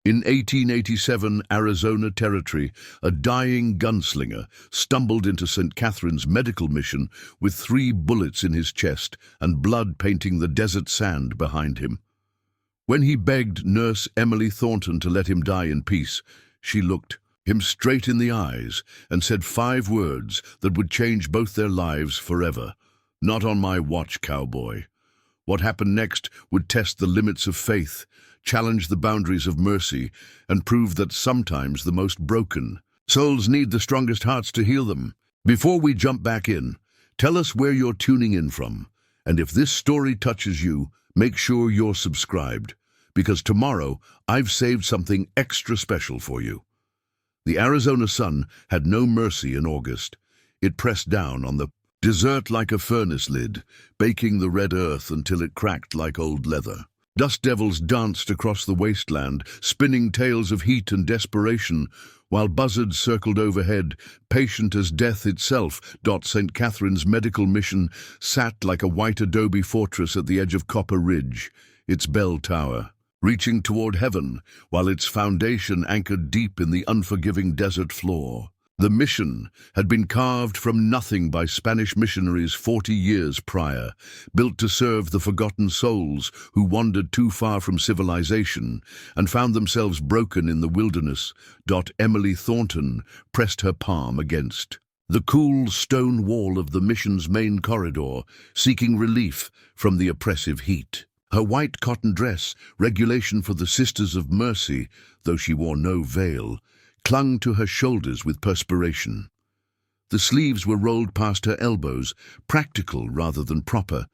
In 1887 Arizona Territory, a dying gunslinger stumbled into St. Catherine's medical mission with 3 bullets in his chest and blood painting the desert sand behind him. When he begged Nurse Emily Thornton to let him die in peace, she looked him straight in the eyes and said 5 words that would change both their lives forever. "Not on my watch, cowboy." What happened next would test the limits of faith, challenge the boundaries of mercy, and prove that sometimes the most broken souls need the strongest hearts to heal them. Before we jump back in, tell us where you're tuning in from, and if this story touches you, make sure you're subscribed, because tomorrow I've saved something extra special for you. The Arizona sun had no mercy in August. It pressed down on the desert like a furnace lid, baking the red earth until it cracked like old leather. Dust devils danced across the wasteland, spinning tales of heat and desperation, while buzzards circled overhead, patient as death itself. St. Catherine's medical mission sat like a white adobe fortress at the edge of Copper Ridge, its bell tower reaching toward heaven, while its foundation anchored deep in the unforgiving desert floor. The mission had been carved from nothing by Spanish missionaries 40 years prior, built to serve the forgotten souls who wandered too far from civilization and found themselves broken in the wilderness. Emily Thornton pressed her palm against the cool stone wall of the mission's main corridor, seeking relief from the oppressive heat. Her white cotton dress, regulation for the Sisters of Mercy, though she wore no veil, clung to her shoulders with perspiration. The sleeves were rolled past her elbows, practical rather than proper,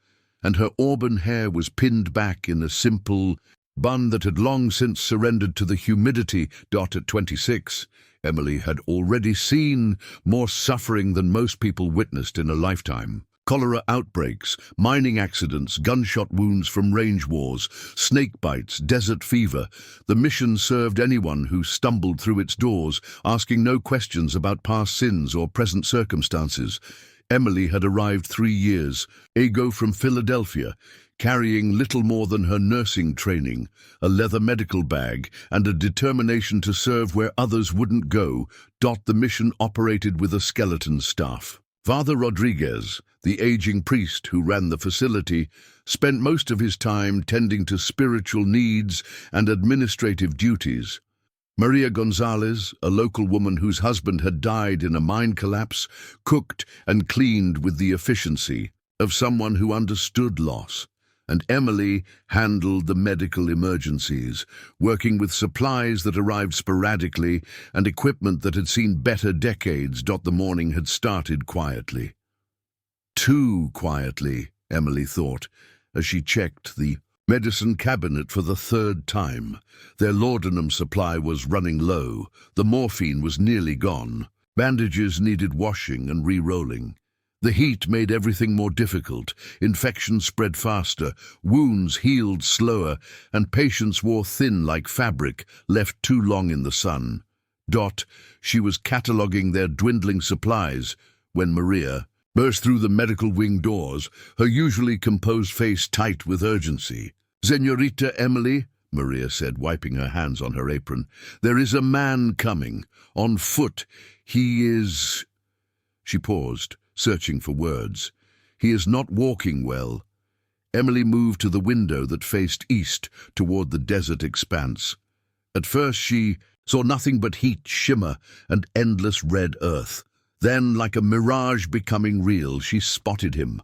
and her auburn hair was pinned back in a simple bun that had long since surrendered to the humidity. At 26, Emily had already seen more suffering than most people witnessed in a lifetime. Cholera outbreaks, mining accidents, gunshot wounds from range wars, snake bites, desert fever. The mission served anyone who stumbled through its doors, asking no questions about past sins or present circumstances. Emily had arrived 3 years ago from Philadelphia, carrying little more than her nursing training, a leather medical bag, and a determination to serve where others wouldn't go. The mission operated with a skeleton staff. Father Rodriguez, the aging priest who ran the facility, spent most of his time tending to spiritual needs and administrative duties. Maria Gonzalez, a local woman whose husband had died in a mine collapse, cooked and cleaned with the efficiency of someone who understood loss. And Emily handled the medical emergencies, working with supplies that arrived sporadically and equipment that had seen better decades. The morning had started quietly. Too quietly, Emily thought, as she checked the medicine cabinet for the 3rd time. Their laudanum supply was running low. The morphine was nearly gone. Bandages needed washing and re-rolling. The heat made everything more difficult. Infections spread faster, wounds healed slower, and patients wore thin like fabric, left too long in the sun. She was cataloguing their dwindling supplies when Maria burst through the medical wing doors, her usually composed face tight with urgency. "Señorita Emily," Maria said, wiping her hands on her apron, "there is a man coming, on foot. He is—" She paused, searching for words. "He is not walking well." Emily moved to the window that faced east toward the desert expanse. At first she saw nothing but heat, shimmer, and endless red earth. Then, like a mirage becoming real, she spotted him.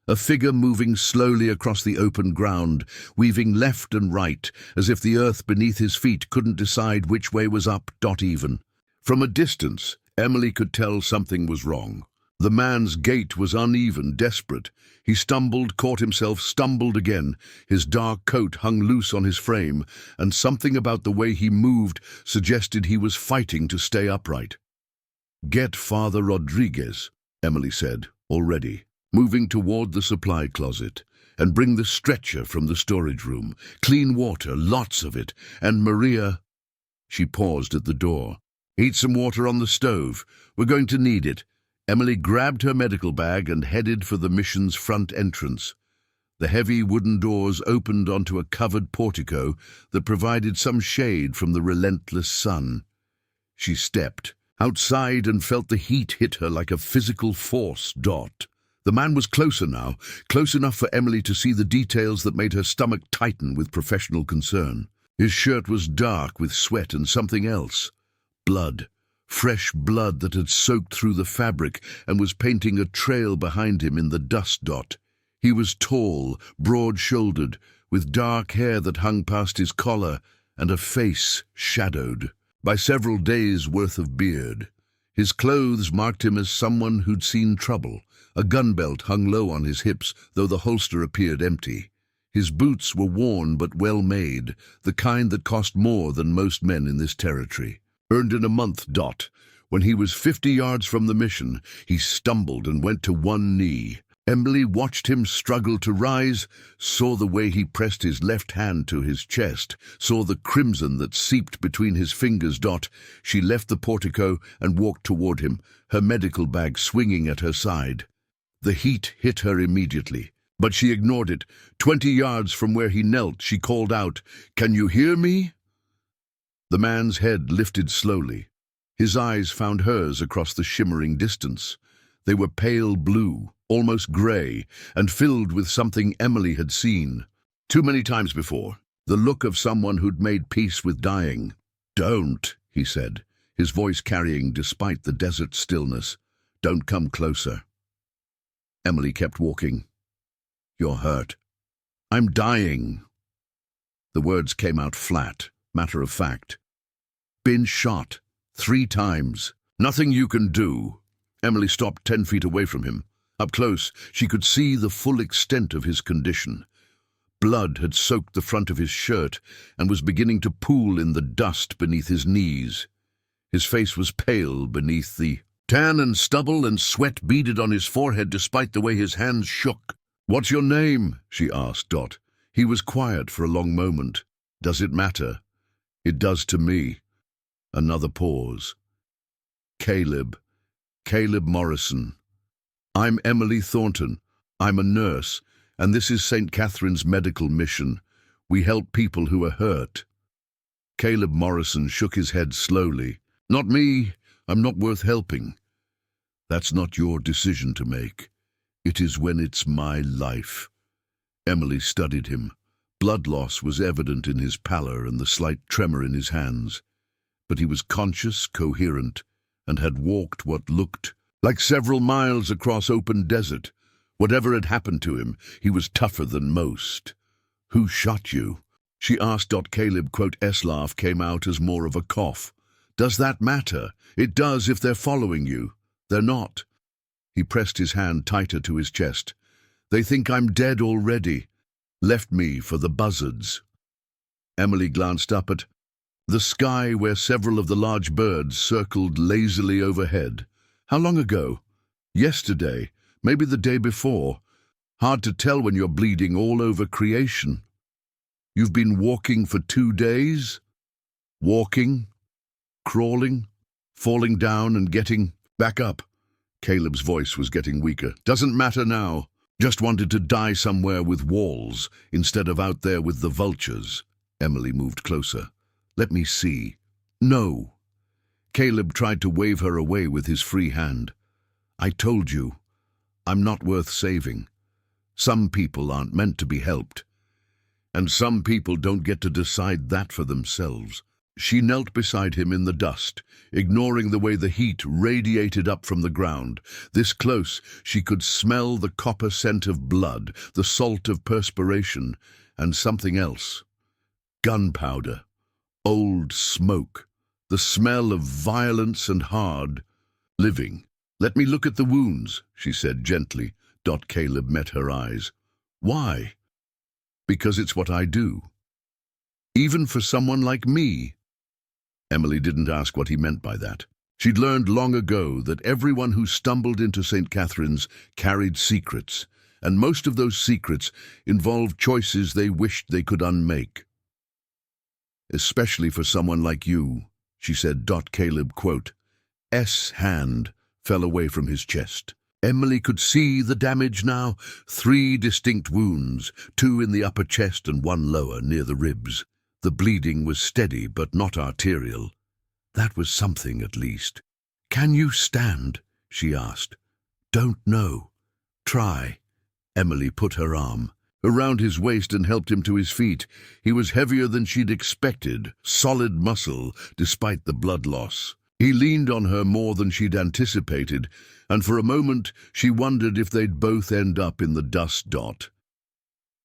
A figure moving slowly across the open ground, weaving left and right, as if the earth beneath his feet couldn't decide which way was up. Even from a distance, Emily could tell something was wrong. The man's gait was uneven, desperate. He stumbled, caught himself, stumbled again. His dark coat hung loose on his frame, and something about the way he moved suggested he was fighting to stay upright. "Get Father Rodriguez," Emily said, already, moving toward the supply closet, "and bring the stretcher from the storage room. Clean water, lots of it, and Maria—" She paused at the door. "Heat some water on the stove. We're going to need it." Emily grabbed her medical bag and headed for the mission's front entrance. The heavy wooden doors opened onto a covered portico that provided some shade from the relentless sun. She stepped outside and felt the heat hit her like a physical force. The man was closer now, close enough for Emily to see the details that made her stomach tighten with professional concern. His shirt was dark with sweat and something else. Blood. Fresh blood that had soaked through the fabric and was painting a trail behind him in the dust. He was tall, broad-shouldered, with dark hair that hung past his collar and a face shadowed by several days' worth of beard. His clothes marked him as someone who'd seen trouble. A gun belt hung low on his hips, though the holster appeared empty. His boots were worn but well made, the kind that cost more than most men in this territory. Earned in a month. When he was 50 yards from the mission, he stumbled and went to one knee. Emily watched him struggle to rise, saw the way he pressed his left hand to his chest, saw the crimson that seeped between his fingers. She left the portico and walked toward him, her medical bag swinging at her side. The heat hit her immediately, but she ignored it. 20 yards from where he knelt, she called out, "Can you hear me?" The man's head lifted slowly. His eyes found hers across the shimmering distance. They were pale blue, almost grey, and filled with something Emily had seen too many times before, the look of someone who'd made peace with dying. "Don't," he said, his voice carrying despite the desert stillness. "Don't come closer." Emily kept walking. "You're hurt." "I'm dying." The words came out flat, matter of fact. "Been shot 3 times. Nothing you can do." Emily stopped 10 feet away from him. Up close, she could see the full extent of his condition. Blood had soaked the front of his shirt and was beginning to pool in the dust beneath his knees. His face was pale beneath the tan, and stubble and sweat beaded on his forehead despite the way his hands shook. "What's your name?" she asked. He was quiet for a long moment. "Does it matter?" "It does to me." Another pause. Caleb Morrison. "I'm Emily Thornton. I'm a nurse, and this is St. Catherine's medical mission. We help people who are hurt." Caleb Morrison shook his head slowly. "Not me. I'm not worth helping." "That's not your decision to make. It is when it's my life." Emily studied him. Blood loss was evident in his pallor and the slight tremor in his hands. But he was conscious, coherent, and had walked what looked like several miles across open desert. Whatever had happened to him, he was tougher than most. "Who shot you?" she asked. Caleb's laugh came out as more of a cough. "Does that matter? It does if they're following you. They're not." He pressed his hand tighter to his chest. "They think I'm dead already. Left me for the buzzards." Emily glanced up at the sky where several of the large birds circled lazily overhead. "How long ago?" "Yesterday, maybe the day before. Hard to tell when you're bleeding all over creation." "You've been walking for 2 days?" "Walking, crawling, falling down and getting back up." Caleb's voice was getting weaker. "Doesn't matter now. Just wanted to die somewhere with walls instead of out there with the vultures." Emily moved closer. "Let me see." "No." Caleb tried to wave her away with his free hand. "I told you, I'm not worth saving. Some people aren't meant to be helped. And some people don't get to decide that for themselves." She knelt beside him in the dust, ignoring the way the heat radiated up from the ground. This close, she could smell the copper scent of blood, the salt of perspiration, and something else. Gunpowder. Old smoke, the smell of violence and hard living. "Let me look at the wounds," she said gently. Caleb met her eyes. "Why?" "Because it's what I do. Even for someone like me." Emily didn't ask what he meant by that. She'd learned long ago that everyone who stumbled into St. Catherine's carried secrets, and most of those secrets involved choices they wished they could unmake. "Especially for someone like you," she said. Caleb's hand fell away from his chest. Emily could see the damage now. 3 distinct wounds, 2 in the upper chest and 1 lower, near the ribs. The bleeding was steady but not arterial. That was something, at least. "Can you stand?" she asked. "Don't know." "Try." Emily put her arm around his waist and helped him to his feet. He was heavier than she'd expected, solid muscle, despite the blood loss. He leaned on her more than she'd anticipated, and for a moment she wondered if they'd both end up in the dust dot.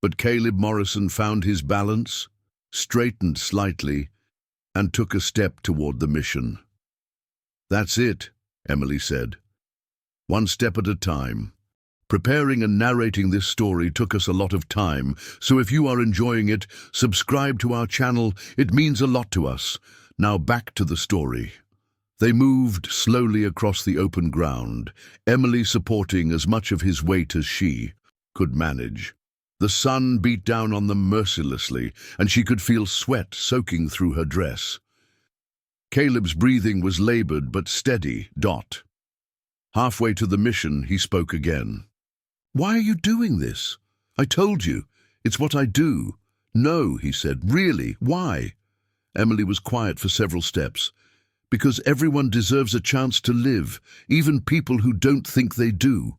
But Caleb Morrison found his balance, straightened slightly, and took a step toward the mission. "That's it," Emily said. "One step at a time." Preparing and narrating this story took us a lot of time, so if you are enjoying it, subscribe to our channel. It means a lot to us. Now back to the story. They moved slowly across the open ground, Emily supporting as much of his weight as she could manage. The sun beat down on them mercilessly, and she could feel sweat soaking through her dress. Caleb's breathing was labored but steady. Halfway to the mission, he spoke again. "Why are you doing this?" "I told you. It's what I do." "No," he said. "Really? Why?" Emily was quiet for several steps. "Because everyone deserves a chance to live, even people who don't think they do.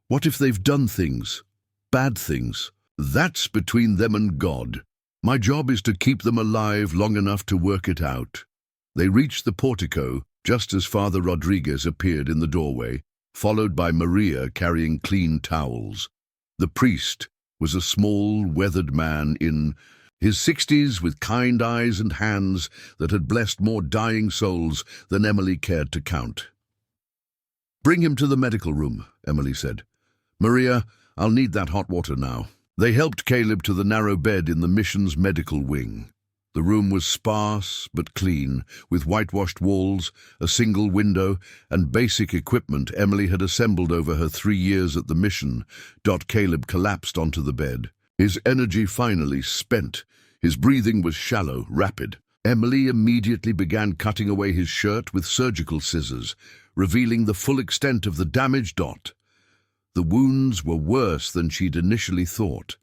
What if they've done things? Bad things? That's between them and God. My job is to keep them alive long enough to work it out." They reached the portico just as Father Rodriguez appeared in the doorway, followed by Maria carrying clean towels. The priest was a small, weathered man in his 60s with kind eyes and hands that had blessed more dying souls than Emily cared to count. "Bring him to the medical room," Emily said. "Maria, I'll need that hot water now." They helped Caleb to the narrow bed in the mission's medical wing. The room was sparse but clean, with whitewashed walls, a single window, and basic equipment Emily had assembled over her 3 years at the mission. Caleb collapsed onto the bed, his energy finally spent. His breathing was shallow, rapid. Emily immediately began cutting away his shirt with surgical scissors, revealing the full extent of the damage. The wounds were worse than she'd initially thought.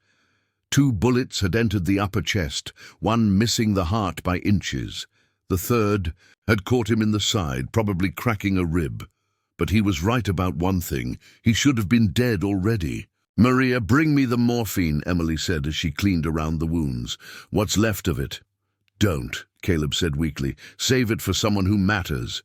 2 bullets had entered the upper chest, 1 missing the heart by inches. The 3rd had caught him in the side, probably cracking a rib. But he was right about one thing. He should have been dead already. "Maria, bring me the morphine," Emily said as she cleaned around the wounds. "What's left of it?" "Don't," Caleb said weakly. "Save it for someone who matters."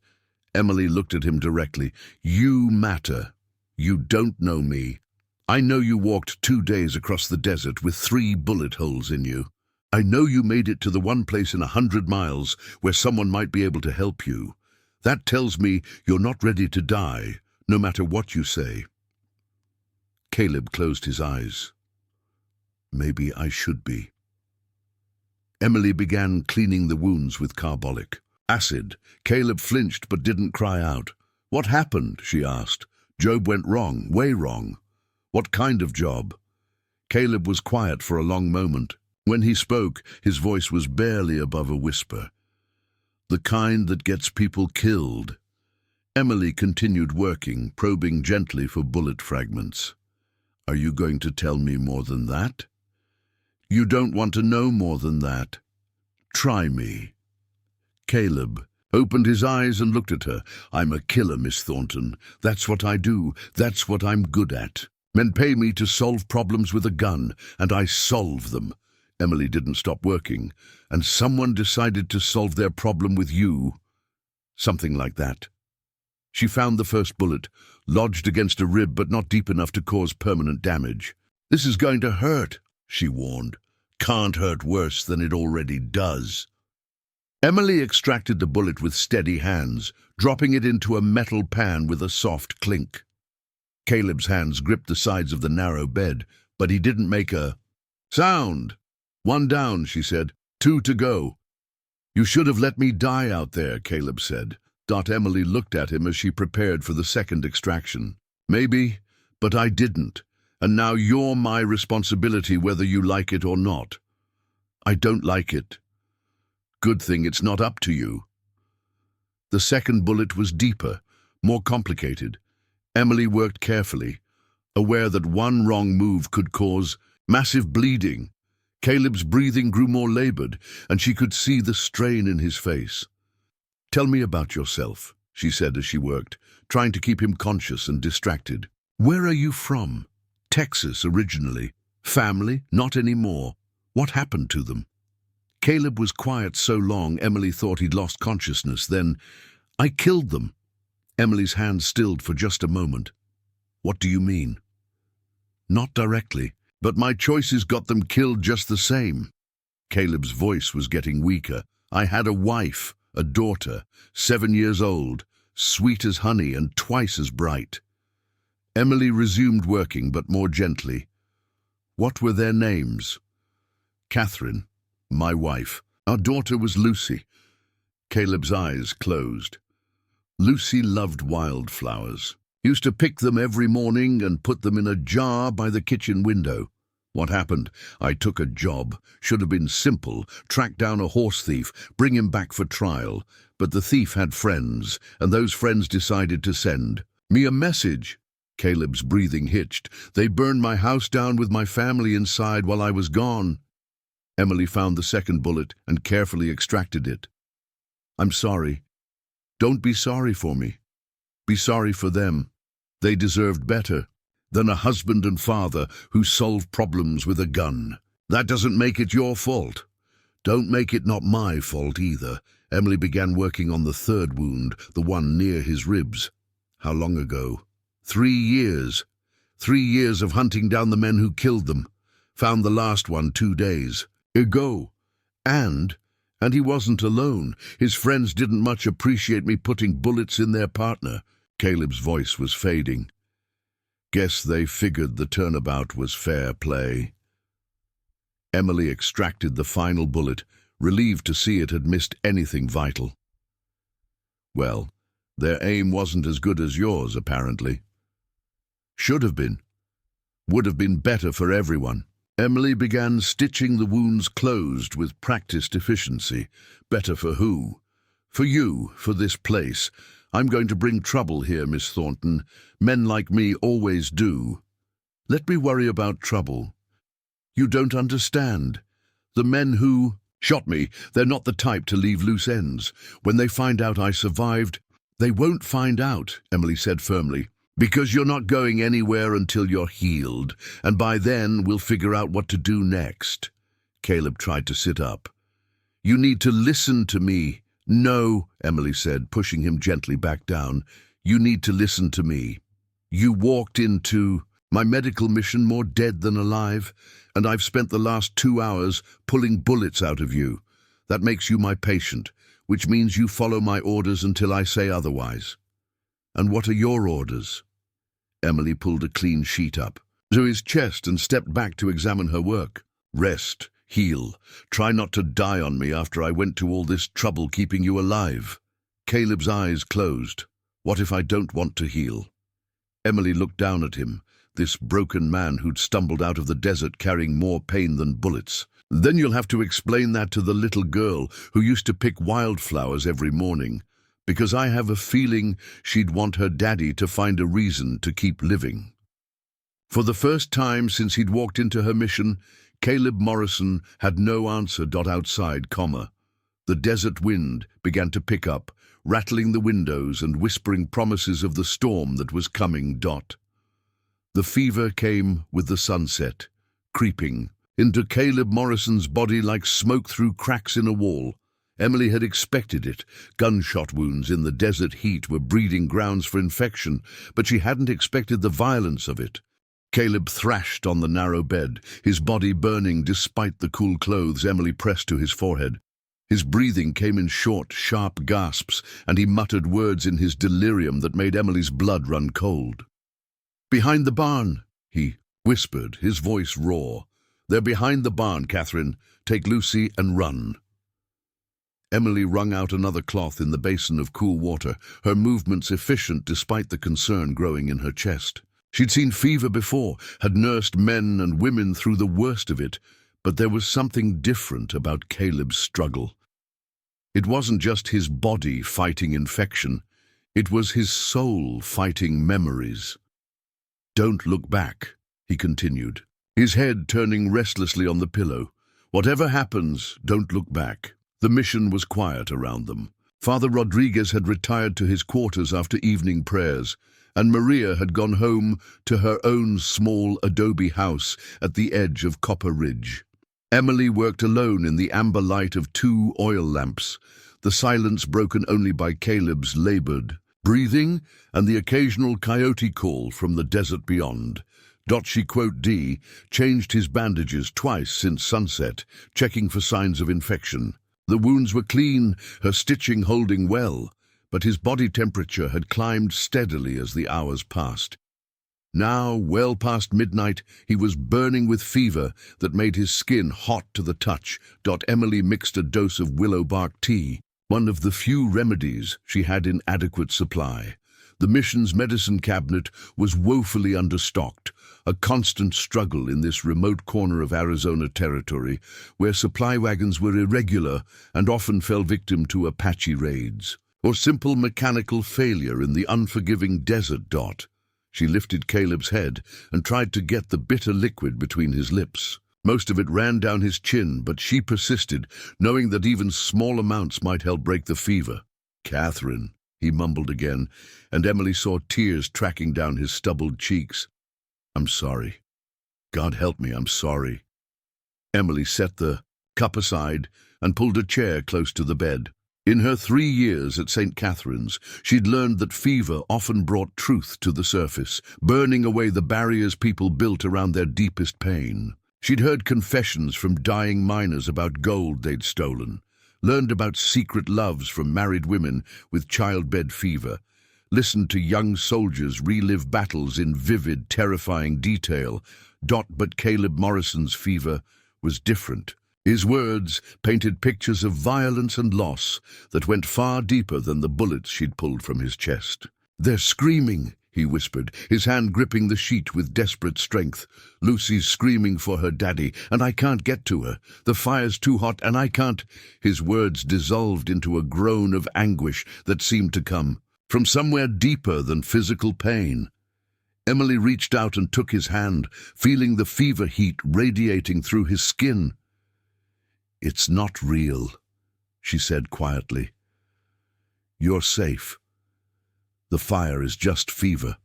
Emily looked at him directly. "You matter. You don't know me. I know you walked 2 days across the desert with 3 bullet holes in you. I know you made it to the one place in 100 miles where someone might be able to help you. That tells me you're not ready to die, no matter what you say." Caleb closed his eyes. "Maybe I should be." Emily began cleaning the wounds with carbolic acid. Caleb flinched but didn't cry out. "What happened?" she asked. "Job went wrong, way wrong." "What kind of job?" Caleb was quiet for a long moment. When he spoke, his voice was barely above a whisper. "The kind that gets people killed." Emily continued working, probing gently for bullet fragments. "Are you going to tell me more than that?" "You don't want to know more than that. Try me." Caleb opened his eyes and looked at her. "I'm a killer, Miss Thornton. That's what I do. That's what I'm good at. Men pay me to solve problems with a gun, and I solve them." Emily didn't stop working. "And someone decided to solve their problem with you." Something like that. She found the first bullet, lodged against a rib but not deep enough to cause permanent damage. "This is going to hurt," she warned. "Can't hurt worse than it already does." Emily extracted the bullet with steady hands, dropping it into a metal pan with a soft clink. Caleb's hands gripped the sides of the narrow bed, but he didn't make a sound. "1 down," she said. 2 to go." "You should have let me die out there," Caleb said. Emily looked at him as she prepared for the second extraction. "Maybe, but I didn't. And now you're my responsibility whether you like it or not." "I don't like it." "Good thing it's not up to you." The second bullet was deeper, more complicated. Emily worked carefully, aware that one wrong move could cause massive bleeding. Caleb's breathing grew more labored, and she could see the strain in his face. "Tell me about yourself," she said as she worked, trying to keep him conscious and distracted. "Where are you from?" "Texas originally." "Family? Not anymore. What happened to them?" Caleb was quiet so long Emily thought he'd lost consciousness. Then, "I killed them." Emily's hand stilled for just a moment. "What do you mean?" "Not directly, but my choices got them killed just the same." Caleb's voice was getting weaker. "I had a wife, a daughter, 7 years old, sweet as honey and twice as bright." Emily resumed working, but more gently. "What were their names?" "Catherine, my wife. Our daughter was Lucy." Caleb's eyes closed. "Lucy loved wildflowers. Used to pick them every morning and put them in a jar by the kitchen window. What happened? I took a job. Should have been simple. Track down a horse thief, bring him back for trial. But the thief had friends, and those friends decided to send me a message." Caleb's breathing hitched. "They burned my house down with my family inside while I was gone." Emily found the second bullet and carefully extracted it. "I'm sorry. Don't be sorry for me. Be sorry for them. They deserved better than a husband and father who solve problems with a gun. That doesn't make it your fault. Don't make it not my fault either." Emily began working on the third wound, the one near his ribs. "How long ago?" 3 years. 3 years of hunting down the men who killed them. Found the last one 2 days ago. And he wasn't alone. His friends didn't much appreciate me putting bullets in their partner." Caleb's voice was fading. "Guess they figured the turnabout was fair play." Emily extracted the final bullet, relieved to see it had missed anything vital. "Well, their aim wasn't as good as yours, apparently." "Should have been. Would have been better for everyone." Emily began stitching the wounds closed with practiced efficiency. "Better for who?" "For you, for this place. I'm going to bring trouble here, Miss Thornton. Men like me always do." "Let me worry about trouble. You don't understand. The men who shot me, they're not the type to leave loose ends. When they find out I survived—" "They won't find out," Emily said firmly. "Because you're not going anywhere until you're healed, and by then we'll figure out what to do next." Caleb tried to sit up. "You need to listen to me." "No," Emily said, pushing him gently back down. "You need to listen to me. You walked into my medical mission more dead than alive, and I've spent the last 2 hours pulling bullets out of you. That makes you my patient, which means you follow my orders until I say otherwise." "And what are your orders?" Emily pulled a clean sheet up to his chest and stepped back to examine her work. "Rest, heal, try not to die on me after I went to all this trouble keeping you alive." Caleb's eyes closed. "What if I don't want to heal?" Emily looked down at him, this broken man who'd stumbled out of the desert carrying more pain than bullets. "Then you'll have to explain that to the little girl who used to pick wildflowers every morning, because I have a feeling she'd want her daddy to find a reason to keep living." For the first time since he'd walked into her mission, Caleb Morrison had no answer. Outside, the desert wind began to pick up, rattling the windows and whispering promises of the storm that was coming. The fever came with the sunset, creeping into Caleb Morrison's body like smoke through cracks in a wall. Emily had expected it. Gunshot wounds in the desert heat were breeding grounds for infection, but she hadn't expected the violence of it. Caleb thrashed on the narrow bed, his body burning despite the cool clothes Emily pressed to his forehead. His breathing came in short, sharp gasps, and he muttered words in his delirium that made Emily's blood run cold. "Behind the barn," he whispered, his voice raw. "They're behind the barn, Catherine. Take Lucy and run." Emily wrung out another cloth in the basin of cool water, her movements efficient despite the concern growing in her chest. She'd seen fever before, had nursed men and women through the worst of it, but there was something different about Caleb's struggle. It wasn't just his body fighting infection. It was his soul fighting memories. "Don't look back," he continued, his head turning restlessly on the pillow. "Whatever happens, don't look back." The mission was quiet around them. Father Rodriguez had retired to his quarters after evening prayers, and Maria had gone home to her own small adobe house at the edge of Copper Ridge. Emily worked alone in the amber light of 2 oil lamps, the silence broken only by Caleb's labored breathing and the occasional coyote call from the desert beyond. She quote D changed his bandages twice since sunset, checking for signs of infection. The wounds were clean, her stitching holding well, but his body temperature had climbed steadily as the hours passed. Now, well past midnight, he was burning with fever that made his skin hot to the touch. Emily mixed a dose of willow bark tea, one of the few remedies she had in adequate supply. The mission's medicine cabinet was woefully understocked, a constant struggle in this remote corner of Arizona territory, where supply wagons were irregular and often fell victim to Apache raids, or simple mechanical failure in the unforgiving desert. She lifted Caleb's head and tried to get the bitter liquid between his lips. Most of it ran down his chin, but she persisted, knowing that even small amounts might help break the fever. "Catherine," he mumbled again, and Emily saw tears tracking down his stubbled cheeks. "I'm sorry. God help me, I'm sorry." Emily set the cup aside and pulled a chair close to the bed. In her 3 years at St. Catherine's, she'd learned that fever often brought truth to the surface, burning away the barriers people built around their deepest pain. She'd heard confessions from dying miners about gold they'd stolen, learned about secret loves from married women with childbed fever, listened to young soldiers relive battles in vivid, terrifying detail. But Caleb Morrison's fever was different. His words painted pictures of violence and loss that went far deeper than the bullets she'd pulled from his chest. "They're screaming," he whispered, his hand gripping the sheet with desperate strength. "Lucy's screaming for her daddy, and I can't get to her. The fire's too hot, and I can't—" His words dissolved into a groan of anguish that seemed to come from somewhere deeper than physical pain. Emily reached out and took his hand, feeling the fever heat radiating through his skin. "It's not real," she said quietly. "You're safe. The fire is just fever.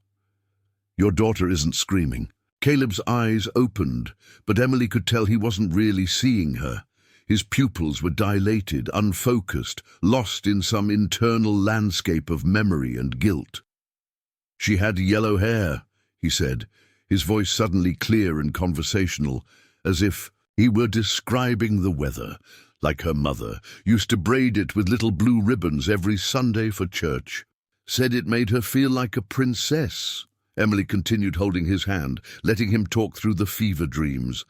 Your daughter isn't screaming." Caleb's eyes opened, but Emily could tell he wasn't really seeing her. His pupils were dilated, unfocused, lost in some internal landscape of memory and guilt. "She had yellow hair," he said, his voice suddenly clear and conversational, as if he were describing the weather. "Like her mother, used to braid it with little blue ribbons every Sunday for church. Said it made her feel like a princess." Emily continued, holding his hand, letting him talk through the fever dreams.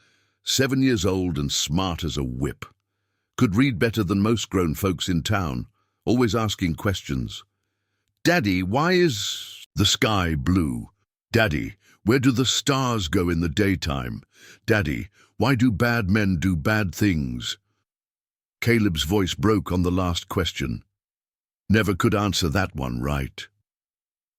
7 years old and smart as a whip. Could read better than most grown folks in town, always asking questions. "Daddy, why is the sky blue? Daddy, where do the stars go in the daytime? Daddy, why do bad men do bad things?" Caleb's voice broke on the last question. Never could answer that one right.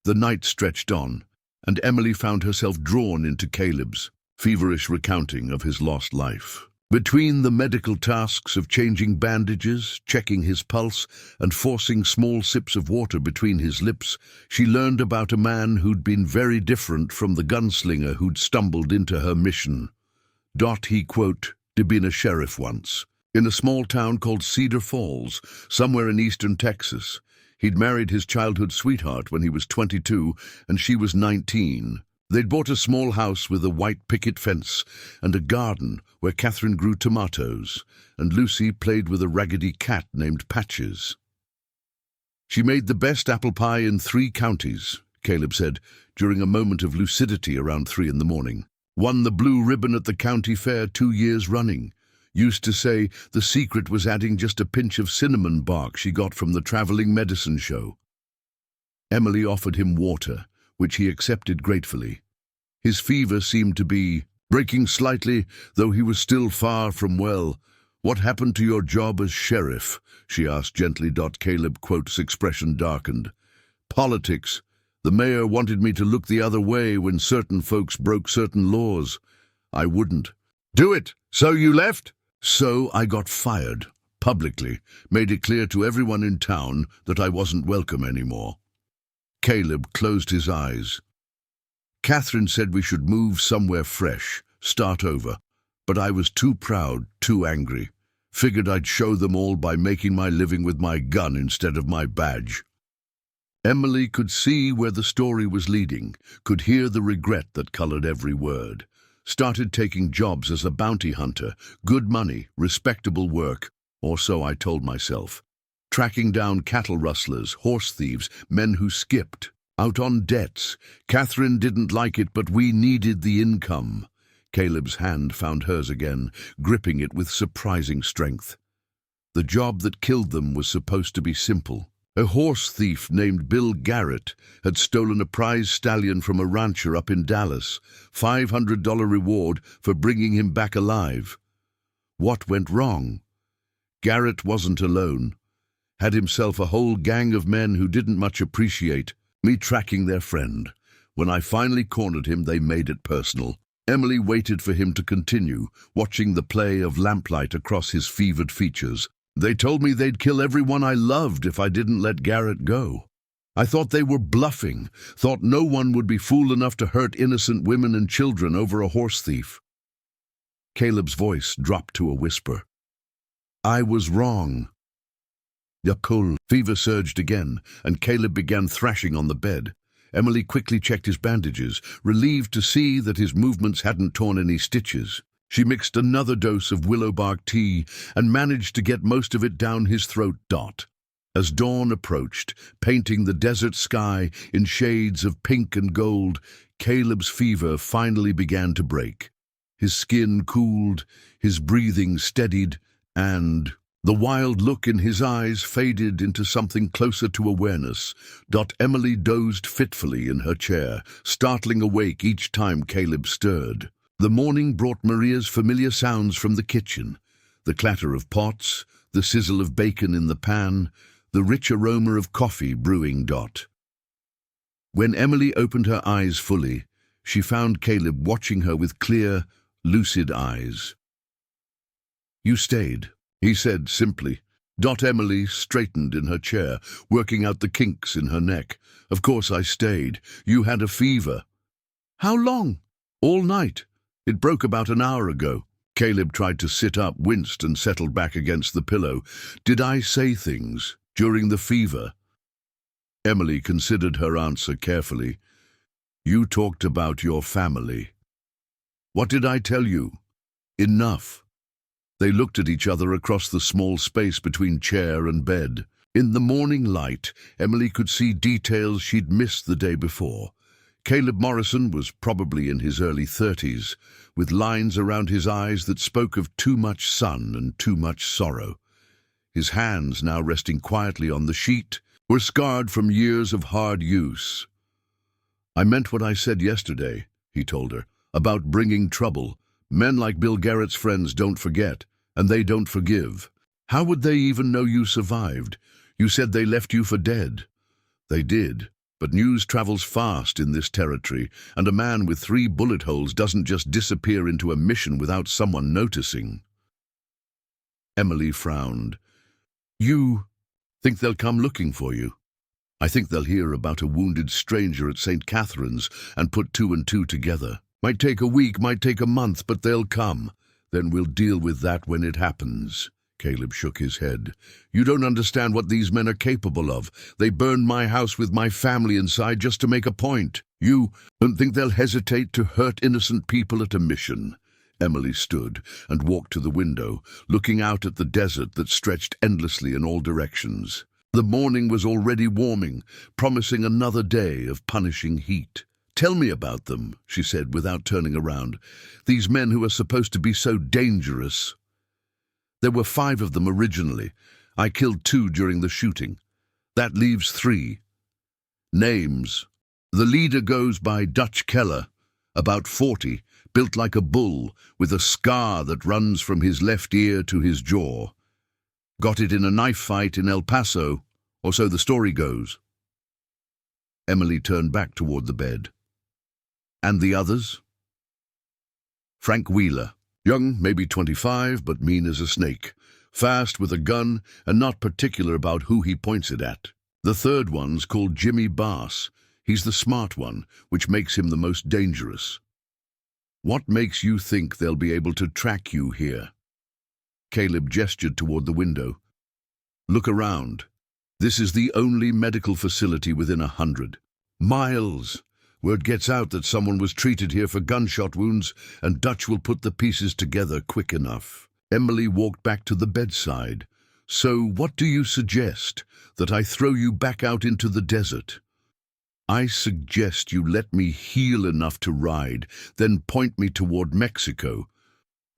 The night stretched on, and Emily found herself drawn into Caleb's feverish recounting of his lost life. Between the medical tasks of changing bandages, checking his pulse, and forcing small sips of water between his lips, she learned about a man who'd been very different from the gunslinger who'd stumbled into her mission. He quote, "He'd been a sheriff once, in a small town called Cedar Falls, somewhere in eastern Texas. He'd married his childhood sweetheart when he was 22, and she was 19. They'd bought a small house with a white picket fence and a garden where Catherine grew tomatoes, and Lucy played with a raggedy cat named Patches. She made the best apple pie in 3 counties, Caleb said, during a moment of lucidity around 3 in the morning. Won the blue ribbon at the county fair 2 years running. Used to say the secret was adding just a pinch of cinnamon bark she got from the traveling medicine show. Emily offered him water, which he accepted gratefully. His fever seemed to be breaking slightly, though he was still far from well. "What happened to your job as sheriff?" she asked gently. Caleb quote's expression darkened. Politics. The mayor wanted me to look the other way when certain folks broke certain laws. I wouldn't. Do it! So you left? So I got fired. Publicly. Made it clear to everyone in town that I wasn't welcome anymore. Caleb closed his eyes. Catherine said we should move somewhere fresh, start over. But I was too proud, too angry. Figured I'd show them all by making my living with my gun instead of my badge. Emily could see where the story was leading, could hear the regret that colored every word. Started taking jobs as a bounty hunter, good money, respectable work, or so I told myself. Tracking down cattle rustlers, horse thieves, men who skipped. Out on debts. Catherine didn't like it, but we needed the income. Caleb's hand found hers again, gripping it with surprising strength. The job that killed them was supposed to be simple. A horse thief named Bill Garrett had stolen a prize stallion from a rancher up in Dallas, $500 reward for bringing him back alive. What went wrong? Garrett wasn't alone. Had himself a whole gang of men who didn't much appreciate me tracking their friend. When I finally cornered him, they made it personal. Emily waited for him to continue, watching the play of lamplight across his fevered features. They told me they'd kill everyone I loved if I didn't let Garrett go. I thought they were bluffing, thought no one would be fool enough to hurt innocent women and children over a horse thief. Caleb's voice dropped to a whisper. I was wrong. Yakul. Fever surged again, and Caleb began thrashing on the bed. Emily quickly checked his bandages, relieved to see that his movements hadn't torn any stitches. She mixed another dose of willow bark tea and managed to get most of it down his throat. As dawn approached, painting the desert sky in shades of pink and gold, Caleb's fever finally began to break. His skin cooled, his breathing steadied, and the wild look in his eyes faded into something closer to awareness. Emily dozed fitfully in her chair, startling awake each time Caleb stirred. The morning brought Maria's familiar sounds from the kitchen, the clatter of pots, the sizzle of bacon in the pan, the rich aroma of coffee brewing. When Emily opened her eyes fully, she found Caleb watching her with clear, lucid eyes. You stayed, he said simply. Emily straightened in her chair, working out the kinks in her neck. Of course I stayed. You had a fever. How long? All night. It broke about an hour ago. Caleb tried to sit up, winced, and settled back against the pillow. Did I say things during the fever? Emily considered her answer carefully. You talked about your family. What did I tell you? Enough. They looked at each other across the small space between chair and bed. In the morning light, Emily could see details she'd missed the day before. Caleb Morrison was probably in his early 30s, with lines around his eyes that spoke of too much sun and too much sorrow. His hands, now resting quietly on the sheet, were scarred from years of hard use. I meant what I said yesterday, he told her, about bringing trouble. Men like Bill Garrett's friends don't forget, and they don't forgive. How would they even know you survived? You said they left you for dead. They did. But news travels fast in this territory, and a man with 3 bullet holes doesn't just disappear into a mission without someone noticing. Emily frowned. You think they'll come looking for you? I think they'll hear about a wounded stranger at St. Catherine's and put 2 and 2 together. Might take a week, might take a month, but they'll come. Then we'll deal with that when it happens. Caleb shook his head. You don't understand what these men are capable of. They burned my house with my family inside just to make a point. You don't think they'll hesitate to hurt innocent people at a mission? Emily stood and walked to the window, looking out at the desert that stretched endlessly in all directions. The morning was already warming, promising another day of punishing heat. Tell me about them, she said without turning around. These men who are supposed to be so dangerous. There were 5 of them originally. I killed 2 during the shooting. That leaves 3. Names. The leader goes by Dutch Keller, about 40, built like a bull, with a scar that runs from his left ear to his jaw. Got it in a knife fight in El Paso, or so the story goes. Emily turned back toward the bed. And the others? Frank Wheeler. Young, maybe 25, but mean as a snake. Fast with a gun and not particular about who he points it at. The third one's called Jimmy Bass. He's the smart one, which makes him the most dangerous. What makes you think they'll be able to track you here? Caleb gestured toward the window. Look around. This is the only medical facility within 100 miles. Word gets out that someone was treated here for gunshot wounds, and Dutch will put the pieces together quick enough. Emily walked back to the bedside. So what do you suggest? That I throw you back out into the desert? I suggest you let me heal enough to ride, then point me toward Mexico.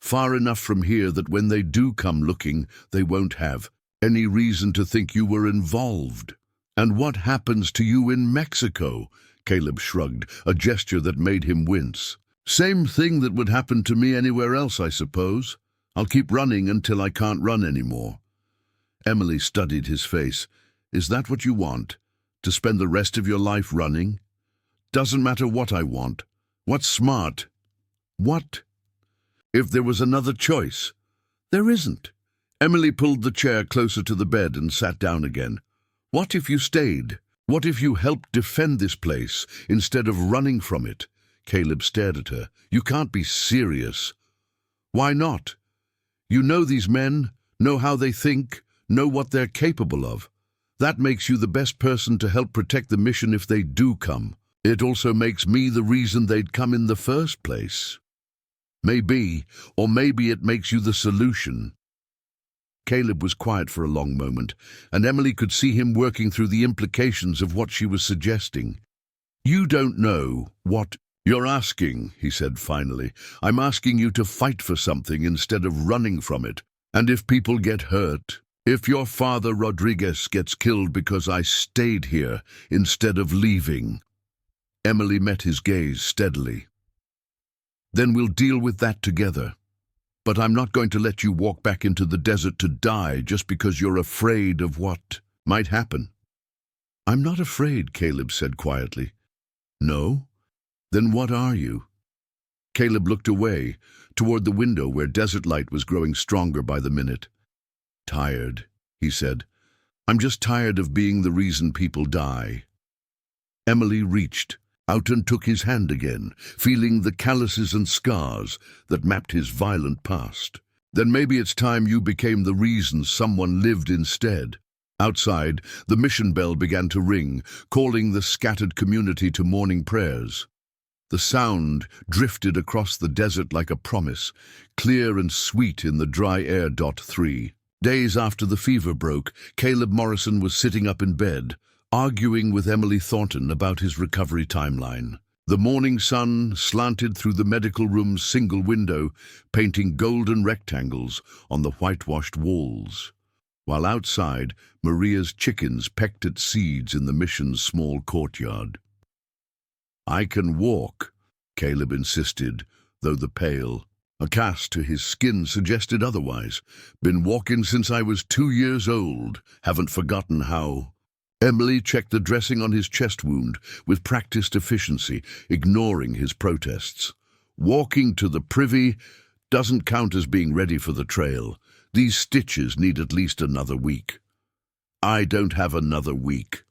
Far enough from here that when they do come looking, they won't have any reason to think you were involved. And what happens to you in Mexico? Caleb shrugged, a gesture that made him wince. Same thing that would happen to me anywhere else, I suppose. I'll keep running until I can't run anymore. Emily studied his face. Is that what you want? To spend the rest of your life running? Doesn't matter what I want. What's smart? What? If there was another choice. There isn't. Emily pulled the chair closer to the bed and sat down again. What if you stayed? What if you helped defend this place instead of running from it? Caleb stared at her. You can't be serious. Why not? You know these men, know how they think, know what they're capable of. That makes you the best person to help protect the mission if they do come. It also makes me the reason they'd come in the first place. Maybe, or maybe it makes you the solution. Caleb was quiet for a long moment, and Emily could see him working through the implications of what she was suggesting. You don't know what you're asking, he said finally. I'm asking you to fight for something instead of running from it. And if people get hurt, if your father Rodriguez gets killed because I stayed here instead of leaving. Emily met his gaze steadily. Then we'll deal with that together. But I'm not going to let you walk back into the desert to die just because you're afraid of what might happen. I'm not afraid, Caleb said quietly. No? Then what are you? Caleb looked away, toward the window where desert light was growing stronger by the minute. Tired, he said. I'm just tired of being the reason people die. Emily reached out and took his hand again, feeling the calluses and scars that mapped his violent past. Then maybe it's time you became the reason someone lived instead. Outside, the mission bell began to ring, calling the scattered community to morning prayers. The sound drifted across the desert like a promise, clear and sweet in the dry air. 3 days after the fever broke, Caleb Morrison was sitting up in bed, arguing with Emily Thornton about his recovery timeline. The morning sun slanted through the medical room's single window, painting golden rectangles on the whitewashed walls, while outside, Maria's chickens pecked at seeds in the mission's small courtyard. I can walk, Caleb insisted, though the pale, a cast to his skin suggested otherwise. Been walking since I was 2 years old, haven't forgotten how. Emily checked the dressing on his chest wound with practiced efficiency, ignoring his protests. Walking to the privy doesn't count as being ready for the trail. These stitches need at least another week. I don't have another week.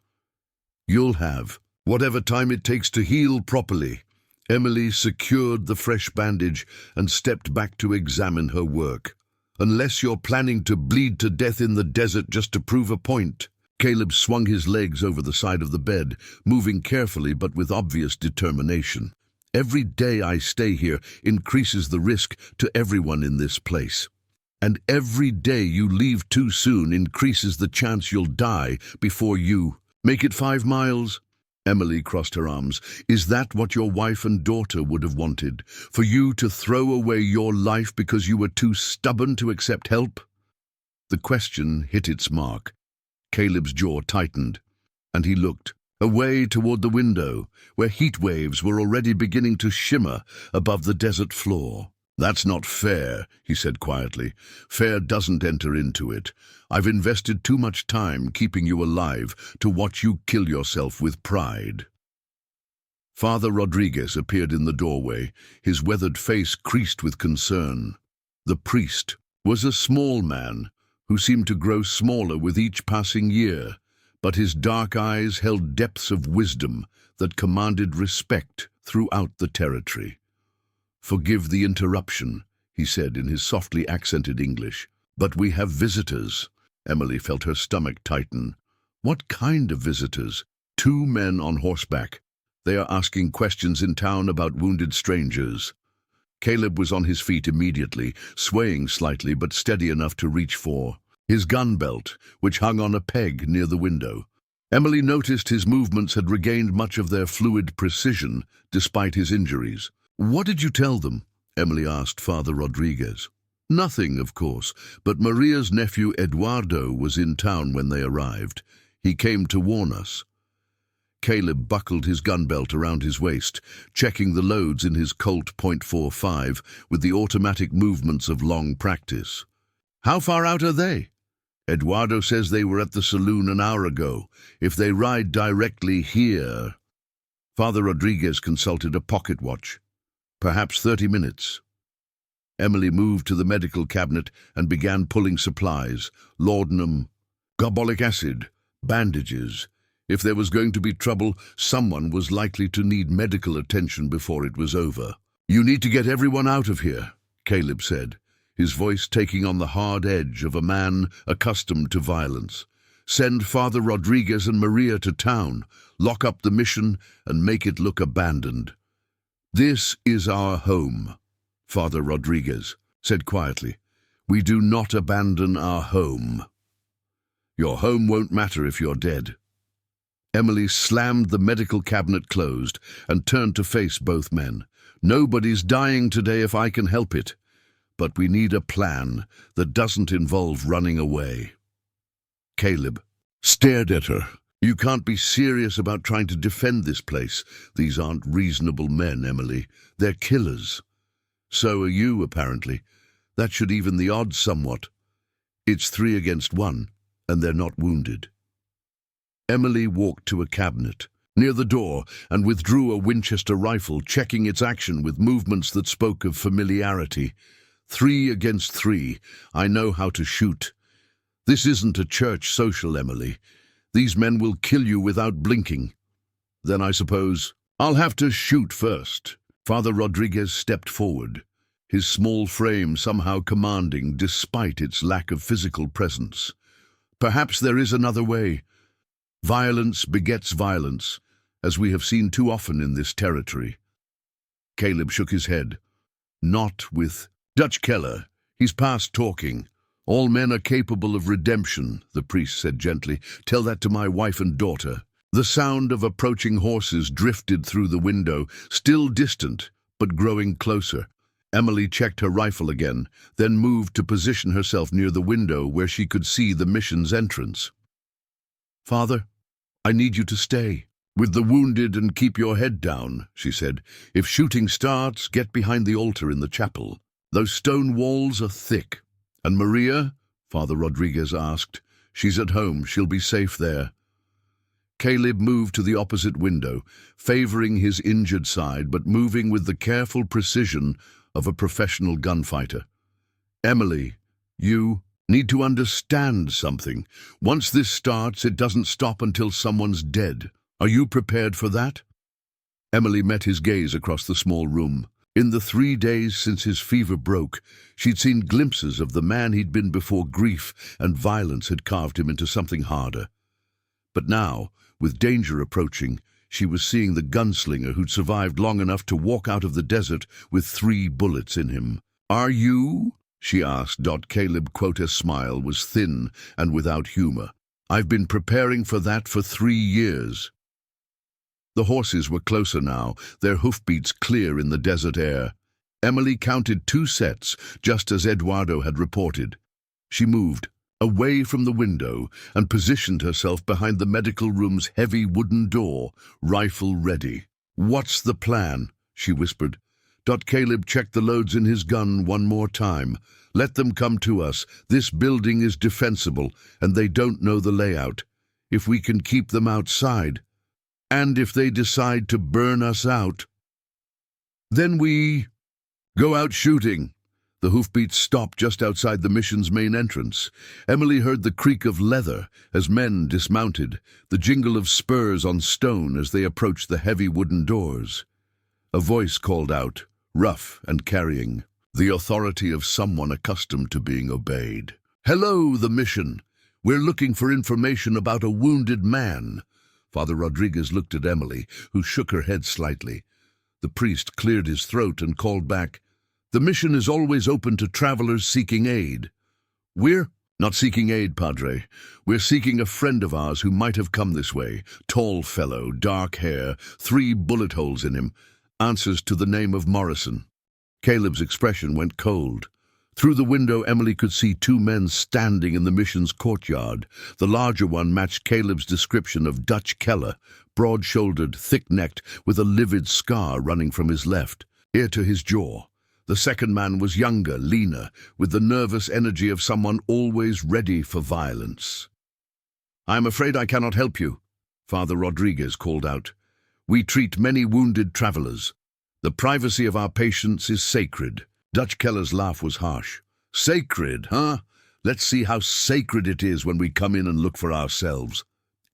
You'll have whatever time it takes to heal properly. Emily secured the fresh bandage and stepped back to examine her work. Unless you're planning to bleed to death in the desert just to prove a point. Caleb swung his legs over the side of the bed, moving carefully but with obvious determination. Every day I stay here increases the risk to everyone in this place. And every day you leave too soon increases the chance you'll die before you make it 5 miles. Emily crossed her arms. Is that what your wife and daughter would have wanted? For you to throw away your life because you were too stubborn to accept help? The question hit its mark. Caleb's jaw tightened, and he looked away toward the window, where heat waves were already beginning to shimmer above the desert floor. "That's not fair," he said quietly. "Fair doesn't enter into it. I've invested too much time keeping you alive to watch you kill yourself with pride." Father Rodriguez appeared in the doorway, his weathered face creased with concern. The priest was a small man who seemed to grow smaller with each passing year, but his dark eyes held depths of wisdom that commanded respect throughout the territory. "Forgive the interruption," he said in his softly accented English, "but we have visitors." Emily felt her stomach tighten. What kind of visitors? 2 men on horseback. They are asking questions in town about wounded strangers. Caleb was on his feet immediately, swaying slightly but steady enough to reach for his gun belt, which hung on a peg near the window. Emily noticed his movements had regained much of their fluid precision, despite his injuries. "What did you tell them?" Emily asked Father Rodriguez. "Nothing, of course, but Maria's nephew Eduardo was in town when they arrived. He came to warn us." Caleb buckled his gun belt around his waist, checking the loads in his Colt .45 with the automatic movements of long practice. "How far out are they?" "Eduardo says they were at the saloon an hour ago. If they ride directly here—" Father Rodriguez consulted a pocket watch. "Perhaps 30 minutes. Emily moved to the medical cabinet and began pulling supplies: laudanum, carbolic acid, bandages. If there was going to be trouble, someone was likely to need medical attention before it was over. "You need to get everyone out of here," Caleb said, his voice taking on the hard edge of a man accustomed to violence. "Send Father Rodriguez and Maria to town, lock up the mission, and make it look abandoned." "This is our home," Father Rodriguez said quietly. "We do not abandon our home." "Your home won't matter if you're dead." Emily slammed the medical cabinet closed and turned to face both men. "Nobody's dying today if I can help it. But we need a plan that doesn't involve running away." Caleb stared at her. "You can't be serious about trying to defend this place. These aren't reasonable men, Emily. They're killers. So are you, apparently. That should even the odds somewhat. It's 3 against 1, and they're not wounded." Emily walked to a cabinet near the door and withdrew a Winchester rifle, checking its action with movements that spoke of familiarity. 3 against 3. I know how to shoot. This isn't a church social, Emily. These men will kill you without blinking. Then I suppose I'll have to shoot first. Father Rodriguez stepped forward, his small frame somehow commanding despite its lack of physical presence. "Perhaps there is another way. Violence begets violence, as we have seen too often in this territory." Caleb shook his head. "Not with Dutch Keller. He's past talking. All men are capable of redemption," the priest said gently. "Tell that to my wife and daughter." The sound of approaching horses drifted through the window, still distant, but growing closer. Emily checked her rifle again, then moved to position herself near the window where she could see the mission's entrance. "Father, I need you to stay with the wounded and keep your head down," she said. "If shooting starts, get behind the altar in the chapel. Those stone walls are thick." "And Maria?" Father Rodriguez asked. "She's at home. She'll be safe there." Caleb moved to the opposite window, favoring his injured side but moving with the careful precision of a professional gunfighter. "Emily, you need to understand something. Once this starts, it doesn't stop until someone's dead. Are you prepared for that?" Emily met his gaze across the small room. In the 3 days since his fever broke, she'd seen glimpses of the man he'd been before grief and violence had carved him into something harder. But now, with danger approaching, she was seeing the gunslinger who'd survived long enough to walk out of the desert with 3 bullets in him. "Are you?" she asked. Caleb Quota's smile was thin and without humor. "I've been preparing for that for 3 years." The horses were closer now, their hoofbeats clear in the desert air. Emily counted 2 sets, just as Eduardo had reported. She moved away from the window and positioned herself behind the medical room's heavy wooden door, rifle ready. "What's the plan?" she whispered. Caleb checked the loads in his gun one more time. Let them come to us. This building is defensible, and they don't know the layout. If we can keep them outside, and if they decide to burn us out, then we go out shooting. The hoofbeats stopped just outside the mission's main entrance. Emily heard the creak of leather as men dismounted, the jingle of spurs on stone as they approached the heavy wooden doors. A voice called out, rough and carrying, the authority of someone accustomed to being obeyed. "Hello, the mission. We're looking for information about a wounded man." Father Rodriguez looked at Emily, who shook her head slightly. The priest cleared his throat and called back, "The mission is always open to travelers seeking aid." "We're not seeking aid, Padre. We're seeking a friend of ours who might have come this way. Tall fellow, dark hair, 3 bullet holes in him. Answers to the name of Morrison." Caleb's expression went cold. Through the window, Emily could see 2 men standing in the mission's courtyard. The larger one matched Caleb's description of Dutch Keller, broad-shouldered, thick-necked, with a livid scar running from his left ear to his jaw. The second man was younger, leaner, with the nervous energy of someone always ready for violence. "I am afraid I cannot help you," Father Rodriguez called out. "We treat many wounded travelers. The privacy of our patients is sacred." Dutch Keller's laugh was harsh. "Sacred, huh? Let's see how sacred it is when we come in and look for ourselves."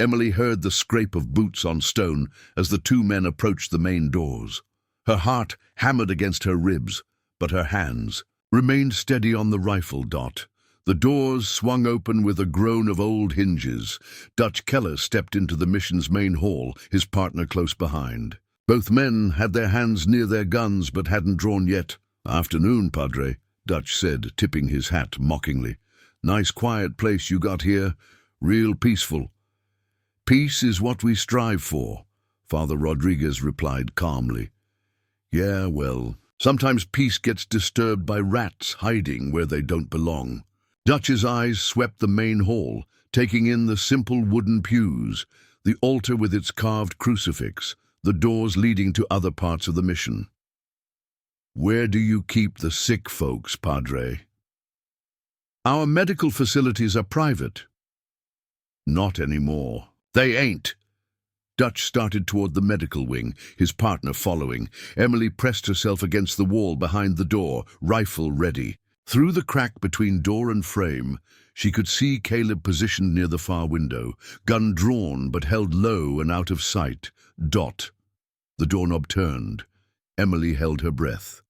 Emily heard the scrape of boots on stone as the 2 men approached the main doors. Her heart hammered against her ribs, but her hands remained steady on the rifle dot. The doors swung open with a groan of old hinges. Dutch Keller stepped into the mission's main hall, his partner close behind. Both men had their hands near their guns but hadn't drawn yet. "Afternoon, Padre," Dutch said, tipping his hat mockingly. "Nice quiet place you got here. Real peaceful." "Peace is what we strive for," Father Rodriguez replied calmly. "Yeah, well, sometimes peace gets disturbed by rats hiding where they don't belong." Dutch's eyes swept the main hall, taking in the simple wooden pews, the altar with its carved crucifix, the doors leading to other parts of the mission. "Where do you keep the sick folks, Padre?" "Our medical facilities are private." "Not anymore." "They ain't." Dutch started toward the medical wing, his partner following. Emily pressed herself against the wall behind the door, rifle ready. Through the crack between door and frame, she could see Caleb positioned near the far window, gun drawn but held low and out of sight. Dot. The doorknob turned. Emily held her breath.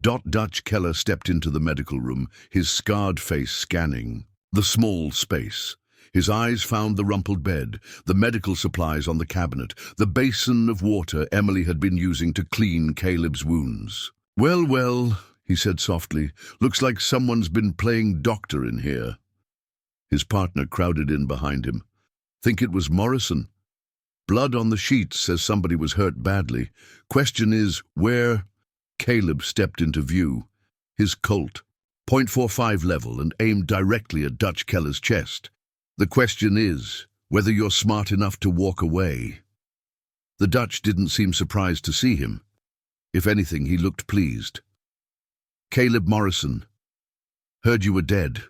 Dutch Keller stepped into the medical room, his scarred face scanning the small space. His eyes found the rumpled bed, the medical supplies on the cabinet, the basin of water Emily had been using to clean Caleb's wounds. "Well, well," he said softly, "looks like someone's been playing doctor in here." His partner crowded in behind him. "Think it was Morrison? Blood on the sheets says somebody was hurt badly. Question is, where?" Caleb stepped into view, his Colt, .45 level and aimed directly at Dutch Keller's chest. "The question is, whether you're smart enough to walk away." The Dutch didn't seem surprised to see him. If anything, he looked pleased. "Caleb Morrison. Heard you were dead."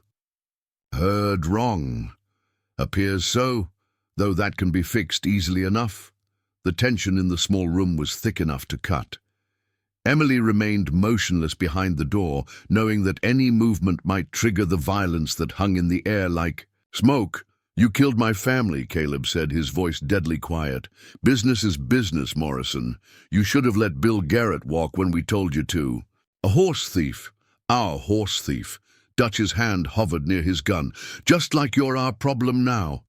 "Heard wrong. Appears so, though that can be fixed easily enough." The tension in the small room was thick enough to cut. Emily remained motionless behind the door, knowing that any movement might trigger the violence that hung in the air like smoke. "You killed my family," Caleb said, his voice deadly quiet. "Business is business, Morrison. You should have let Bill Garrett walk when we told you to." "A horse thief. Our horse thief." Dutch's hand hovered near his gun. "Just like you're our problem now.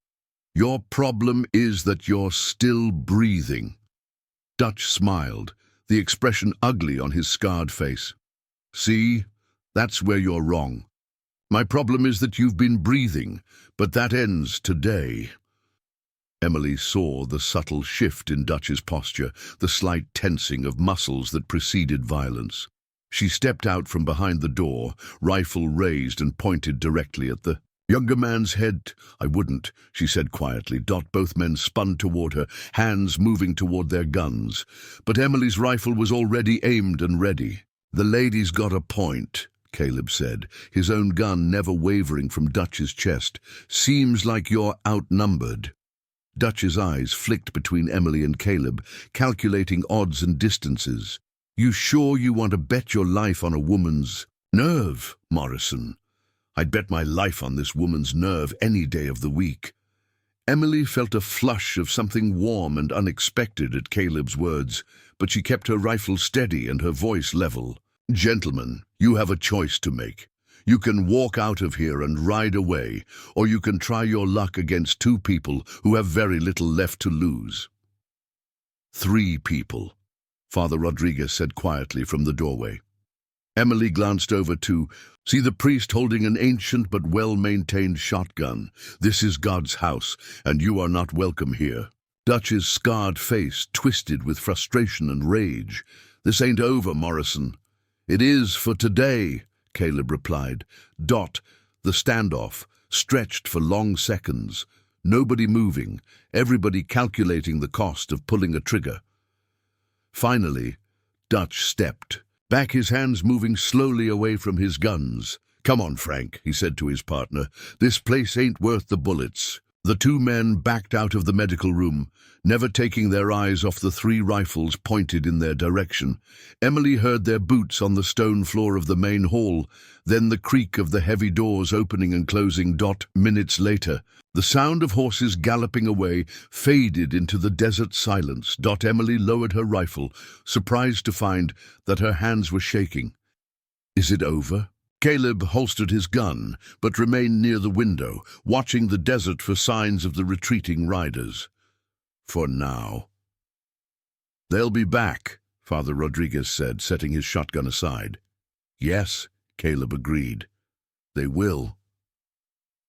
Your problem is that you're still breathing." Dutch smiled, the expression ugly on his scarred face. "See, that's where you're wrong. My problem is that you've been breathing, but that ends today." Emily saw the subtle shift in Dutch's posture, the slight tensing of muscles that preceded violence. She stepped out from behind the door, rifle raised and pointed directly at the Younger man's head. I wouldn't, she said quietly. Both men spun toward her, hands moving toward their guns. But Emily's rifle was already aimed and ready. The lady's got a point, Caleb said, his own gun never wavering from Dutch's chest. Seems like you're outnumbered. Dutch's eyes flicked between Emily and Caleb, calculating odds and distances. You sure you want to bet your life on a woman's nerve, Morrison? I'd bet my life on this woman's nerve any day of the week. Emily felt a flush of something warm and unexpected at Caleb's words, but she kept her rifle steady and her voice level. Gentlemen, you have a choice to make. You can walk out of here and ride away, or you can try your luck against two people who have very little left to lose. 3 people, Father Rodriguez said quietly from the doorway. Emily glanced over to see the priest holding an ancient but well-maintained shotgun. This is God's house, and you are not welcome here. Dutch's scarred face twisted with frustration and rage. This ain't over, Morrison. It is for today, Caleb replied. The standoff, stretched for long seconds. Nobody moving, everybody calculating the cost of pulling a trigger. Finally, Dutch stepped, back, his hands moving slowly away from his guns. Come on, Frank, he said to his partner. This place ain't worth the bullets. The 2 men backed out of the medical room, never taking their eyes off the 3 rifles pointed in their direction. Emily heard their boots on the stone floor of the main hall, then the creak of the heavy doors opening and closing. Minutes later, the sound of horses galloping away faded into the desert silence. Emily lowered her rifle, surprised to find that her hands were shaking. Is it over? Caleb holstered his gun, but remained near the window, watching the desert for signs of the retreating riders. For now. They'll be back, Father Rodriguez said, setting his shotgun aside. Yes, Caleb agreed. They will.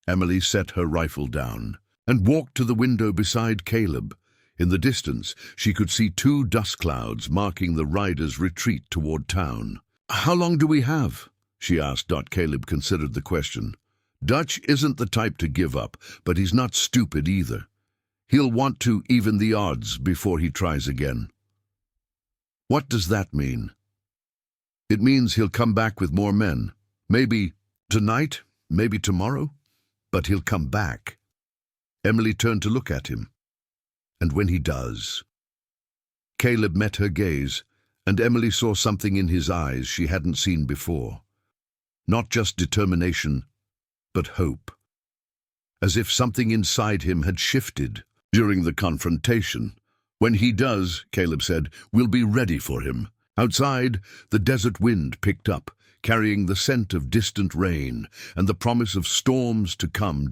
Emily set her rifle down and walked to the window beside Caleb. In the distance, she could see 2 dust clouds marking the riders' retreat toward town. How long do we have? She asked. Caleb considered the question. Dutch isn't the type to give up, but he's not stupid either. He'll want to even the odds before he tries again. What does that mean? It means he'll come back with more men. Maybe tonight, maybe tomorrow, but he'll come back. Emily turned to look at him. And when he does... Caleb met her gaze, and Emily saw something in his eyes she hadn't seen before. Not just determination, but hope. As if something inside him had shifted during the confrontation. When he does, Caleb said, we'll be ready for him. Outside, the desert wind picked up, carrying the scent of distant rain and the promise of storms to come.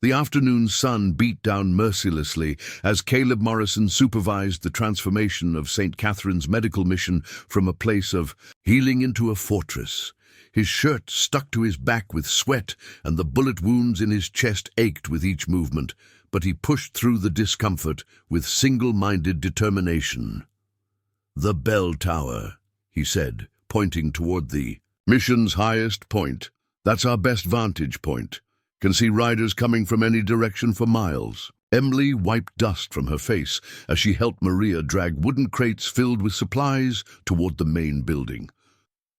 The afternoon sun beat down mercilessly as Caleb Morrison supervised the transformation of St. Catherine's medical mission from a place of healing into a fortress. His shirt stuck to his back with sweat, and the bullet wounds in his chest ached with each movement, but he pushed through the discomfort with single-minded determination. The bell tower, he said, pointing toward the mission's highest point. That's our best vantage point. Can see riders coming from any direction for miles. Emily wiped dust from her face as she helped Maria drag wooden crates filled with supplies toward the main building.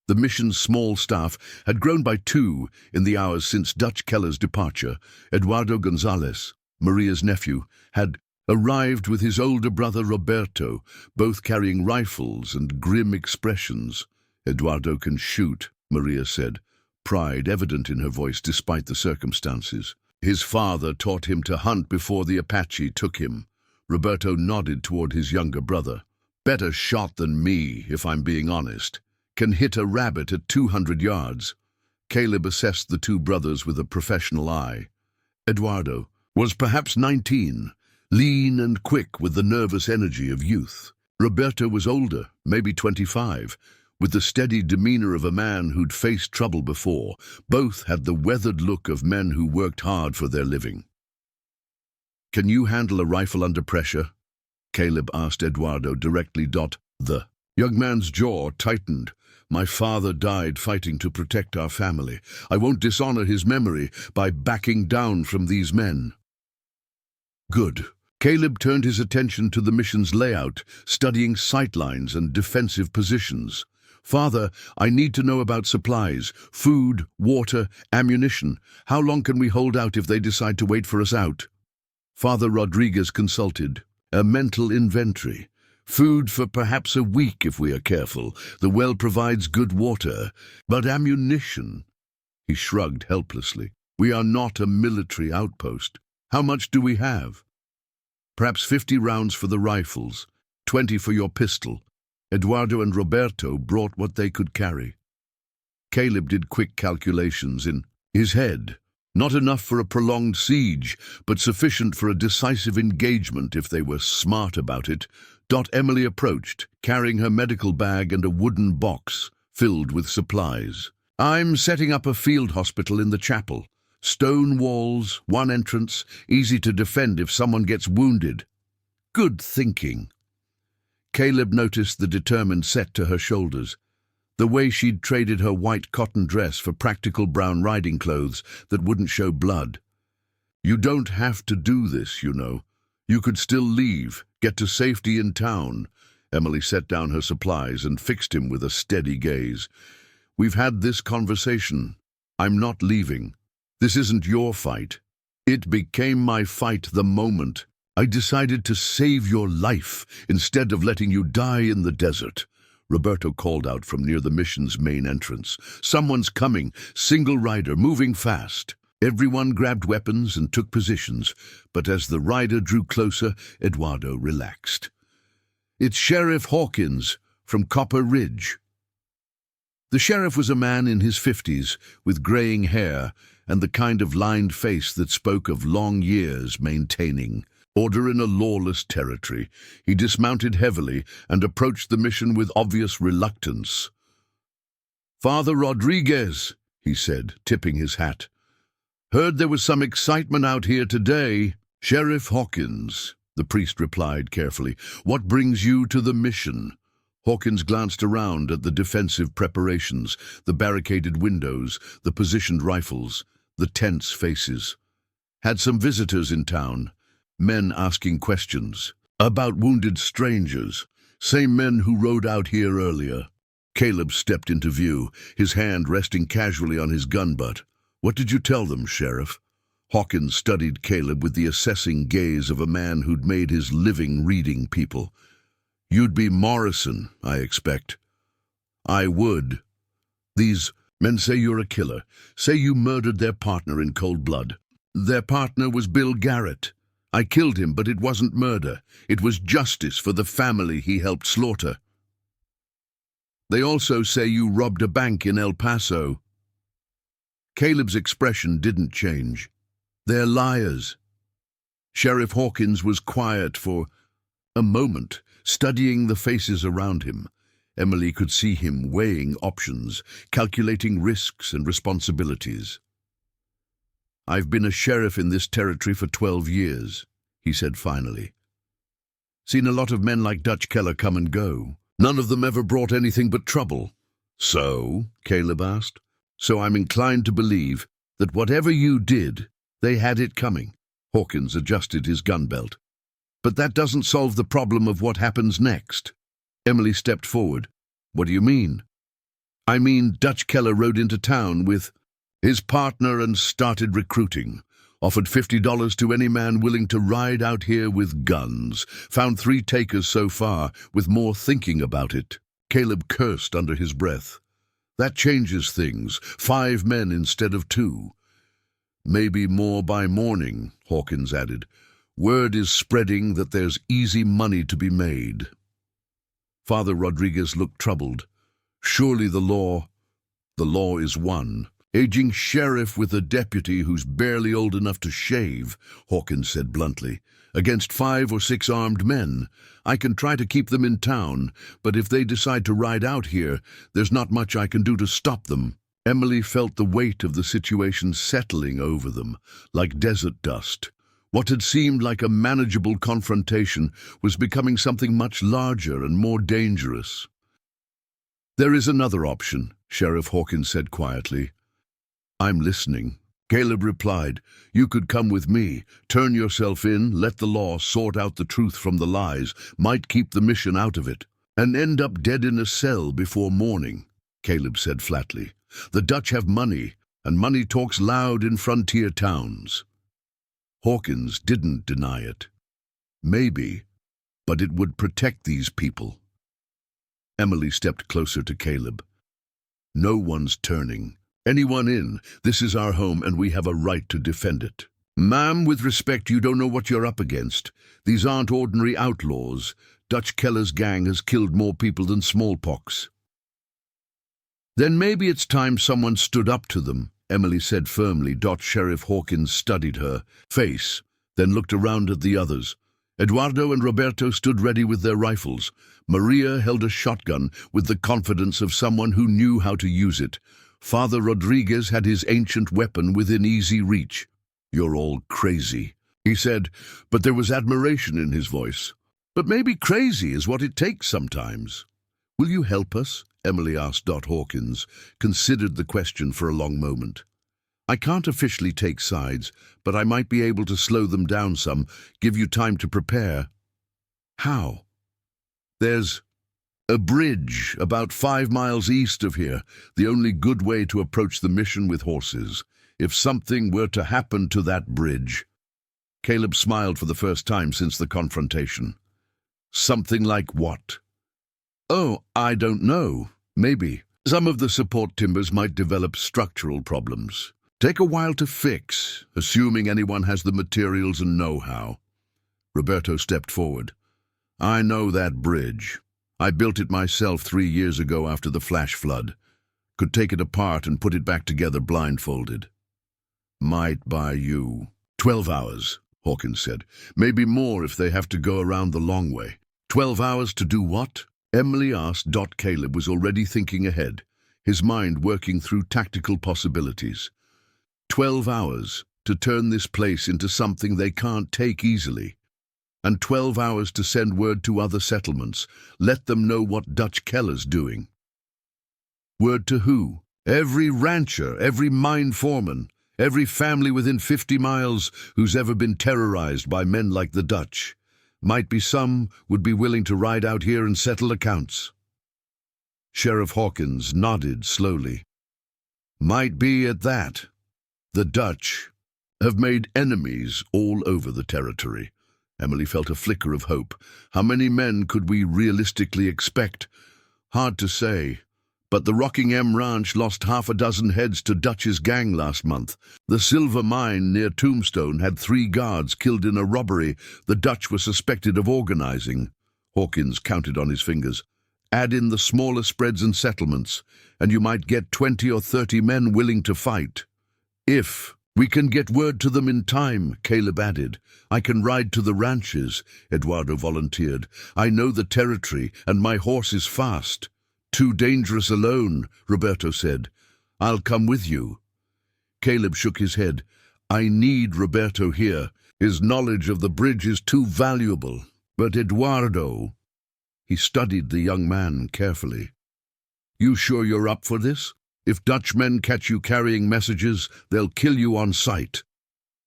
The mission's small staff had grown by 2 in the hours since Dutch Keller's departure. Eduardo Gonzalez, Maria's nephew, had arrived with his older brother Roberto, both carrying rifles and grim expressions. Eduardo can shoot, Maria said, pride evident in her voice despite the circumstances. His father taught him to hunt before the Apache took him. Roberto nodded toward his younger brother. Better shot than me, if I'm being honest. Can hit a rabbit at 200 yards. Caleb assessed the 2 brothers with a professional eye. Eduardo was perhaps 19, lean and quick with the nervous energy of youth. Roberto was older, maybe 25, with the steady demeanor of a man who'd faced trouble before. Both had the weathered look of men who worked hard for their living. Can you handle a rifle under pressure? Caleb asked Eduardo directly. The young man's jaw tightened, My father died fighting to protect our family. I won't dishonor his memory by backing down from these men." Good. Caleb turned his attention to the mission's layout, studying sightlines and defensive positions. "Father, I need to know about supplies, food, water, ammunition. How long can we hold out if they decide to wait for us out?" Father Rodriguez consulted. "A mental inventory. Food for perhaps a week if we are careful. The well provides good water. But ammunition?" He shrugged helplessly. "We are not a military outpost. How much do we have?" "Perhaps 50 rounds for the rifles, 20 for your pistol." Eduardo and Roberto brought what they could carry. Caleb did quick calculations in his head. Not enough for a prolonged siege, but sufficient for a decisive engagement if they were smart about it. Emily approached, carrying her medical bag and a wooden box filled with supplies. "I'm setting up a field hospital in the chapel. Stone walls, one entrance, easy to defend if someone gets wounded." "Good thinking." Caleb noticed the determined set to her shoulders, the way she'd traded her white cotton dress for practical brown riding clothes that wouldn't show blood. "You don't have to do this, you know. You could still leave, get to safety in town." Emily set down her supplies and fixed him with a steady gaze. "We've had this conversation. I'm not leaving. This isn't your fight. It became my fight the moment I decided to save your life instead of letting you die in the desert." Roberto called out from near the mission's main entrance. "Someone's coming, single rider, moving fast." Everyone grabbed weapons and took positions, but as the rider drew closer, Eduardo relaxed. "It's Sheriff Hawkins from Copper Ridge." The sheriff was a man in his 50s, with graying hair and the kind of lined face that spoke of long years maintaining order in a lawless territory. He dismounted heavily and approached the mission with obvious reluctance. "Father Rodriguez," he said, tipping his hat. "Heard there was some excitement out here today." "Sheriff Hawkins," the priest replied carefully. "What brings you to the mission?" Hawkins glanced around at the defensive preparations, the barricaded windows, the positioned rifles, the tense faces. "Had some visitors in town, men asking questions about wounded strangers, same men who rode out here earlier." Caleb stepped into view, his hand resting casually on his gun butt. "What did you tell them, Sheriff?" Hawkins studied Caleb with the assessing gaze of a man who'd made his living reading people. "You'd be Morrison, I expect." "I would. These men say you're a killer, say you murdered their partner in cold blood. Their partner was Bill Garrett. I killed him, but it wasn't murder. It was justice for the family he helped slaughter. They also say you robbed a bank in El Paso." Caleb's expression didn't change. "They're liars." Sheriff Hawkins was quiet for a moment, studying the faces around him. Emily could see him weighing options, calculating risks and responsibilities. "I've been a sheriff in this territory for 12 years, he said finally. "Seen a lot of men like Dutch Keller come and go. None of them ever brought anything but trouble." "So?" Caleb asked. "So I'm inclined to believe that whatever you did, they had it coming." Hawkins adjusted his gun belt. "But that doesn't solve the problem of what happens next." Emily stepped forward. "What do you mean?" "I mean Dutch Keller rode into town with his partner and started recruiting. Offered $50 to any man willing to ride out here with guns. Found 3 takers so far, with more thinking about it." Caleb cursed under his breath. "That changes things. 5 men instead of 2. "Maybe more by morning," Hawkins added. "Word is spreading that there's easy money to be made." Father Rodriguez looked troubled. "Surely the law is one." "Aging sheriff with a deputy who's barely old enough to shave," Hawkins said bluntly, "against 5 or 6 armed men. I can try to keep them in town, but if they decide to ride out here, there's not much I can do to stop them." Emily felt the weight of the situation settling over them, like desert dust. What had seemed like a manageable confrontation was becoming something much larger and more dangerous. There is another option, Sheriff Hawkins said quietly. I'm listening. Caleb replied, you could come with me, turn yourself in, let the law sort out the truth from the lies, might keep the mission out of it, and end up dead in a cell before morning, Caleb said flatly. The Dutch have money, and money talks loud in frontier towns. Hawkins didn't deny it. Maybe, but it would protect these people. Emily stepped closer to Caleb. No one's turning. Anyone in, this is our home and we have a right to defend it. Ma'am, with respect, you don't know what you're up against. These aren't ordinary outlaws. Dutch Keller's gang has killed more people than smallpox. Then maybe it's time someone stood up to them, Emily said firmly. Sheriff Hawkins studied her face, then looked around at the others. Eduardo and Roberto stood ready with their rifles. Maria held a shotgun with the confidence of someone who knew how to use it. Father Rodriguez had his ancient weapon within easy reach. You're all crazy, he said, but there was admiration in his voice. But maybe crazy is what it takes sometimes. Will you help us? Emily asked. Hawkins considered the question for a long moment. I can't officially take sides, but I might be able to slow them down some, give you time to prepare. How? There's a bridge about 5 miles east of here, the only good way to approach the mission with horses. If something were to happen to that bridge. Caleb smiled for the first time since the confrontation. Something like what? Oh, I don't know. Maybe. Some of the support timbers might develop structural problems. Take a while to fix, assuming anyone has the materials and know-how. Roberto stepped forward. I know that bridge. I built it myself 3 years ago after the flash flood. Could take it apart and put it back together blindfolded. Might buy you 12 hours, Hawkins said. Maybe more if they have to go around the long way. 12 hours to do what? Emily asked. Caleb was already thinking ahead, his mind working through tactical possibilities. 12 hours to turn this place into something they can't take easily. And 12 hours to send word to other settlements, let them know what Dutch Keller's doing. Word to who? Every rancher, every mine foreman, every family within 50 miles who's ever been terrorized by men like the Dutch. Might be some would be willing to ride out here and settle accounts. Sheriff Hawkins nodded slowly. Might be at that. The Dutch have made enemies all over the territory. Emily felt a flicker of hope. How many men could we realistically expect? Hard to say. But the Rockingham Ranch lost 6 heads to Dutch's gang last month. The silver mine near Tombstone had 3 guards killed in a robbery the Dutch were suspected of organizing. Hawkins counted on his fingers. Add in the smaller spreads and settlements, and you might get 20 or 30 men willing to fight. If we can get word to them in time, Caleb added. I can ride to the ranches, Eduardo volunteered. I know the territory, and my horse is fast. Too dangerous alone, Roberto said. I'll come with you. Caleb shook his head. I need Roberto here. His knowledge of the bridge is too valuable. But Eduardo... He studied the young man carefully. You sure you're up for this? If Dutch men catch you carrying messages, they'll kill you on sight.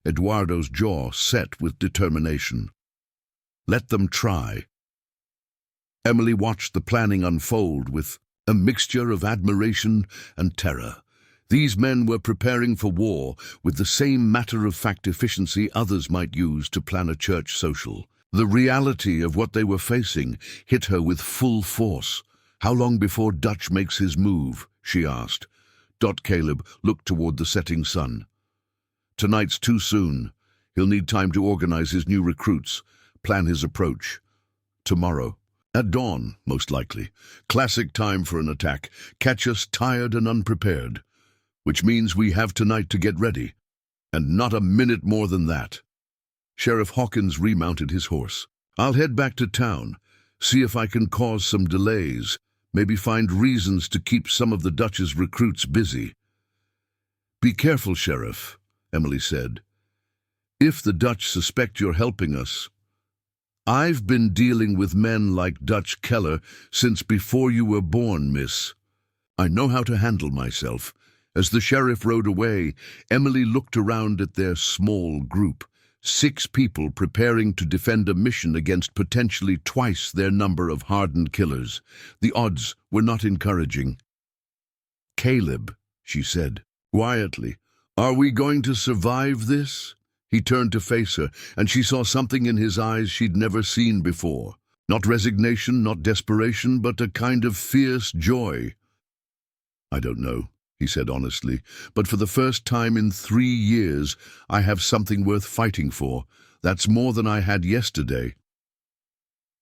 Eduardo's jaw set with determination. Let them try. Emily watched the planning unfold with a mixture of admiration and terror. These men were preparing for war with the same matter-of-fact efficiency others might use to plan a church social. The reality of what they were facing hit her with full force. How long before Dutch makes his move? She asked. Caleb looked toward the setting sun. Tonight's too soon. He'll need time to organize his new recruits, plan his approach. Tomorrow. At dawn, most likely. Classic time for an attack. Catch us tired and unprepared. Which means we have tonight to get ready. And not a minute more than that. Sheriff Hawkins remounted his horse. I'll head back to town, see if I can cause some delays, maybe find reasons to keep some of the Dutch's recruits busy. Be careful, Sheriff, Emily said. If the Dutch suspect you're helping us, "I've been dealing with men like Dutch Keller since before you were born, miss. I know how to handle myself." As the sheriff rode away, Emily looked around at their small group. 6 people preparing to defend a mission against potentially twice their number of hardened killers. The odds were not encouraging. "Caleb," she said, quietly, "are we going to survive this?" He turned to face her, and she saw something in his eyes she'd never seen before. Not resignation, not desperation, but a kind of fierce joy. "I don't know," he said honestly, "but for the first time in 3 years, I have something worth fighting for. That's more than I had yesterday."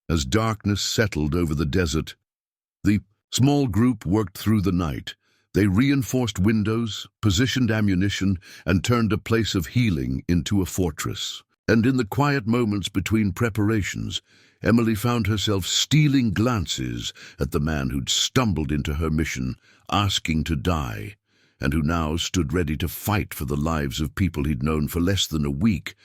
As darkness settled over the desert, the small group worked through the night. They reinforced windows, positioned ammunition, and turned a place of healing into a fortress. And in the quiet moments between preparations, Emily found herself stealing glances at the man who'd stumbled into her mission, asking to die, and who now stood ready to fight for the lives of people he'd known for less than a week.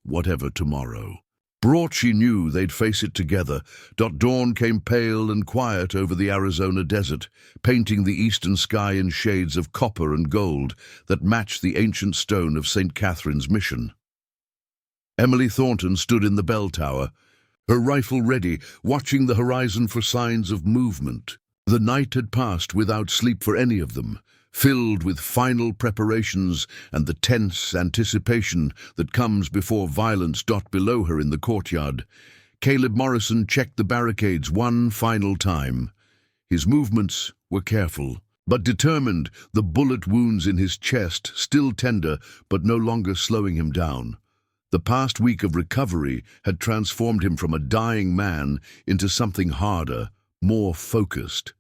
Whatever tomorrow brought, she knew they'd face it together. Dawn came pale and quiet over the Arizona desert, painting the eastern sky in shades of copper and gold that matched the ancient stone of St. Catherine's mission. Emily Thornton stood in the bell tower, her rifle ready, watching the horizon for signs of movement. The night had passed without sleep for any of them, filled with final preparations and the tense anticipation that comes before violence. Below her in the courtyard, Caleb Morrison checked the barricades one final time. His movements were careful, but determined, the bullet wounds in his chest still tender but no longer slowing him down. The past week of recovery had transformed him from a dying man into something harder, more focused.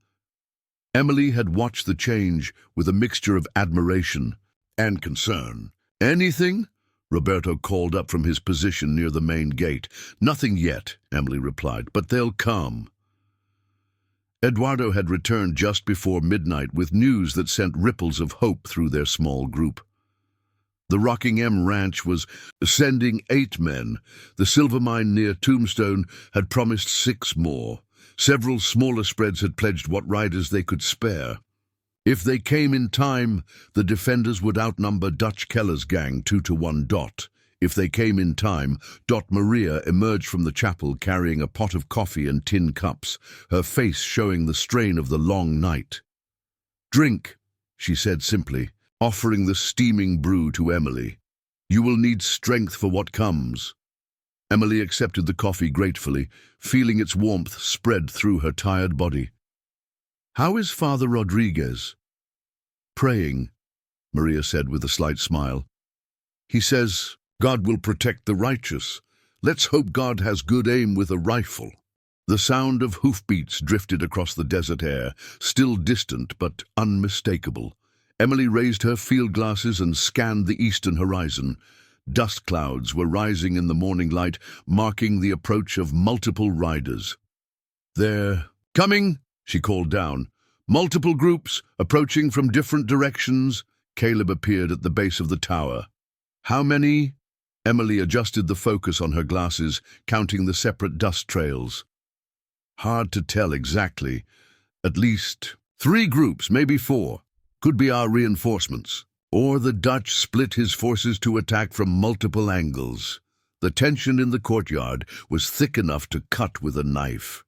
Emily had watched the change with a mixture of admiration and concern. "Anything?" Roberto called up from his position near the main gate. "Nothing yet," Emily replied, "but they'll come." Eduardo had returned just before midnight with news that sent ripples of hope through their small group. The Rocking M Ranch was sending 8 men. The silver mine near Tombstone had promised 6 more. Several smaller spreads had pledged what riders they could spare. If they came in time, the defenders would outnumber Dutch Keller's gang 2-1. If they came in time, Maria emerged from the chapel carrying a pot of coffee and tin cups, her face showing the strain of the long night. "Drink," she said simply, offering the steaming brew to Emily. "You will need strength for what comes." Emily accepted the coffee gratefully, feeling its warmth spread through her tired body. "How is Father Rodriguez?" "Praying," Maria said with a slight smile. "He says God will protect the righteous. Let's hope God has good aim with a rifle." The sound of hoofbeats drifted across the desert air, still distant but unmistakable. Emily raised her field glasses and scanned the eastern horizon. Dust clouds were rising in the morning light, marking the approach of multiple riders. "They're coming," she called down. "Multiple groups, approaching from different directions." Caleb appeared at the base of the tower. "How many?" Emily adjusted the focus on her glasses, counting the separate dust trails. "Hard to tell exactly. At least 3 groups, maybe 4. Could be our reinforcements. Or the Dutch split his forces to attack from multiple angles." The tension in the courtyard was thick enough to cut with a knife.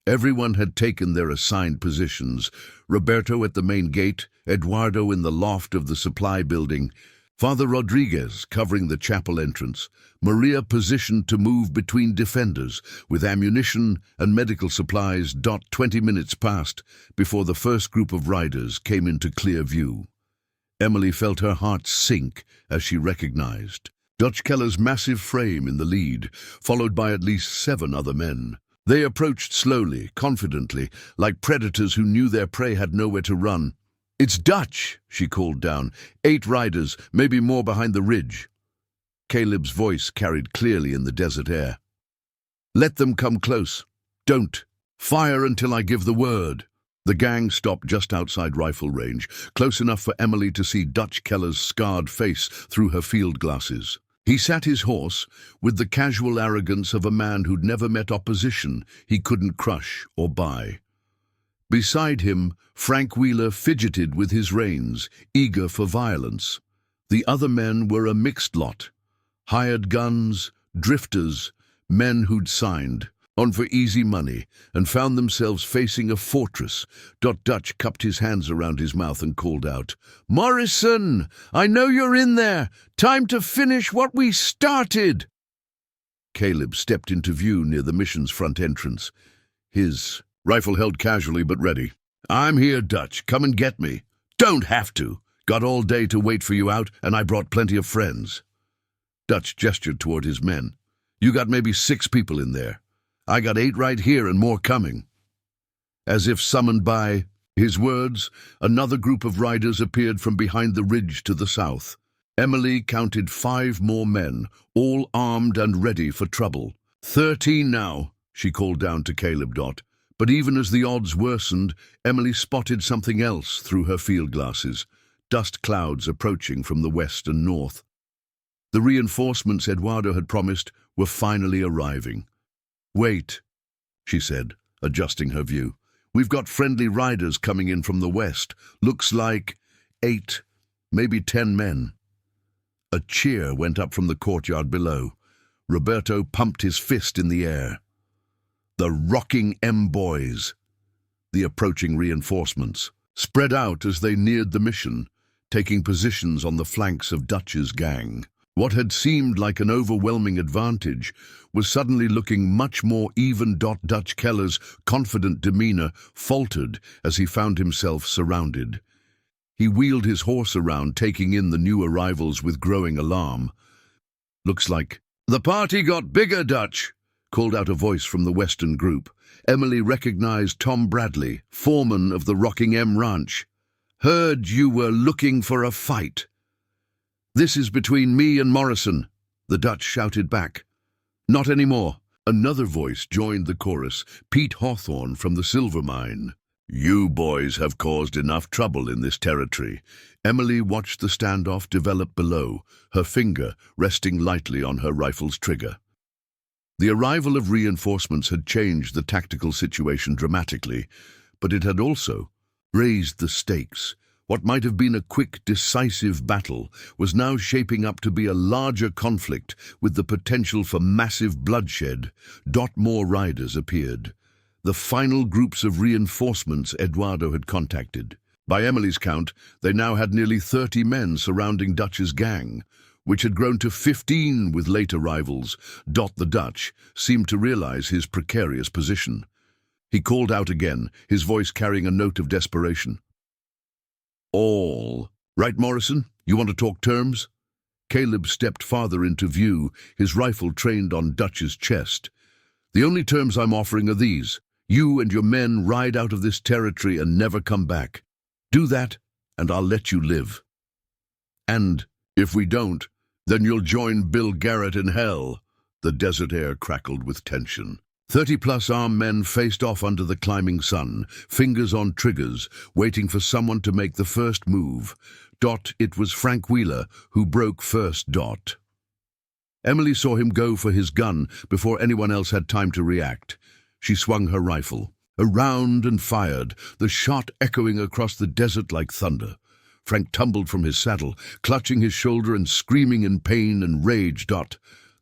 Everyone had taken their assigned positions, Roberto at the main gate, Eduardo in the loft of the supply building, Father Rodriguez covering the chapel entrance, Maria positioned to move between defenders with ammunition and medical supplies. 20 minutes passed before the first group of riders came into clear view. Emily felt her heart sink as she recognized Dutch Keller's massive frame in the lead, followed by at least 7 other men. They approached slowly, confidently, like predators who knew their prey had nowhere to run. "It's Dutch," she called down. 8 riders, maybe more behind the ridge. Caleb's voice carried clearly in the desert air. "Let them come close. Don't fire until I give the word." The gang stopped just outside rifle range, close enough for Emily to see Dutch Keller's scarred face through her field glasses. He sat his horse with the casual arrogance of a man who'd never met opposition he couldn't crush or buy. Beside him, Frank Wheeler fidgeted with his reins, eager for violence. The other men were a mixed lot. Hired guns, drifters, men who'd signed on for easy money and found themselves facing a fortress. Dutch cupped his hands around his mouth and called out, "Morrison, I know you're in there. Time to finish what we started." Caleb stepped into view near the mission's front entrance, his rifle held casually but ready. "I'm here, Dutch. Come and get me." "Don't have to. Got all day to wait for you out, and I brought plenty of friends." Dutch gestured toward his men. "You got maybe 6 people in there. I got 8 right here and more coming." As if summoned by his words, another group of riders appeared from behind the ridge to the south. Emily counted 5 more men, all armed and ready for trouble. 13 now, she called down to Caleb. But even as the odds worsened, Emily spotted something else through her field glasses, dust clouds approaching from the west and north. The reinforcements Eduardo had promised were finally arriving. "Wait," she said, adjusting her view. "We've got friendly riders coming in from the west. Looks like 8, maybe 10 men." A cheer went up from the courtyard below. Roberto pumped his fist in the air. The rocking M-boys, the approaching reinforcements, spread out as they neared the mission, taking positions on the flanks of Dutch's gang. What had seemed like an overwhelming advantage was suddenly looking much more even. Dutch Keller's confident demeanor faltered as he found himself surrounded. He wheeled his horse around, taking in the new arrivals with growing alarm. "Looks like the party got bigger, Dutch," called out a voice from the western group. Emily recognized Tom Bradley, foreman of the Rocking M Ranch. "Heard you were looking for a fight." "This is between me and Morrison," the Dutch shouted back. "Not anymore." Another voice joined the chorus, Pete Hawthorne from the silver mine. "You boys have caused enough trouble in this territory." Emily watched the standoff develop below, her finger resting lightly on her rifle's trigger. The arrival of reinforcements had changed the tactical situation dramatically, but it had also raised the stakes. What might have been a quick, decisive battle was now shaping up to be a larger conflict with the potential for massive bloodshed. More riders appeared. The final groups of reinforcements Eduardo had contacted. By Emily's count, they now had nearly 30 men surrounding Dutch's gang, which had grown to 15 with late arrivals. The Dutch seemed to realize his precarious position. He called out again, his voice carrying a note of desperation. "All right, Morrison? You want to talk terms?" Caleb stepped farther into view, his rifle trained on Dutch's chest. "The only terms I'm offering are these. You and your men ride out of this territory and never come back. Do that, and I'll let you live. And if we don't, then you'll join Bill Garrett in hell." The desert air crackled with tension. 30-plus armed men faced off under the climbing sun, fingers on triggers, waiting for someone to make the first move. It was Frank Wheeler who broke first. Emily saw him go for his gun before anyone else had time to react. She swung her rifle around and fired, the shot echoing across the desert like thunder. Frank tumbled from his saddle, clutching his shoulder and screaming in pain and rage.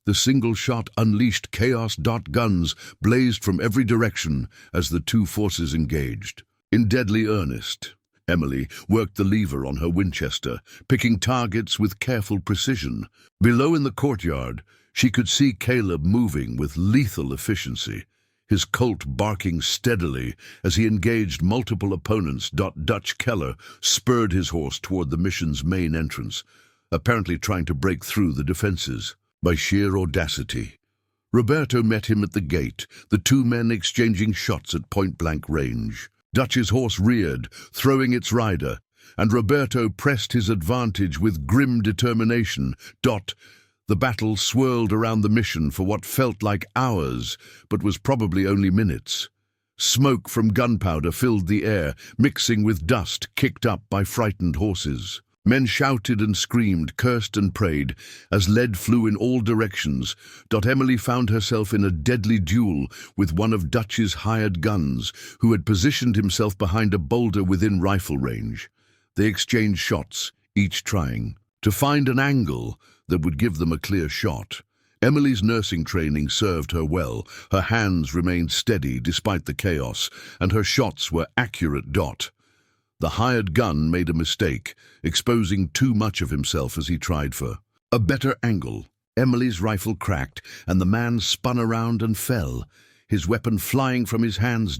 The single shot unleashed chaos. Guns blazed from every direction as the two forces engaged. In deadly earnest, Emily worked the lever on her Winchester, picking targets with careful precision. Below in the courtyard, she could see Caleb moving with lethal efficiency, his Colt barking steadily as he engaged multiple opponents. Dutch Keller spurred his horse toward the mission's main entrance, apparently trying to break through the defenses. By sheer audacity, Roberto met him at the gate, the two men exchanging shots at point-blank range. Dutch's horse reared, throwing its rider, and Roberto pressed his advantage with grim determination. The battle swirled around the mission for what felt like hours, but was probably only minutes. Smoke from gunpowder filled the air, mixing with dust kicked up by frightened horses. Men shouted and screamed, cursed and prayed, as lead flew in all directions. Emily found herself in a deadly duel with one of Dutch's hired guns, who had positioned himself behind a boulder within rifle range. They exchanged shots, each trying to find an angle that would give them a clear shot. Emily's nursing training served her well. Her hands remained steady despite the chaos, and her shots were accurate. The hired gun made a mistake, exposing too much of himself as he tried for a better angle. Emily's rifle cracked, and the man spun around and fell, his weapon flying from his hands.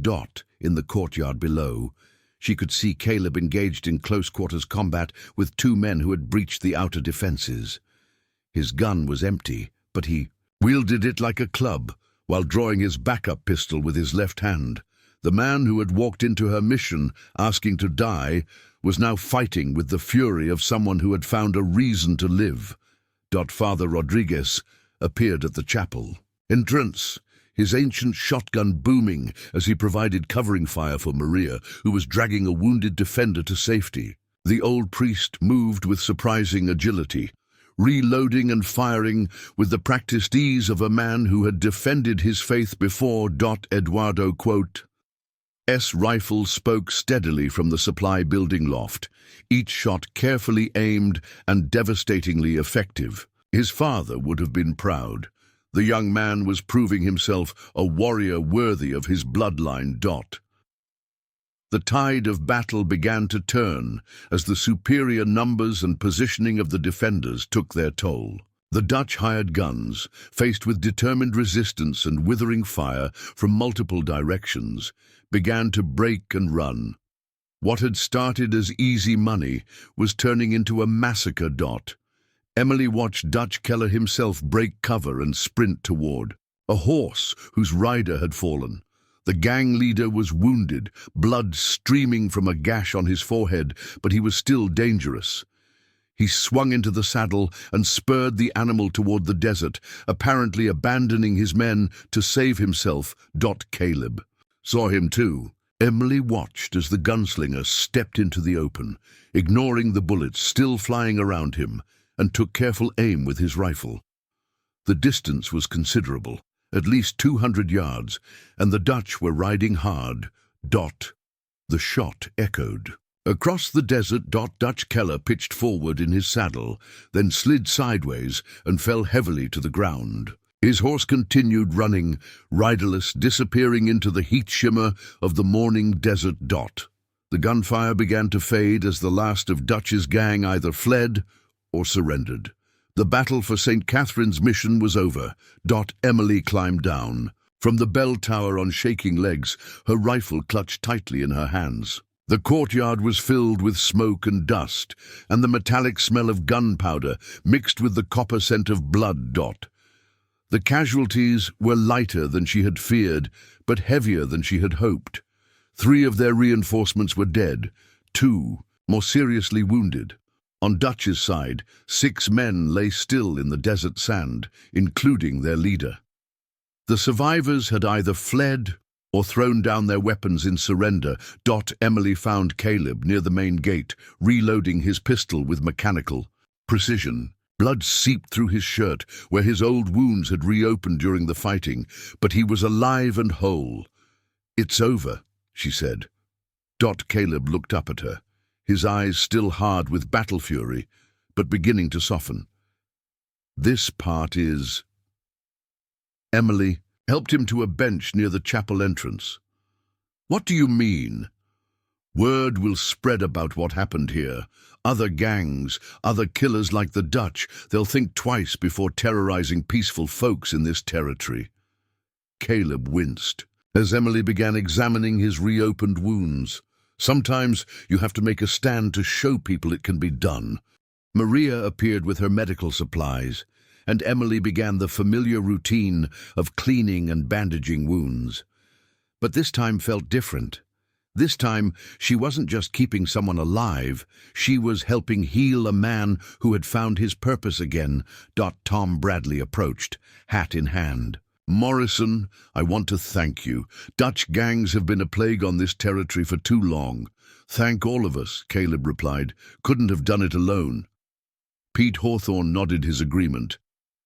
In the courtyard below, she could see Caleb engaged in close-quarters combat with two men who had breached the outer defenses. His gun was empty, but he wielded it like a club, while drawing his backup pistol with his left hand. The man who had walked into her mission, asking to die, was now fighting with the fury of someone who had found a reason to live. Father Rodriguez appeared at the chapel entrance, his ancient shotgun booming as he provided covering fire for Maria, who was dragging a wounded defender to safety. The old priest moved with surprising agility, reloading and firing with the practiced ease of a man who had defended his faith before. Eduardo, quote, S rifle spoke steadily from the supply building loft, each shot carefully aimed and devastatingly effective. His father would have been proud. The young man was proving himself a warrior worthy of his bloodline. The tide of battle began to turn as the superior numbers and positioning of the defenders took their toll. The Dutch hired guns, faced with determined resistance and withering fire from multiple directions, began to break and run. What had started as easy money was turning into a massacre. Emily watched Dutch Keller himself break cover and sprint toward a horse whose rider had fallen. The gang leader was wounded, blood streaming from a gash on his forehead, but he was still dangerous. He swung into the saddle and spurred the animal toward the desert, apparently abandoning his men to save himself. Caleb saw him too. Emily watched as the gunslinger stepped into the open, ignoring the bullets still flying around him, and took careful aim with his rifle. The distance was considerable, at least 200 yards, and the Dutch were riding hard. The shot echoed. Across the desert. Dutch Keller pitched forward in his saddle, then slid sideways and fell heavily to the ground. His horse continued running, riderless, disappearing into the heat shimmer of the morning desert. The gunfire began to fade as the last of Dutch's gang either fled or surrendered. The battle for St. Catherine's mission was over. Emily climbed down from the bell tower on shaking legs, her rifle clutched tightly in her hands. The courtyard was filled with smoke and dust, and the metallic smell of gunpowder mixed with the copper scent of blood. The casualties were lighter than she had feared, but heavier than she had hoped. 3 of their reinforcements were dead, 2 more seriously wounded. On Dutch's side, 6 men lay still in the desert sand, including their leader. The survivors had either fled or thrown down their weapons in surrender. Emily found Caleb near the main gate, reloading his pistol with mechanical precision. Blood seeped through his shirt, where his old wounds had reopened during the fighting, but he was alive and whole. "It's over," she said. Caleb looked up at her, his eyes still hard with battle fury, but beginning to soften. "This part is..." Emily helped him to a bench near the chapel entrance. "What do you mean?" "Word will spread about what happened here. Other gangs, other killers like the Dutch, they'll think twice before terrorizing peaceful folks in this territory." Caleb winced as Emily began examining his reopened wounds. "Sometimes you have to make a stand to show people it can be done." Maria appeared with her medical supplies, and Emily began the familiar routine of cleaning and bandaging wounds. But this time felt different. This time, she wasn't just keeping someone alive, she was helping heal a man who had found his purpose again. Tom Bradley approached, hat in hand. Morrison, I want to thank you. Dutch gangs have been a plague on this territory for too long. Thank all of us, Caleb replied. Couldn't have done it alone. Pete Hawthorne nodded his agreement.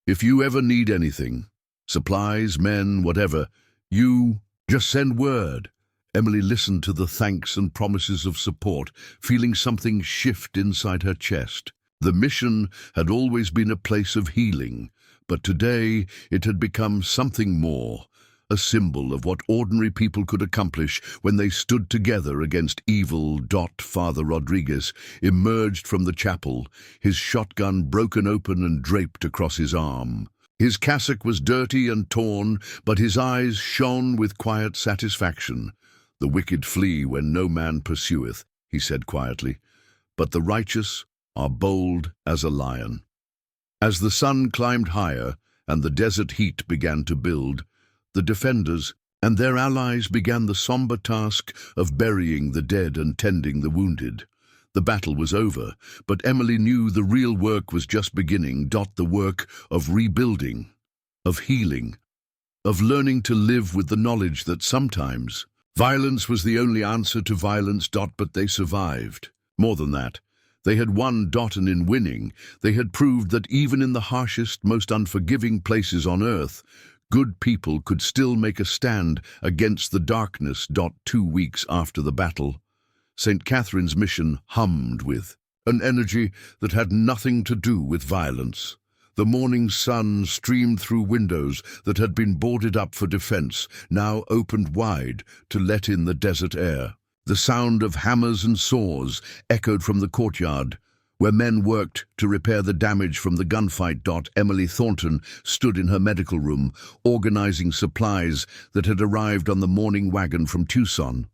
If you ever need anything, supplies, men, whatever, you just send word. Emily listened to the thanks and promises of support, feeling something shift inside her chest. The mission had always been a place of healing, but today it had become something more, a symbol of what ordinary people could accomplish when they stood together against evil. Father Rodriguez emerged from the chapel, his shotgun broken open and draped across his arm. His cassock was dirty and torn, but his eyes shone with quiet satisfaction. The wicked flee when no man pursueth, he said quietly, but the righteous are bold as a lion. As the sun climbed higher and the desert heat began to build, the defenders and their allies began the somber task of burying the dead and tending the wounded. The battle was over, but Emily knew the real work was just beginning. The work of rebuilding, of healing, of learning to live with the knowledge that sometimes violence was the only answer to violence. But they survived. More than that, they had won. And in winning, they had proved that even in the harshest, most unforgiving places on earth, good people could still make a stand against the darkness. 2 weeks after the battle, St. Catherine's mission hummed with an energy that had nothing to do with violence. The morning sun streamed through windows that had been boarded up for defense, now opened wide to let in the desert air. The sound of hammers and saws echoed from the courtyard, where men worked to repair the damage from the gunfight. Emily Thornton stood in her medical room, organizing supplies that had arrived on the morning wagon from Tucson.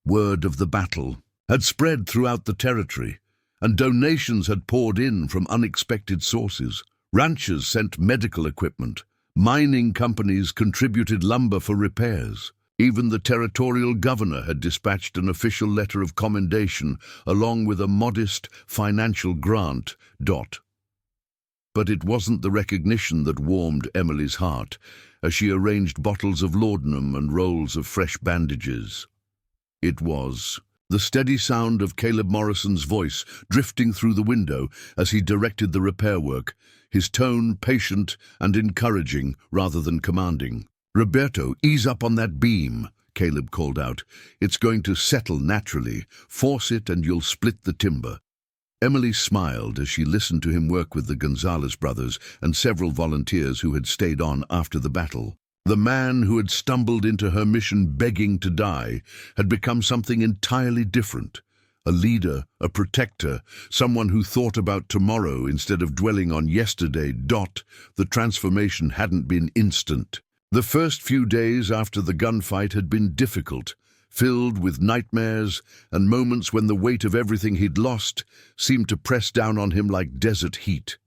Word of the battle had spread throughout the territory, and donations had poured in from unexpected sources. Ranchers sent medical equipment. Mining companies contributed lumber for repairs. Even the territorial governor had dispatched an official letter of commendation, along with a modest financial grant. But it wasn't the recognition that warmed Emily's heart, as she arranged bottles of laudanum and rolls of fresh bandages. It was the steady sound of Caleb Morrison's voice drifting through the window as he directed the repair work, his tone patient and encouraging rather than commanding. "Roberto, ease up on that beam," Caleb called out. "It's going to settle naturally. Force it and you'll split the timber." Emily smiled as she listened to him work with the Gonzalez brothers and several volunteers who had stayed on after the battle. The man who had stumbled into her mission begging to die had become something entirely different. A leader, a protector, someone who thought about tomorrow instead of dwelling on yesterday. The transformation hadn't been instant. The first few days after the gunfight had been difficult, filled with nightmares and moments when the weight of everything he'd lost seemed to press down on him like desert heat.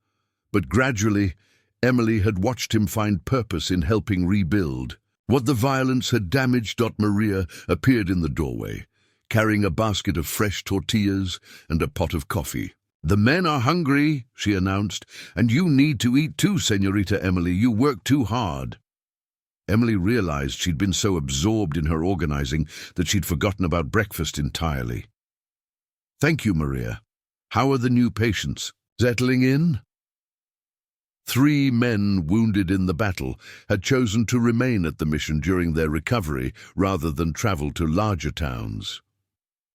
But gradually, Emily had watched him find purpose in helping rebuild what the violence had damaged. Maria appeared in the doorway, carrying a basket of fresh tortillas and a pot of coffee. "The men are hungry," she announced, "and you need to eat too, Señorita Emily. You work too hard." Emily realized she'd been so absorbed in her organizing that she'd forgotten about breakfast entirely. "Thank you, Maria. How are the new patients? Settling in?" 3 men wounded in the battle had chosen to remain at the mission during their recovery rather than travel to larger towns.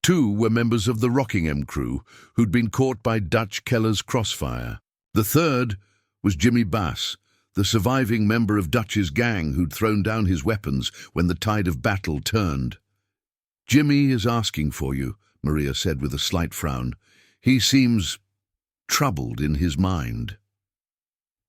2 were members of the Rockingham crew who'd been caught by Dutch Keller's crossfire. The third was Jimmy Bass, the surviving member of Dutch's gang who'd thrown down his weapons when the tide of battle turned. "Jimmy is asking for you," Maria said with a slight frown. "He seems troubled in his mind."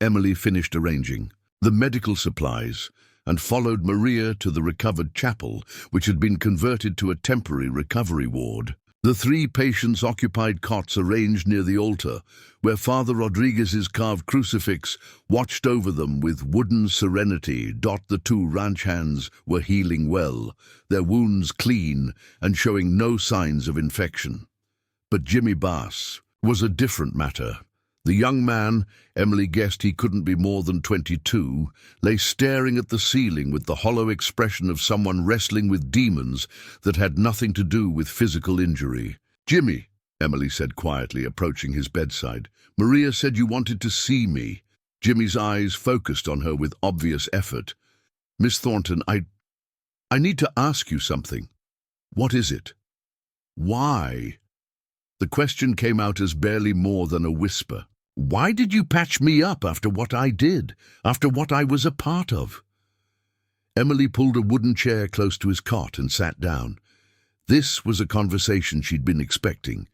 Emily finished arranging the medical supplies and followed Maria to the recovered chapel, which had been converted to a temporary recovery ward. The 3 patients occupied cots arranged near the altar, where Father Rodriguez's carved crucifix watched over them with wooden serenity. The 2 ranch hands were healing well, their wounds clean and showing no signs of infection. But Jimmy Bass was a different matter. The young man, Emily guessed he couldn't be more than 22, lay staring at the ceiling with the hollow expression of someone wrestling with demons that had nothing to do with physical injury. "Jimmy," Emily said quietly, approaching his bedside, "Maria said you wanted to see me." Jimmy's eyes focused on her with obvious effort. "Miss Thornton, I need to ask you something." "What is it?" "Why?" The question came out as barely more than a whisper. "Why did you patch me up after what I did, after what I was a part of?" Emily pulled a wooden chair close to his cot and sat down. This was a conversation she'd been expecting,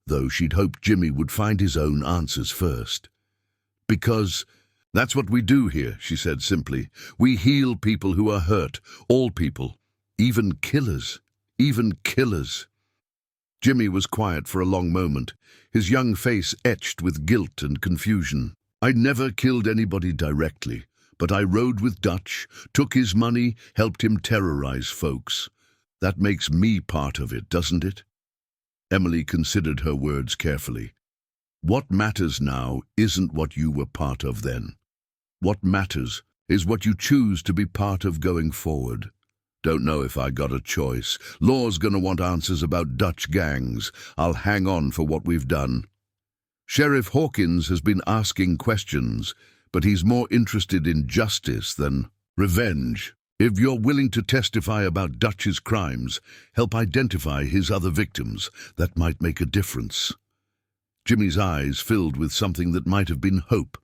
though she'd hoped Jimmy would find his own answers first. "Because that's what we do here," she said simply. "We heal people who are hurt, all people, even killers, even killers." Jimmy was quiet for a long moment, his young face etched with guilt and confusion. "I'd never killed anybody directly, but I rode with Dutch, took his money, helped him terrorize folks. That makes me part of it, doesn't it?" Emily considered her words carefully. "What matters now isn't what you were part of then. What matters is what you choose to be part of going forward. Don't know if I got a choice. Law's gonna want answers about Dutch gangs. I'll hang on for what we've done. Sheriff Hawkins has been asking questions, but he's more interested in justice than revenge. If you're willing to testify about Dutch's crimes, help identify his other victims, that might make a difference." Jimmy's eyes filled with something that might have been hope.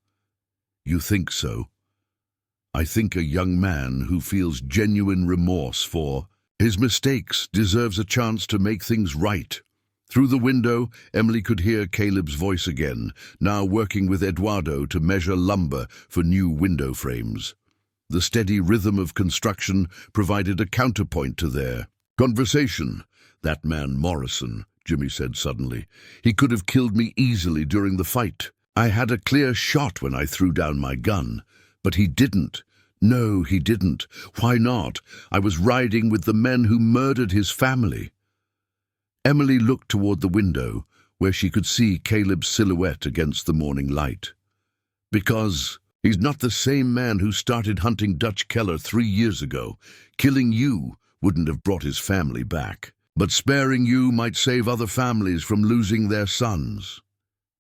"You think so?" "I think a young man who feels genuine remorse for his mistakes deserves a chance to make things right." Through the window, Emily could hear Caleb's voice again, now working with Eduardo to measure lumber for new window frames. The steady rhythm of construction provided a counterpoint to their conversation. "That man Morrison," Jimmy said suddenly. "He could have killed me easily during the fight. I had a clear shot when I threw down my gun. But he didn't. No, he didn't. Why not? I was riding with the men who murdered his family." Emily looked toward the window, where she could see Caleb's silhouette against the morning light. "Because he's not the same man who started hunting Dutch Keller 3 years ago. Killing you wouldn't have brought his family back. But sparing you might save other families from losing their sons."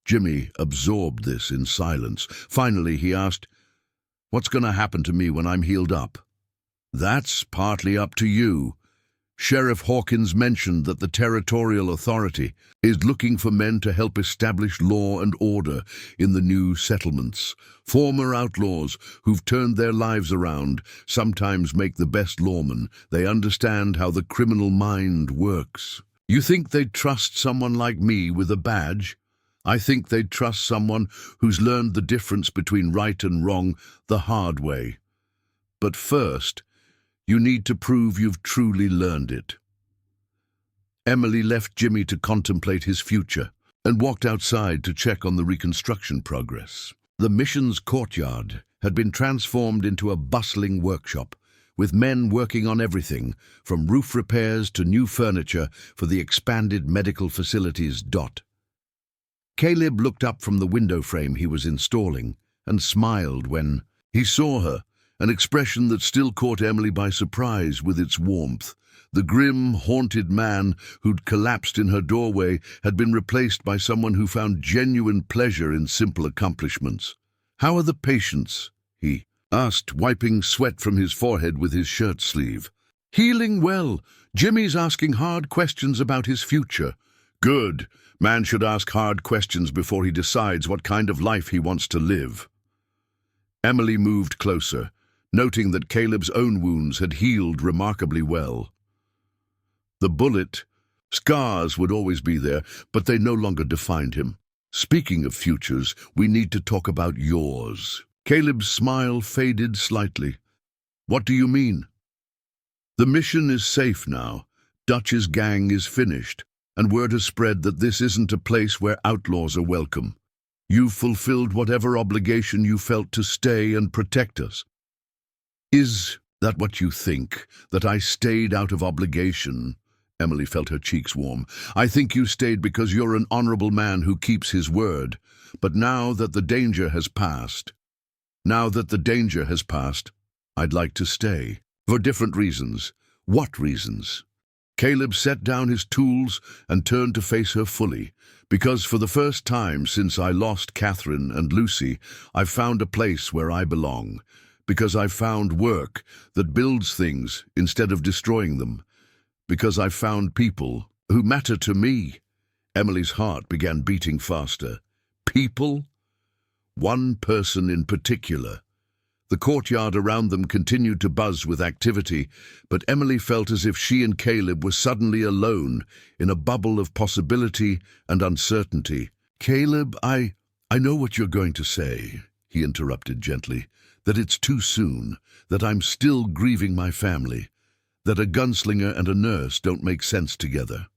Jimmy absorbed this in silence. Finally, he asked, "What's going to happen to me when I'm healed up?" "That's partly up to you. Sheriff Hawkins mentioned that the Territorial Authority is looking for men to help establish law and order in the new settlements. Former outlaws who've turned their lives around sometimes make the best lawmen. They understand how the criminal mind works. You think they'd trust someone like me with a badge? I think they'd trust someone who's learned the difference between right and wrong the hard way. But first, you need to prove you've truly learned it." Emily left Jimmy to contemplate his future and walked outside to check on the reconstruction progress. The mission's courtyard had been transformed into a bustling workshop, with men working on everything, from roof repairs to new furniture for the expanded medical facilities. Caleb looked up from the window frame he was installing and smiled when he saw her, an expression that still caught Emily by surprise with its warmth. The grim, haunted man who'd collapsed in her doorway had been replaced by someone who found genuine pleasure in simple accomplishments. "How are the patients?" he asked, wiping sweat from his forehead with his shirt sleeve. "Healing well. Jimmy's asking hard questions about his future." "Good. Man should ask hard questions before he decides what kind of life he wants to live." Emily moved closer, noting that Caleb's own wounds had healed remarkably well. The bullet, scars would always be there, but they no longer defined him. "Speaking of futures, we need to talk about yours." Caleb's smile faded slightly. "What do you mean?" "The mission is safe now. Dutch's gang is finished, and word has spread that this isn't a place where outlaws are welcome. You've fulfilled whatever obligation you felt to stay and protect us." "Is that what you think, that I stayed out of obligation?" Emily felt her cheeks warm. "I think you stayed because you're an honorable man who keeps his word. But now that the danger has passed, I'd like to stay. For different reasons." "What reasons?" Caleb set down his tools and turned to face her fully. "Because for the first time since I lost Catherine and Lucy, I've found a place where I belong. Because I've found work that builds things instead of destroying them. Because I've found people who matter to me." Emily's heart began beating faster. People? One person in particular. The courtyard around them continued to buzz with activity, but Emily felt as if she and Caleb were suddenly alone in a bubble of possibility and uncertainty. "Caleb, I know what you're going to say," he interrupted gently, "that it's too soon, that I'm still grieving my family, that a gunslinger and a nurse don't make sense together.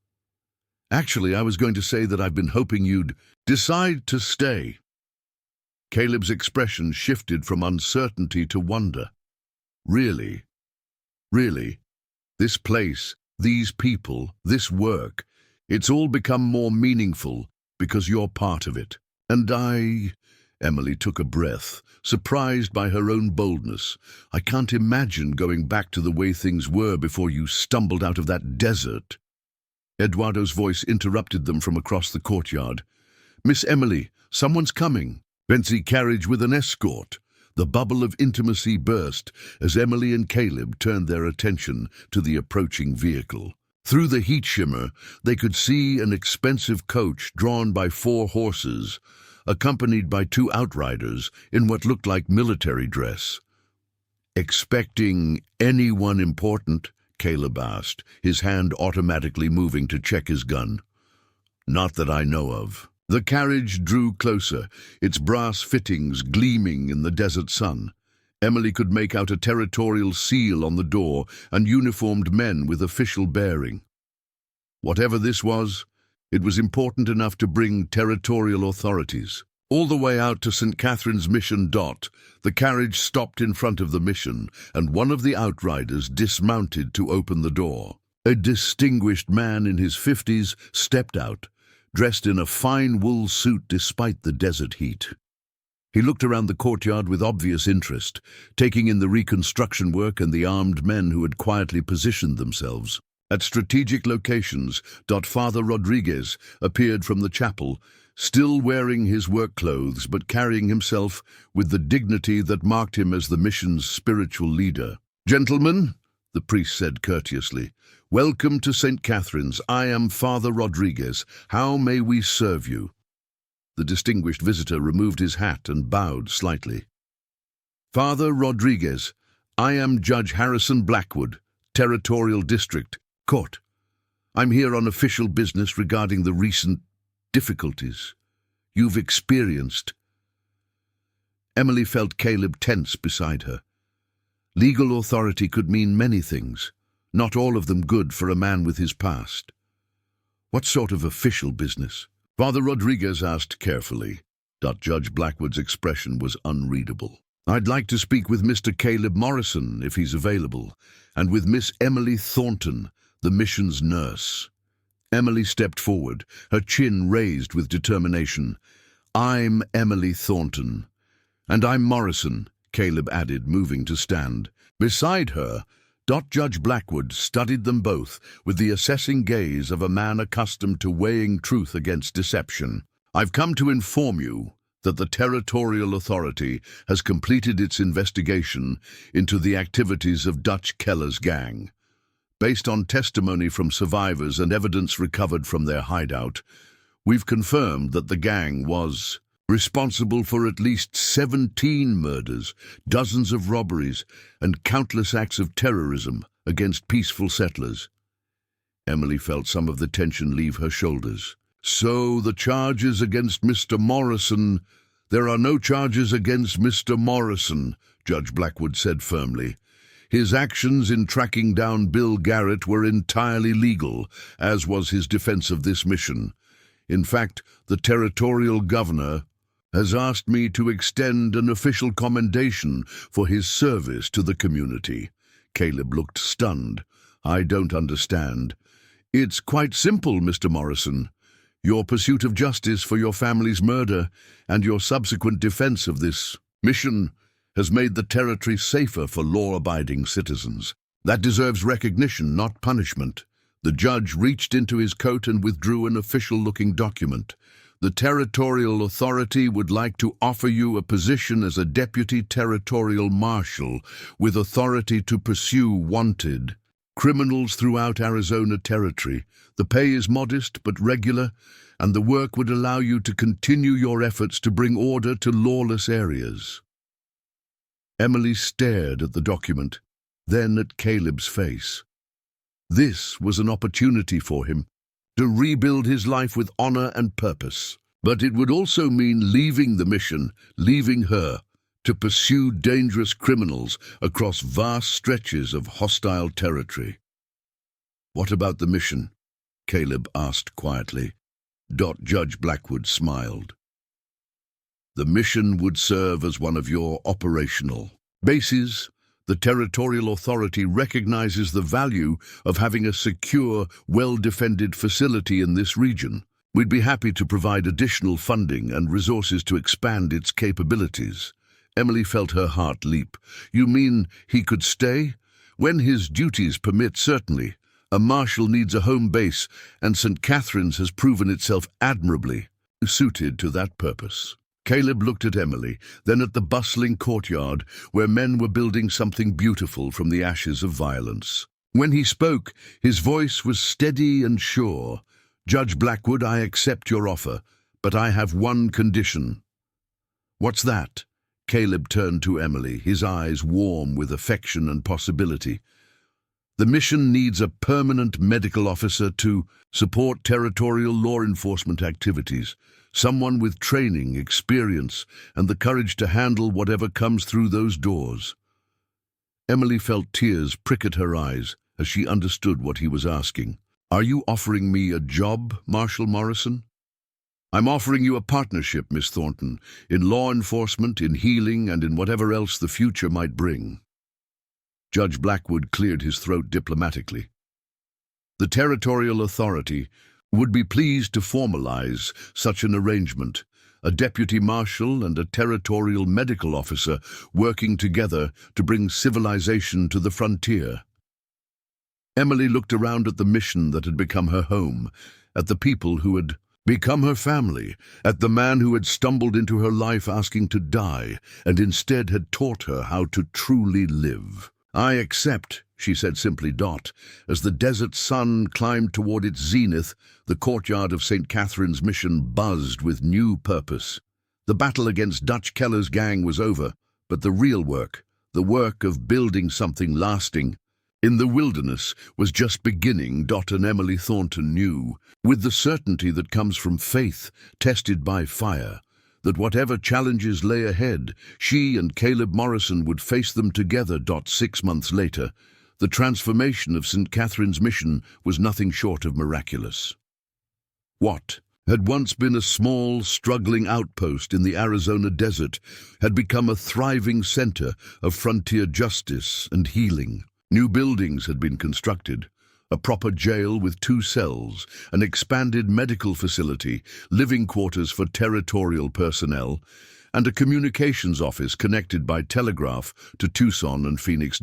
Actually, I was going to say that I've been hoping you'd decide to stay." Caleb's expression shifted from uncertainty to wonder. "Really? Really? This place, these people, this work, it's all become more meaningful because you're part of it. And Emily took a breath, surprised by her own boldness. "I can't imagine going back to the way things were before you stumbled out of that desert." Eduardo's voice interrupted them from across the courtyard. "Miss Emily, someone's coming. Fancy carriage with an escort." The bubble of intimacy burst as Emily and Caleb turned their attention to the approaching vehicle. Through the heat shimmer, they could see an expensive coach drawn by 4 horses, accompanied by 2 outriders in what looked like military dress. "Expecting anyone important?" Caleb asked, his hand automatically moving to check his gun. "Not that I know of." The carriage drew closer, its brass fittings gleaming in the desert sun. Emily could make out a territorial seal on the door and uniformed men with official bearing. Whatever this was, it was important enough to bring territorial authorities. All the way out to St. Catherine's Mission. The carriage stopped in front of the mission, and one of the outriders dismounted to open the door. A distinguished man in his 50s stepped out, dressed in a fine wool suit despite the desert heat. He looked around the courtyard with obvious interest, taking in the reconstruction work and the armed men who had quietly positioned themselves. At strategic locations, Father Rodriguez appeared from the chapel, still wearing his work clothes but carrying himself with the dignity that marked him as the mission's spiritual leader. "Gentlemen," the priest said courteously, "welcome to St. Catherine's. I am Father Rodriguez. How may we serve you?" The distinguished visitor removed his hat and bowed slightly. "Father Rodriguez, I am Judge Harrison Blackwood, Territorial District, Court. I'm here on official business regarding the recent difficulties you've experienced." Emily felt Caleb tense beside her. Legal authority could mean many things, not all of them good for a man with his past. "What sort of official business?" Father Rodriguez asked carefully. Judge Blackwood's expression was unreadable. "I'd like to speak with Mr. Caleb Morrison, if he's available, and with Miss Emily Thornton, the mission's nurse." Emily stepped forward, her chin raised with determination. "I'm Emily Thornton." "And I'm Morrison," Caleb added, moving to stand. Beside her, Judge Blackwood studied them both with the assessing gaze of a man accustomed to weighing truth against deception. "I've come to inform you that the Territorial Authority has completed its investigation into the activities of Dutch Keller's gang. Based on testimony from survivors and evidence recovered from their hideout, we've confirmed that the gang was responsible for at least 17 murders, dozens of robberies, and countless acts of terrorism against peaceful settlers." Emily felt some of the tension leave her shoulders. "So the charges against Mr. Morrison—" "There are no charges against Mr. Morrison," Judge Blackwood said firmly. "His actions in tracking down Bill Garrett were entirely legal, as was his defense of this mission. In fact, the territorial governor has asked me to extend an official commendation for his service to the community." Caleb looked stunned. "I don't understand. It's quite simple, Mr. Morrison. Your pursuit of justice for your family's murder and your subsequent defense of this mission has made the territory safer for law-abiding citizens. That deserves recognition, not punishment. The judge reached into his coat and withdrew an official-looking document. The territorial authority would like to offer you a position as a deputy territorial marshal with authority to pursue wanted criminals throughout Arizona Territory. The pay is modest but regular, and the work would allow you to continue your efforts to bring order to lawless areas. Emily stared at the document, then at Caleb's face. This was an opportunity for him to rebuild his life with honor and purpose. But it would also mean leaving the mission, leaving her, to pursue dangerous criminals across vast stretches of hostile territory. "What about the mission?" Caleb asked quietly. Judge Blackwood smiled. "The mission would serve as one of your operational bases. The territorial authority recognizes the value of having a secure, well-defended facility in this region. We'd be happy to provide additional funding and resources to expand its capabilities." Emily felt her heart leap. "You mean he could stay?" "When his duties permit, certainly. A marshal needs a home base, and St. Catherine's has proven itself admirably suited to that purpose." Caleb looked at Emily, then at the bustling courtyard where men were building something beautiful from the ashes of violence. When he spoke, his voice was steady and sure. "Judge Blackwood, I accept your offer, but I have one condition." "What's that?" Caleb turned to Emily, his eyes warm with affection and possibility. "The mission needs a permanent medical officer to support territorial law enforcement activities, someone with training, experience, and the courage to handle whatever comes through those doors." Emily felt tears prick at her eyes as she understood what he was asking. "Are you offering me a job, Marshal Morrison?" "I'm offering you a partnership, Miss Thornton, in law enforcement, in healing, and in whatever else the future might bring." Judge Blackwood cleared his throat diplomatically. "The territorial authority would be pleased to formalize such an arrangement, a deputy marshal and a territorial medical officer working together to bring civilization to the frontier." Emily looked around at the mission that had become her home, at the people who had become her family, at the man who had stumbled into her life asking to die, and instead had taught her how to truly live. "I accept," she said simply. As the desert sun climbed toward its zenith, the courtyard of St. Catherine's mission buzzed with new purpose. The battle against Dutch Keller's gang was over, but the real work, the work of building something lasting in the wilderness, was just beginning. And Emily Thornton knew, with the certainty that comes from faith tested by fire, that whatever challenges lay ahead, she and Caleb Morrison would face them together. 6 months later, the transformation of St. Catherine's mission was nothing short of miraculous. What had once been a small, struggling outpost in the Arizona desert had become a thriving center of frontier justice and healing. New buildings had been constructed, a proper jail with 2 cells, an expanded medical facility, living quarters for territorial personnel, and a communications office connected by telegraph to Tucson and Phoenix.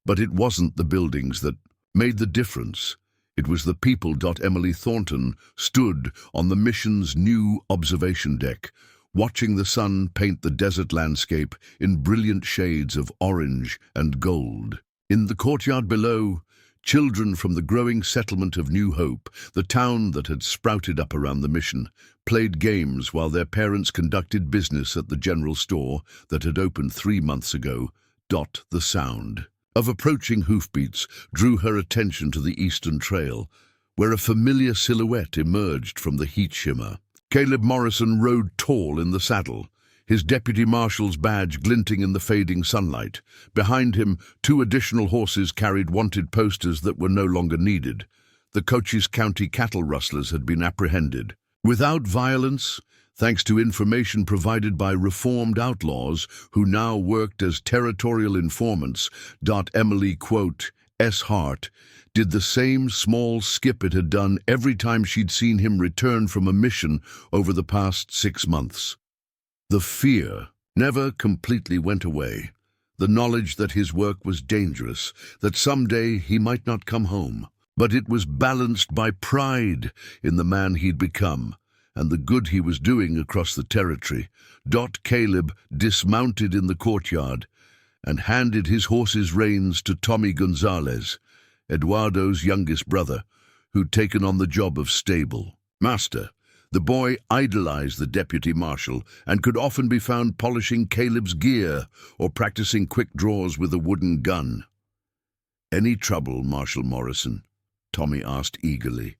But it wasn't the buildings that made the difference. It was the people. Emily Thornton stood on the mission's new observation deck, watching the sun paint the desert landscape in brilliant shades of orange and gold. In the courtyard below, children from the growing settlement of New Hope, the town that had sprouted up around the mission, played games while their parents conducted business at the general store that had opened 3 months ago. The sound of approaching hoofbeats drew her attention to the eastern trail, where a familiar silhouette emerged from the heat shimmer. Caleb Morrison rode tall in the saddle, his deputy marshal's badge glinting in the fading sunlight. Behind him, 2 additional horses carried wanted posters that were no longer needed. The Cochise County cattle rustlers had been apprehended. Without violence, thanks to information provided by reformed outlaws who now worked as territorial informants. Emily, quote, heart did the same small skip it had done every time she'd seen him return from a mission over the past 6 months. The fear never completely went away. The knowledge that his work was dangerous, that someday he might not come home. But it was balanced by pride in the man he'd become and the good he was doing across the territory. Caleb dismounted in the courtyard and handed his horse's reins to Tommy Gonzalez, Eduardo's youngest brother, who'd taken on the job of stable master. The boy idolized the deputy marshal and could often be found polishing Caleb's gear or practicing quick draws with a wooden gun. "Any trouble, Marshal Morrison?" Tommy asked eagerly.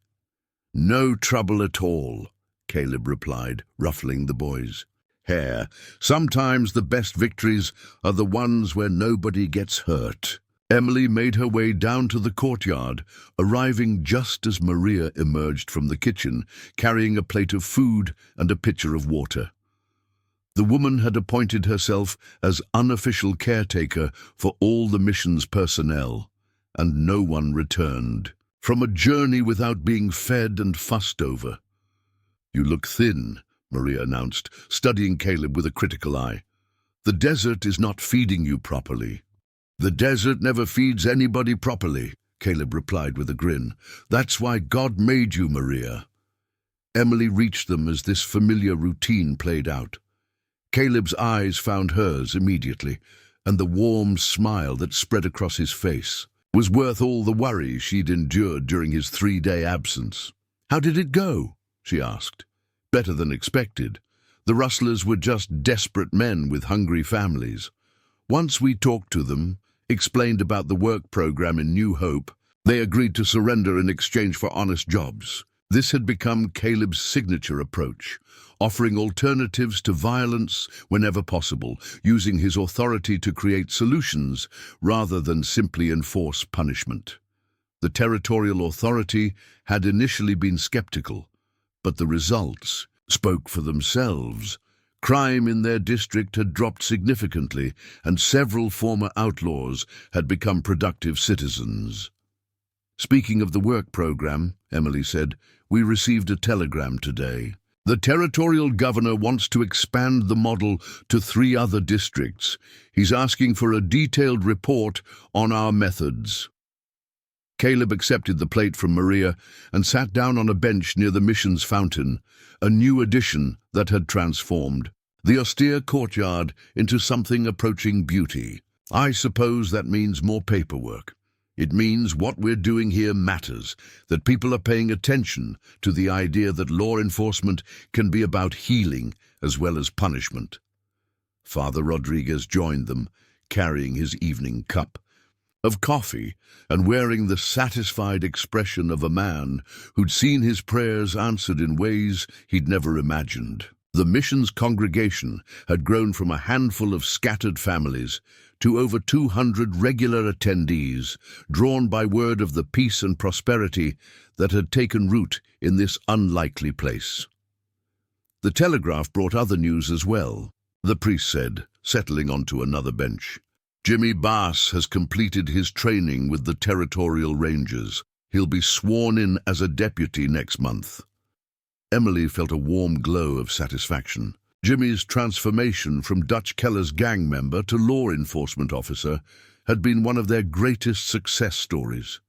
"No trouble at all," Caleb replied, ruffling the boy's hair. "Sometimes the best victories are the ones where nobody gets hurt." Emily made her way down to the courtyard, arriving just as Maria emerged from the kitchen, carrying a plate of food and a pitcher of water. The woman had appointed herself as unofficial caretaker for all the mission's personnel, and no one returned from a journey without being fed and fussed over. "You look thin," Maria announced, studying Caleb with a critical eye. "The desert is not feeding you properly." "The desert never feeds anybody properly," Caleb replied with a grin. "That's why God made you, Maria." Emily reached them as this familiar routine played out. Caleb's eyes found hers immediately, and the warm smile that spread across his face was worth all the worry she'd endured during his 3-day absence. "How did it go?" she asked. "Better than expected. The rustlers were just desperate men with hungry families. Once we talked to them, explained about the work program in New Hope, they agreed to surrender in exchange for honest jobs." This had become Caleb's signature approach, offering alternatives to violence whenever possible, using his authority to create solutions rather than simply enforce punishment. The territorial authority had initially been skeptical, but the results spoke for themselves. Crime in their district had dropped significantly, and several former outlaws had become productive citizens. "Speaking of the work program," Emily said, "we received a telegram today. The territorial governor wants to expand the model to 3 other districts. He's asking for a detailed report on our methods." Caleb accepted the plate from Maria and sat down on a bench near the mission's fountain, a new addition that had transformed the austere courtyard into something approaching beauty. "I suppose that means more paperwork. It means what we're doing here matters, that people are paying attention to the idea that law enforcement can be about healing as well as punishment." Father Rodriguez joined them, carrying his evening cup of coffee and wearing the satisfied expression of a man who'd seen his prayers answered in ways he'd never imagined. The mission's congregation had grown from a handful of scattered families to over 200 regular attendees, drawn by word of the peace and prosperity that had taken root in this unlikely place. The telegraph brought other news as well, the priest said, settling onto another bench. "Jimmy Bass has completed his training with the territorial rangers. He'll be sworn in as a deputy next month." Emily felt a warm glow of satisfaction. Jimmy's transformation from Dutch Keller's gang member to law enforcement officer had been one of their greatest success stories.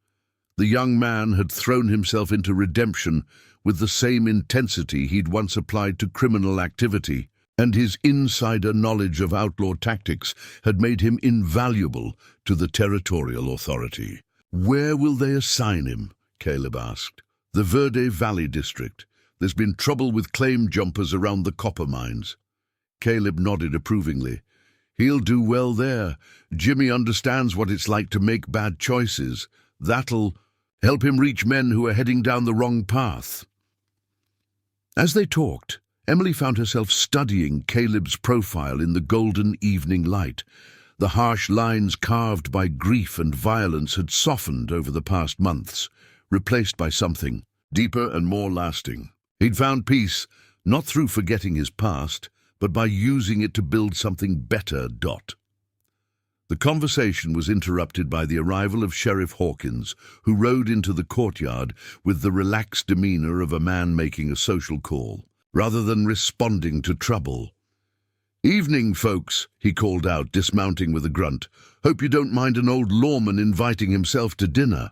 The young man had thrown himself into redemption with the same intensity he'd once applied to criminal activity, and his insider knowledge of outlaw tactics had made him invaluable to the territorial authority. "Where will they assign him?" Caleb asked. "The Verde Valley district. There's been trouble with claim jumpers around the copper mines." Caleb nodded approvingly. "He'll do well there. Jimmy understands what it's like to make bad choices. That'll help him reach men who are heading down the wrong path." As they talked, Emily found herself studying Caleb's profile in the golden evening light. The harsh lines carved by grief and violence had softened over the past months, replaced by something deeper and more lasting. He'd found peace, not through forgetting his past, but by using it to build something better. The conversation was interrupted by the arrival of Sheriff Hawkins, who rode into the courtyard with the relaxed demeanor of a man making a social call, rather than responding to trouble. "Evening, folks," he called out, dismounting with a grunt. "Hope you don't mind an old lawman inviting himself to dinner."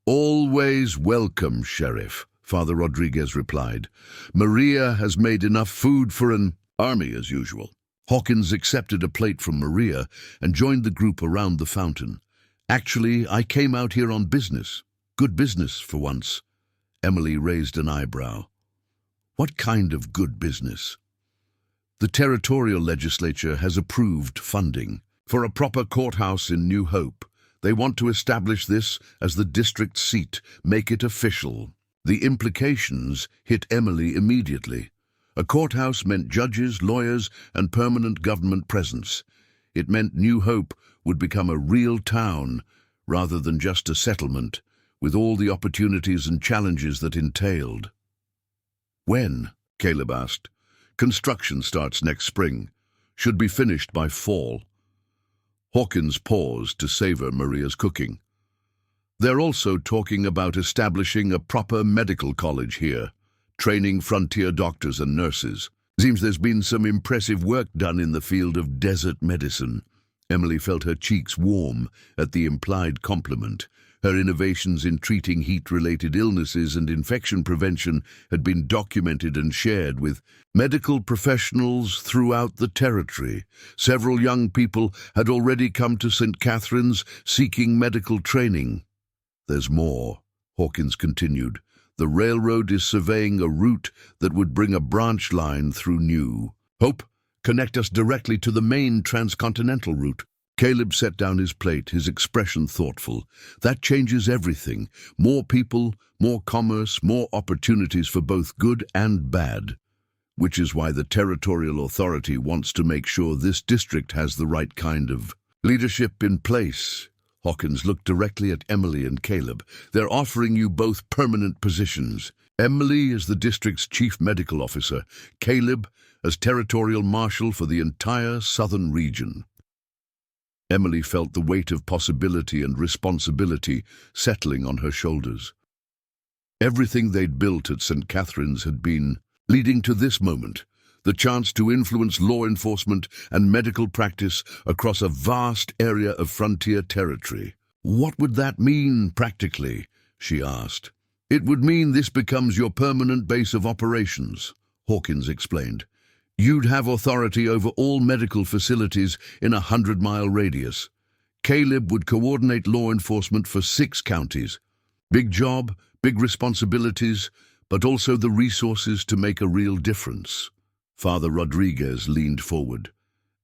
"Always welcome, Sheriff," Father Rodriguez replied. "Maria has made enough food for an army as usual." Hawkins accepted a plate from Maria and joined the group around the fountain. "Actually, I came out here on business. Good business, for once." Emily raised an eyebrow. "What kind of good business?" "The territorial legislature has approved funding for a proper courthouse in New Hope. They want to establish this as the district seat, make it official." The implications hit Emily immediately. A courthouse meant judges, lawyers, and permanent government presence. It meant New Hope would become a real town, rather than just a settlement, with all the opportunities and challenges that entailed. "When?" Caleb asked. "Construction starts next spring. Should be finished by fall." Hawkins paused to savor Maria's cooking. "They're also talking about establishing a proper medical college here, training frontier doctors and nurses. Seems there's been some impressive work done in the field of desert medicine." Emily felt her cheeks warm at the implied compliment. Her innovations in treating heat-related illnesses and infection prevention had been documented and shared with medical professionals throughout the territory. Several young people had already come to St. Catherine's seeking medical training. "There's more," Hawkins continued. "The railroad is surveying a route that would bring a branch line through New Hope, connect us directly to the main transcontinental route." Caleb set down his plate, his expression thoughtful. "That changes everything. More people, more commerce, more opportunities for both good and bad. Which is why the territorial authority wants to make sure this district has the right kind of leadership in place." Hawkins looked directly at Emily and Caleb. "They're offering you both permanent positions. Emily is the district's chief medical officer, Caleb as territorial marshal for the entire southern region." Emily felt the weight of possibility and responsibility settling on her shoulders. Everything they'd built at St. Catherine's had been leading to this moment, the chance to influence law enforcement and medical practice across a vast area of frontier territory. "What would that mean practically?" she asked. "It would mean this becomes your permanent base of operations," Hawkins explained. "You'd have authority over all medical facilities in a 100-mile radius. Caleb would coordinate law enforcement for 6 counties. Big job, big responsibilities, but also the resources to make a real difference." Father Rodriguez leaned forward.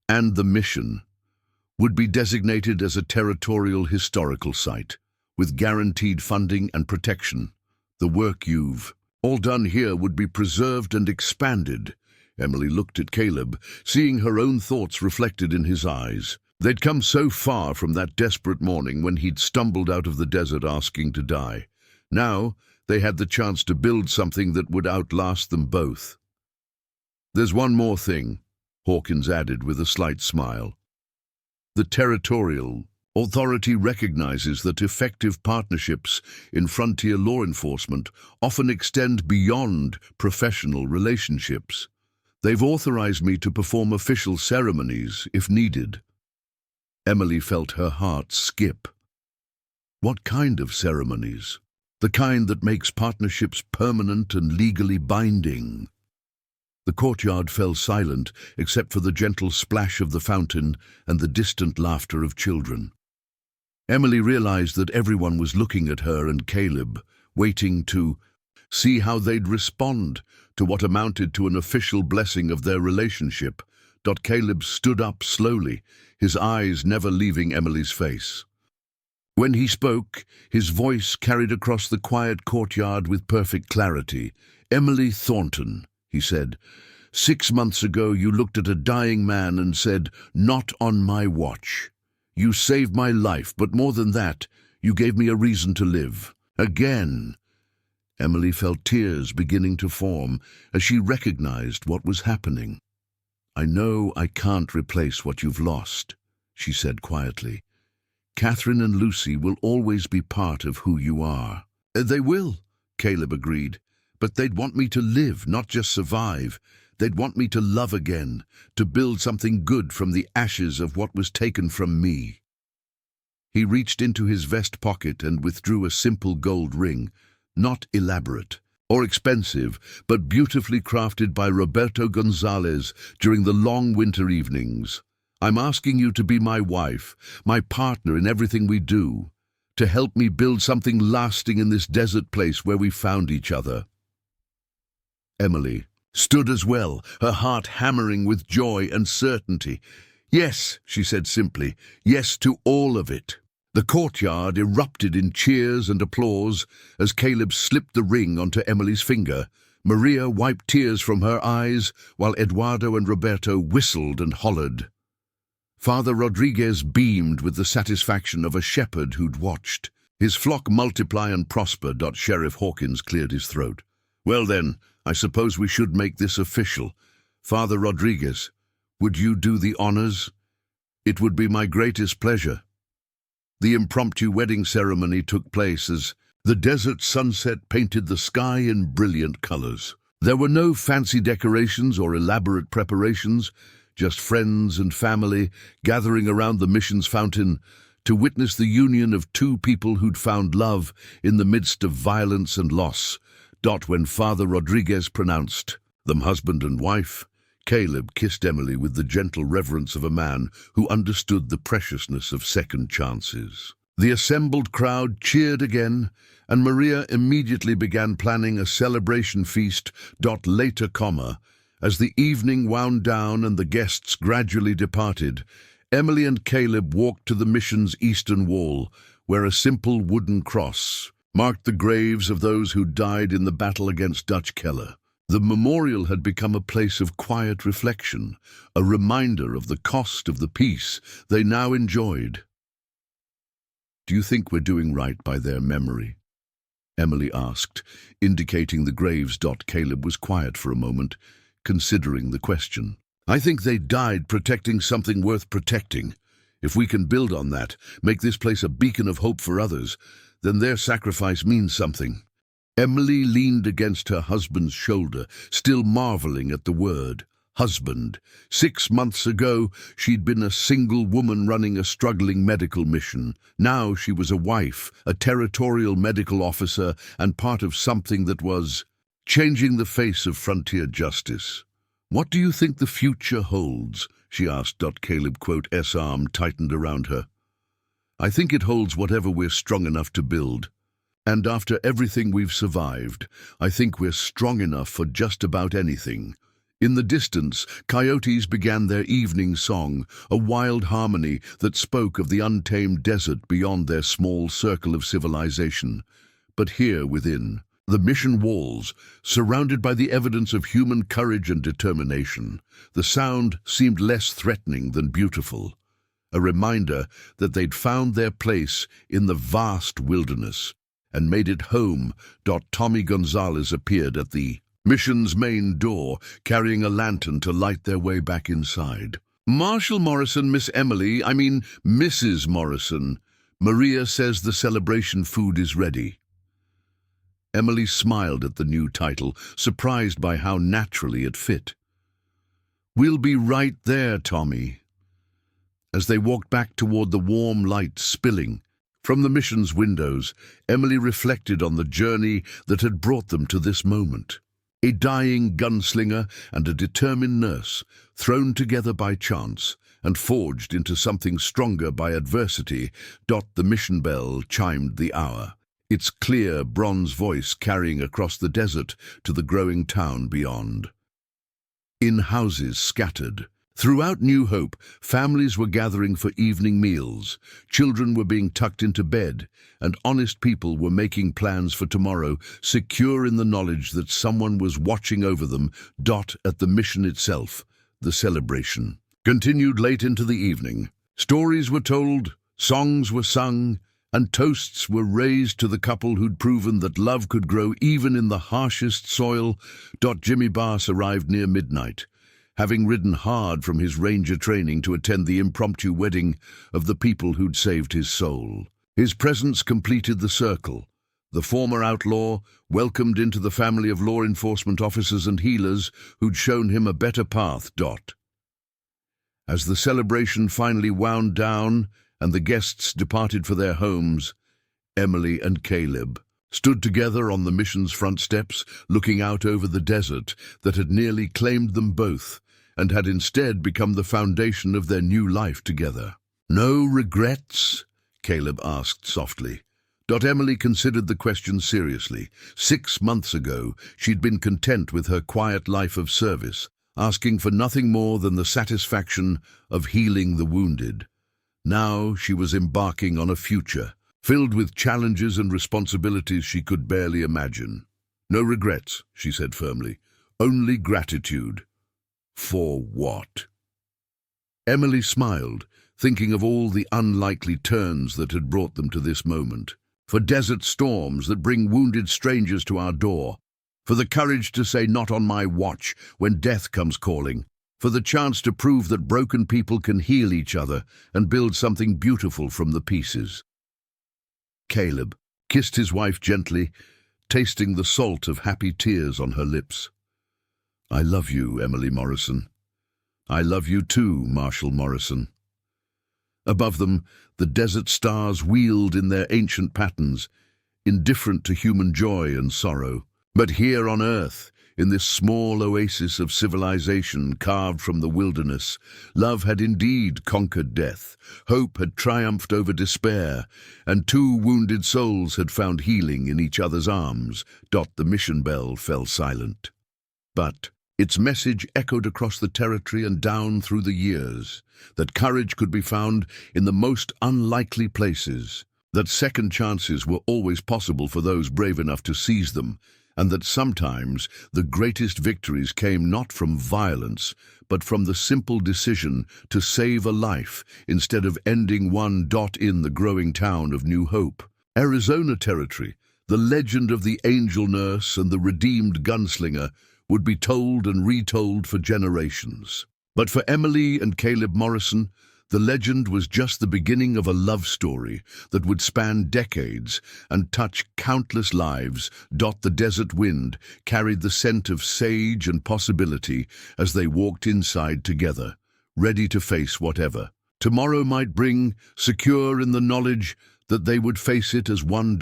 "And the mission would be designated as a territorial historical site, with guaranteed funding and protection. The work you've all done here would be preserved and expanded." Emily looked at Caleb, seeing her own thoughts reflected in his eyes. They'd come so far from that desperate morning when he'd stumbled out of the desert asking to die. Now they had the chance to build something that would outlast them both. "There's one more thing," Hawkins added with a slight smile. "The territorial authority recognizes that effective partnerships in frontier law enforcement often extend beyond professional relationships. They've authorized me to perform official ceremonies if needed." Emily felt her heart skip. "What kind of ceremonies?" "The kind that makes partnerships permanent and legally binding." The courtyard fell silent, except for the gentle splash of the fountain and the distant laughter of children. Emily realized that everyone was looking at her and Caleb, waiting to see how they'd respond to what amounted to an official blessing of their relationship. Caleb stood up slowly, his eyes never leaving Emily's face. When he spoke, his voice carried across the quiet courtyard with perfect clarity. "Emily Thornton," he said, "6 months ago you looked at a dying man and said, 'Not on my watch.' You saved my life, but more than that, you gave me a reason to live. Again." Emily felt tears beginning to form as she recognized what was happening. "I know I can't replace what you've lost," she said quietly. Catherine and Lucy will always be part of who you are. They will, Caleb agreed. But they'd want me to live, not just survive. They'd want me to love again, to build something good from the ashes of what was taken from me. He reached into his vest pocket and withdrew a simple gold ring, not elaborate or expensive, but beautifully crafted by Roberto Gonzalez during the long winter evenings. I'm asking you to be my wife, my partner in everything we do, to help me build something lasting in this desert place where we found each other. Emily stood as well, her heart hammering with joy and certainty. Yes, she said simply, yes to all of it. The courtyard erupted in cheers and applause as Caleb slipped the ring onto Emily's finger. Maria wiped tears from her eyes, while Eduardo and Roberto whistled and hollered. Father Rodriguez beamed with the satisfaction of a shepherd who'd watched. His flock multiply and prosper. Sheriff Hawkins cleared his throat. Well then, I suppose we should make this official. Father Rodriguez, would you do the honors? It would be my greatest pleasure. The impromptu wedding ceremony took place as the desert sunset painted the sky in brilliant colors. There were no fancy decorations or elaborate preparations, just friends and family gathering around the mission's fountain to witness the union of two people who'd found love in the midst of violence and loss. When Father Rodriguez pronounced them husband and wife, Caleb kissed Emily with the gentle reverence of a man who understood the preciousness of second chances. The assembled crowd cheered again, and Maria immediately began planning a celebration feast. Later, as the evening wound down and the guests gradually departed, Emily and Caleb walked to the mission's eastern wall, where a simple wooden cross marked the graves of those who died in the battle against Dutch Keller. The memorial had become a place of quiet reflection, a reminder of the cost of the peace they now enjoyed. Do you think we're doing right by their memory? Emily asked, indicating the graves. Caleb was quiet for a moment, considering the question. I think they died protecting something worth protecting. If we can build on that, make this place a beacon of hope for others, then their sacrifice means something. Emily leaned against her husband's shoulder, still marveling at the word, husband. 6 months ago, she'd been a single woman running a struggling medical mission. Now she was a wife, a territorial medical officer, and part of something that was changing the face of frontier justice. What do you think the future holds? She asked. Caleb's arm tightened around her. I think it holds whatever we're strong enough to build. And after everything we've survived, I think we're strong enough for just about anything. In the distance, coyotes began their evening song, a wild harmony that spoke of the untamed desert beyond their small circle of civilization. But here within, the mission walls, surrounded by the evidence of human courage and determination, the sound seemed less threatening than beautiful. A reminder that they'd found their place in the vast wilderness and made it home. Tommy Gonzalez appeared at the mission's main door, carrying a lantern to light their way back inside. Marshal Morrison, Mrs. Morrison. Maria says the celebration food is ready. Emily smiled at the new title, surprised by how naturally it fit. We'll be right there, Tommy. As they walked back toward the warm light spilling from the mission's windows, Emily reflected on the journey that had brought them to this moment. A dying gunslinger and a determined nurse, thrown together by chance and forged into something stronger by adversity. The mission bell chimed the hour, its clear bronze voice carrying across the desert to the growing town beyond. In houses scattered throughout New Hope, families were gathering for evening meals, children were being tucked into bed, and honest people were making plans for tomorrow, secure in the knowledge that someone was watching over them. At the mission itself, the celebration continued late into the evening. Stories were told, songs were sung, and toasts were raised to the couple who'd proven that love could grow even in the harshest soil. Jimmy Bass arrived near midnight, having ridden hard from his ranger training to attend the impromptu wedding of the people who'd saved his soul. His presence completed the circle. The former outlaw, welcomed into the family of law enforcement officers and healers who'd shown him a better path. As the celebration finally wound down and the guests departed for their homes, Emily and Caleb stood together on the mission's front steps, looking out over the desert that had nearly claimed them both and had instead become the foundation of their new life together. "No regrets?" Caleb asked softly. Emily considered the question seriously. 6 months ago, she'd been content with her quiet life of service, asking for nothing more than the satisfaction of healing the wounded. Now she was embarking on a future, filled with challenges and responsibilities she could barely imagine. "No regrets," she said firmly. "Only gratitude." "For what?" Emily smiled, thinking of all the unlikely turns that had brought them to this moment. For desert storms that bring wounded strangers to our door. For the courage to say "not on my watch" when death comes calling. For the chance to prove that broken people can heal each other and build something beautiful from the pieces. Caleb kissed his wife gently, tasting the salt of happy tears on her lips. "I love you, Emily Morrison. I love you too, Marshall Morrison." Above them, the desert stars wheeled in their ancient patterns, indifferent to human joy and sorrow. But here on earth, in this small oasis of civilization carved from the wilderness, love had indeed conquered death, hope had triumphed over despair, and 2 wounded souls had found healing in each other's arms. The mission bell fell silent. But its message echoed across the territory and down through the years, that courage could be found in the most unlikely places, that second chances were always possible for those brave enough to seize them, and that sometimes the greatest victories came not from violence, but from the simple decision to save a life instead of ending one. In the growing town of New Hope, Arizona Territory, the legend of the angel nurse and the redeemed gunslinger would be told and retold for generations. But for Emily and Caleb Morrison, the legend was just the beginning of a love story that would span decades and touch countless lives. The desert wind carried the scent of sage and possibility as they walked inside together, ready to face whatever tomorrow might bring, secure in the knowledge that they would face it as one.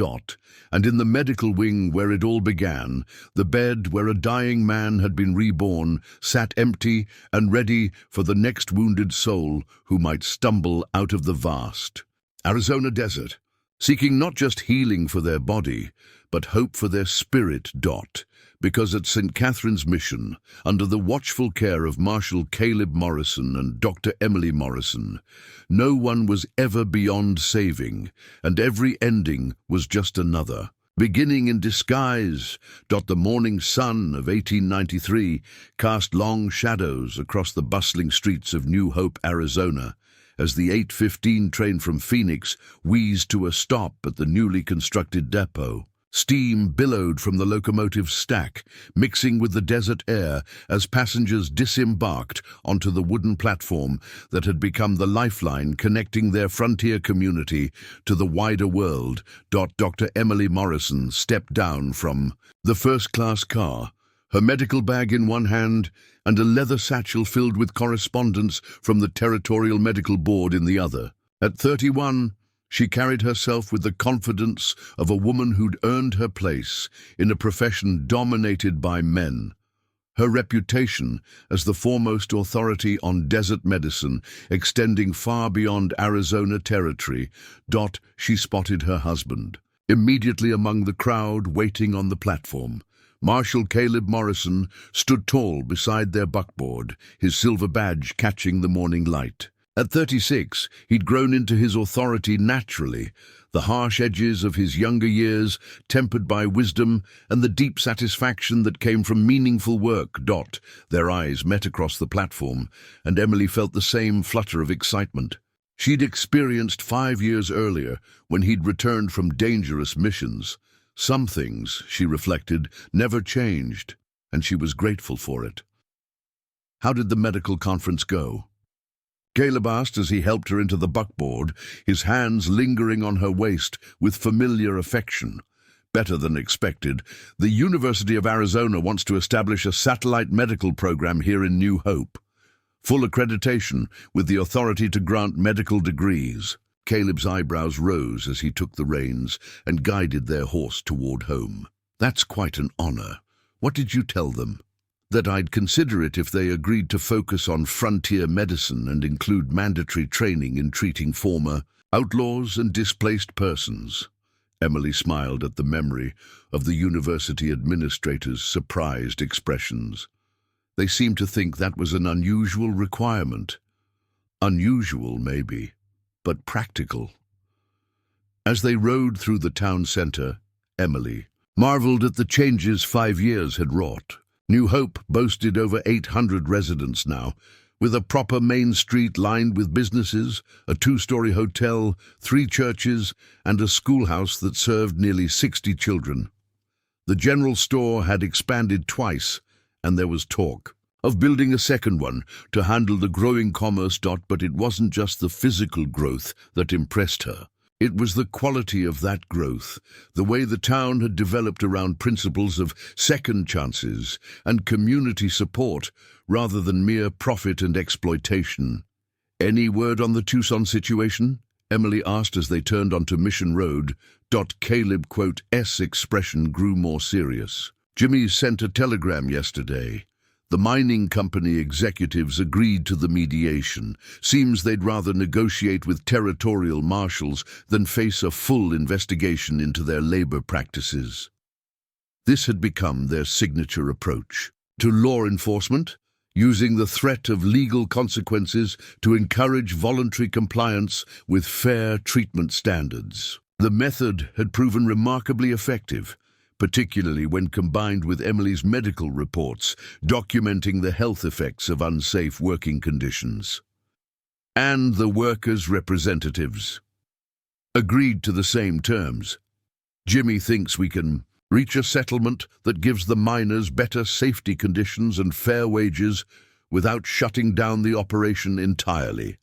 And in the medical wing where it all began, the bed where a dying man had been reborn sat empty and ready for the next wounded soul who might stumble out of the vast Arizona desert, seeking not just healing for their body, but hope for their spirit. Because at St. Catherine's Mission, under the watchful care of Marshal Caleb Morrison and Dr. Emily Morrison, no one was ever beyond saving, and every ending was just another beginning in disguise. The morning sun of 1893 cast long shadows across the bustling streets of New Hope, Arizona, as the 8:15 train from Phoenix wheezed to a stop at the newly constructed depot. Steam billowed from the locomotive's stack, mixing with the desert air as passengers disembarked onto the wooden platform that had become the lifeline connecting their frontier community to the wider world. Dr. Emily Morrison stepped down from the first-class car, her medical bag in one hand and a leather satchel filled with correspondence from the Territorial Medical Board in the other. At 31, she carried herself with the confidence of a woman who'd earned her place in a profession dominated by men. Her reputation as the foremost authority on desert medicine extending far beyond Arizona Territory. She spotted her husband, immediately among the crowd waiting on the platform. Marshal Caleb Morrison stood tall beside their buckboard, his silver badge catching the morning light. At 36, he'd grown into his authority naturally, the harsh edges of his younger years tempered by wisdom and the deep satisfaction that came from meaningful work. Their eyes met across the platform, and Emily felt the same flutter of excitement she'd experienced 5 years earlier when he'd returned from dangerous missions. Some things, she reflected, never changed, and she was grateful for it. How did the medical conference go? Caleb asked as he helped her into the buckboard, his hands lingering on her waist with familiar affection. Better than expected. The University of Arizona wants to establish a satellite medical program here in New Hope. Full accreditation, with the authority to grant medical degrees. Caleb's eyebrows rose as he took the reins and guided their horse toward home. That's quite an honor. What did you tell them? That I'd consider it if they agreed to focus on frontier medicine and include mandatory training in treating former outlaws and displaced persons. Emily smiled at the memory of the university administrator's surprised expressions. They seemed to think that was an unusual requirement. Unusual, maybe, but practical. As they rode through the town center, Emily marveled at the changes 5 years had wrought. New Hope boasted over 800 residents now, with a proper main street lined with businesses, a 2-story hotel, 3 churches, and a schoolhouse that served nearly 60 children. The general store had expanded twice, and there was talk of building a second one to handle the growing commerce. But it wasn't just the physical growth that impressed her. It was the quality of that growth, the way the town had developed around principles of second chances and community support rather than mere profit and exploitation. Any word on the Tucson situation? Emily asked as they turned onto Mission Road. Caleb's expression grew more serious. Jimmy sent a telegram yesterday. The mining company executives agreed to the mediation. Seems they'd rather negotiate with territorial marshals than face a full investigation into their labor practices. This had become their signature approach to law enforcement, using the threat of legal consequences to encourage voluntary compliance with fair treatment standards. The method had proven remarkably effective, particularly when combined with Emily's medical reports documenting the health effects of unsafe working conditions. And the workers' representatives agreed to the same terms. Jimmy thinks we can reach a settlement that gives the miners better safety conditions and fair wages without shutting down the operation entirely.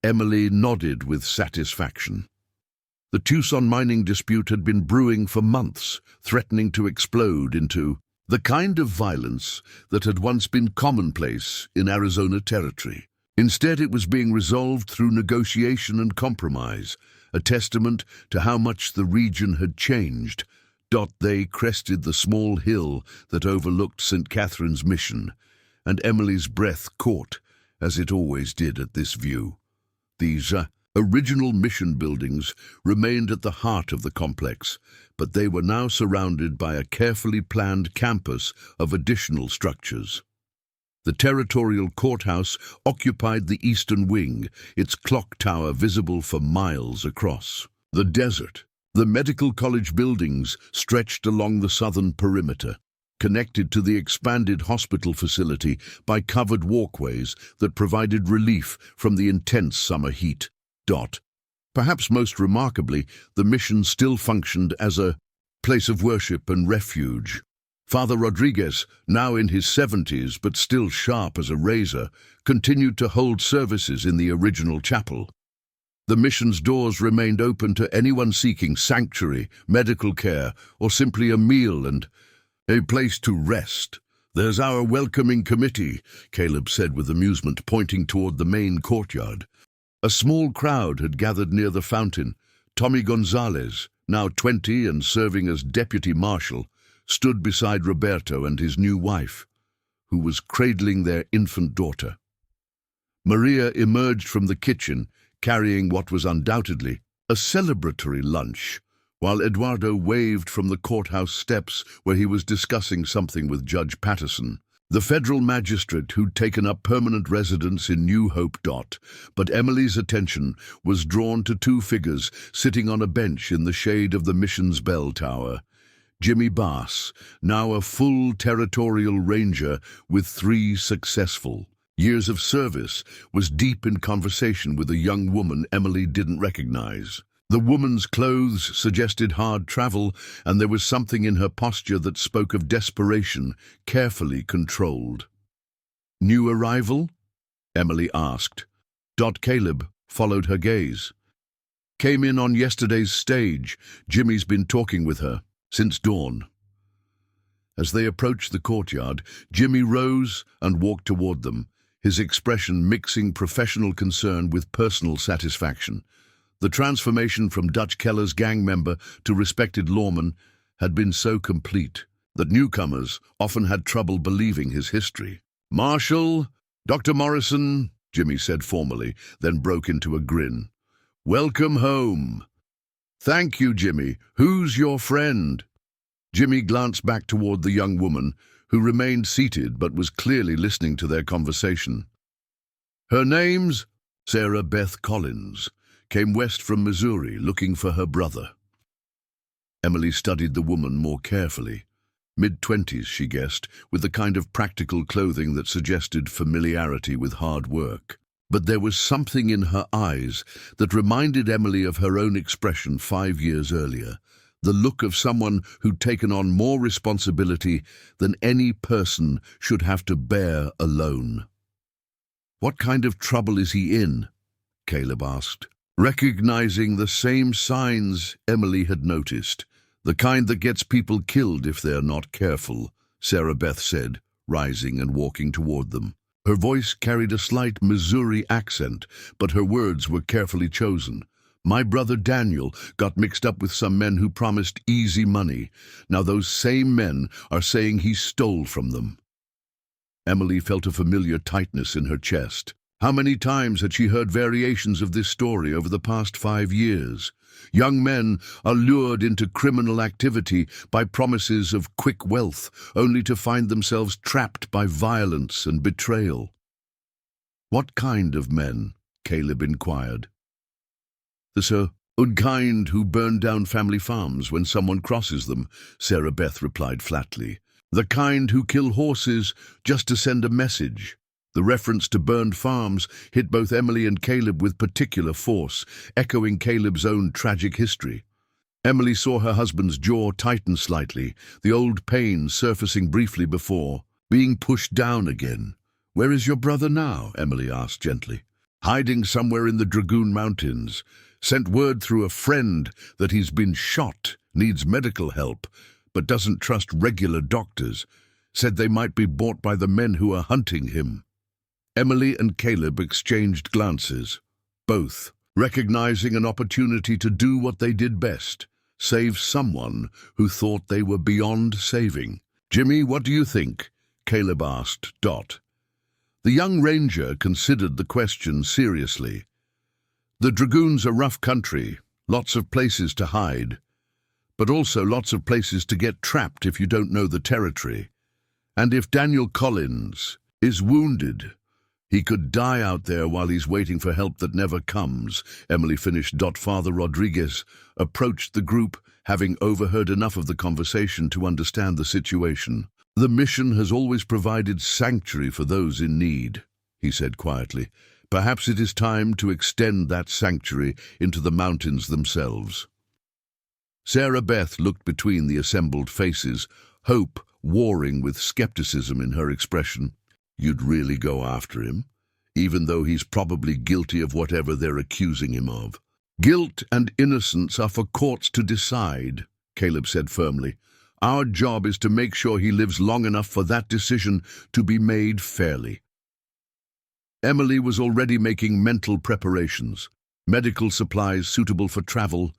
Emily nodded with satisfaction. The Tucson mining dispute had been brewing for months, threatening to explode into the kind of violence that had once been commonplace in Arizona territory. Instead, it was being resolved through negotiation and compromise, a testament to how much the region had changed. They crested the small hill that overlooked St. Catherine's Mission, and Emily's breath caught, as it always did at this view. These original mission buildings remained at the heart of the complex, but they were now surrounded by a carefully planned campus of additional structures. The territorial courthouse occupied the eastern wing, its clock tower visible for miles across the desert. The medical college buildings stretched along the southern perimeter, connected to the expanded hospital facility by covered walkways that provided relief from the intense summer heat. Perhaps most remarkably, the mission still functioned as a place of worship and refuge. Father Rodriguez, now in his 70s but still sharp as a razor, continued to hold services in the original chapel. The mission's doors remained open to anyone seeking sanctuary, medical care, or simply a meal and a place to rest. "There's our welcoming committee," Caleb said with amusement, pointing toward the main courtyard. A small crowd had gathered near the fountain. Tommy Gonzalez, now 20 and serving as deputy marshal, stood beside Roberto and his new wife, who was cradling their infant daughter. Maria emerged from the kitchen, carrying what was undoubtedly a celebratory lunch, while Eduardo waved from the courthouse steps where he was discussing something with Judge Patterson, the federal magistrate who'd taken up permanent residence in New Hope. But Emily's attention was drawn to 2 figures sitting on a bench in the shade of the mission's bell tower. Jimmy Bass, now a full territorial ranger with 3 successful years of service, was deep in conversation with a young woman Emily didn't recognize. The woman's clothes suggested hard travel, and there was something in her posture that spoke of desperation, carefully controlled. New arrival? Emily asked. Caleb followed her gaze. Came in on yesterday's stage. Jimmy's been talking with her since dawn. As they approached the courtyard, Jimmy rose and walked toward them, his expression mixing professional concern with personal satisfaction. The transformation from Dutch Keller's gang member to respected lawman had been so complete that newcomers often had trouble believing his history. "Marshall, Dr. Morrison," Jimmy said formally, then broke into a grin. "Welcome home." "Thank you, Jimmy. Who's your friend?" Jimmy glanced back toward the young woman, who remained seated but was clearly listening to their conversation. "Her name's Sarah Beth Collins. Came west from Missouri looking for her brother." Emily studied the woman more carefully. Mid-20s, she guessed, with the kind of practical clothing that suggested familiarity with hard work. But there was something in her eyes that reminded Emily of her own expression 5 years earlier, the look of someone who'd taken on more responsibility than any person should have to bear alone. "What kind of trouble is he in?" Caleb asked, recognizing the same signs Emily had noticed. "The kind that gets people killed if they're not careful," Sarah Beth said, rising and walking toward them. Her voice carried a slight Missouri accent, but her words were carefully chosen. "My brother Daniel got mixed up with some men who promised easy money. Now those same men are saying he stole from them." Emily felt a familiar tightness in her chest. How many times had she heard variations of this story over the past 5 years? Young men are lured into criminal activity by promises of quick wealth, only to find themselves trapped by violence and betrayal. "What kind of men?" Caleb inquired. "The unkind who burn down family farms when someone crosses them," Sarah Beth replied flatly. "The kind who kill horses just to send a message." The reference to burned farms hit both Emily and Caleb with particular force, echoing Caleb's own tragic history. Emily saw her husband's jaw tighten slightly, the old pain surfacing briefly before, being pushed down again. "Where is your brother now?" Emily asked gently. "Hiding somewhere in the Dragoon Mountains. Sent word through a friend that he's been shot, needs medical help, but doesn't trust regular doctors. Said they might be bought by the men who are hunting him." Emily and Caleb exchanged glances, both recognizing an opportunity to do what they did best, save someone who thought they were beyond saving. "Jimmy, what do you think?" Caleb asked. The young ranger considered the question seriously. "The Dragoons are rough country, lots of places to hide, but also lots of places to get trapped if you don't know the territory. And if Daniel Collins is wounded, he could die out there while he's waiting for help that never comes," Emily finished. Father Rodriguez approached the group, having overheard enough of the conversation to understand the situation. "The mission has always provided sanctuary for those in need," he said quietly. "Perhaps it is time to extend that sanctuary into the mountains themselves." Sarah Beth looked between the assembled faces, hope warring with skepticism in her expression. "You'd really go after him, even though he's probably guilty of whatever they're accusing him of?" "Guilt and innocence are for courts to decide," Caleb said firmly. "Our job is to make sure he lives long enough for that decision to be made fairly." Emily was already making mental preparations, medical supplies suitable for travel,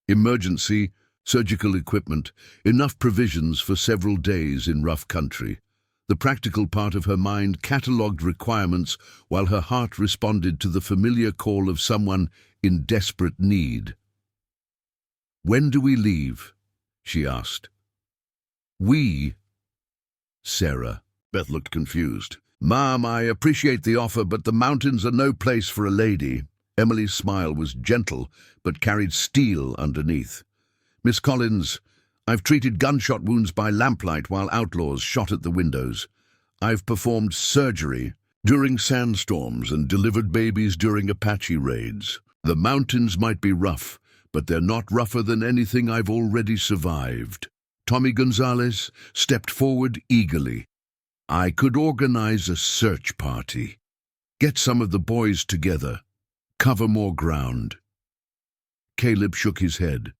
emergency, surgical equipment, enough provisions for several days in rough country. The practical part of her mind catalogued requirements while her heart responded to the familiar call of someone in desperate need. "When do we leave?" she asked. "We?" Sarah. Beth looked confused. "Ma'am, I appreciate the offer, but the mountains are no place for a lady." Emily's smile was gentle, but carried steel underneath. "Miss Collins, I've treated gunshot wounds by lamplight while outlaws shot at the windows. I've performed surgery during sandstorms and delivered babies during Apache raids. The mountains might be rough, but they're not rougher than anything I've already survived." Tommy Gonzalez stepped forward eagerly. I could organize a search party. Get some of the boys together. Cover more ground. Caleb shook his head.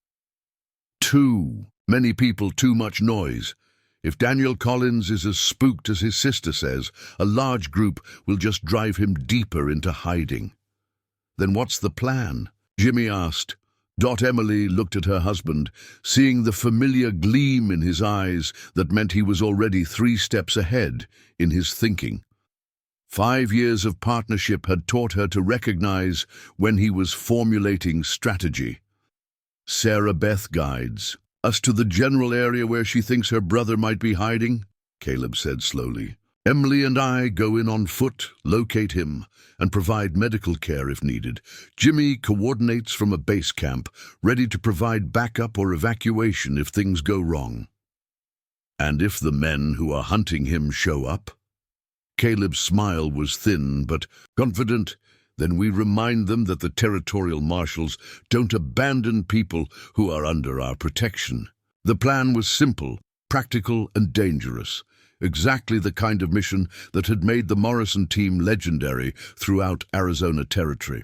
Too many people, too much noise. If Daniel Collins is as spooked as his sister says, a large group will just drive him deeper into hiding. Then what's the plan? Jimmy asked. Emily looked at her husband, seeing the familiar gleam in his eyes that meant he was already 3 steps ahead in his thinking. 5 years of partnership had taught her to recognize when he was formulating strategy. Sarah Beth guides us to the general area where she thinks her brother might be hiding, Caleb said slowly. Emily and I go in on foot, locate him, and provide medical care if needed. Jimmy coordinates from a base camp, ready to provide backup or evacuation if things go wrong. And if the men who are hunting him show up? Caleb's smile was thin but confident. Then we remind them that the territorial marshals don't abandon people who are under our protection. The plan was simple, practical, and dangerous. Exactly the kind of mission that had made the Morrison team legendary throughout Arizona territory.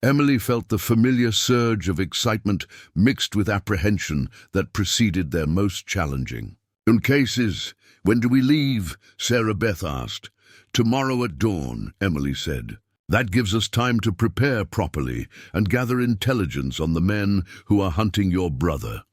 Emily felt the familiar surge of excitement mixed with apprehension that preceded their most challenging. In cases, when do we leave? Sarah Beth asked. Tomorrow at dawn, Emily said. That gives us time to prepare properly and gather intelligence on the men who are hunting your brother.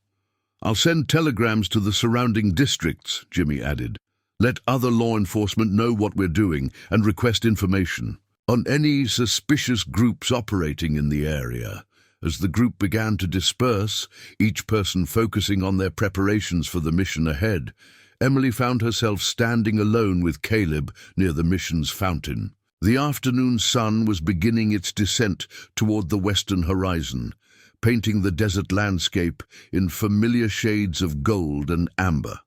I'll send telegrams to the surrounding districts, Jimmy added. Let other law enforcement know what we're doing and request information on any suspicious groups operating in the area. As the group began to disperse, each person focusing on their preparations for the mission ahead, Emily found herself standing alone with Caleb near the mission's fountain. The afternoon sun was beginning its descent toward the western horizon, painting the desert landscape in familiar shades of gold and amber.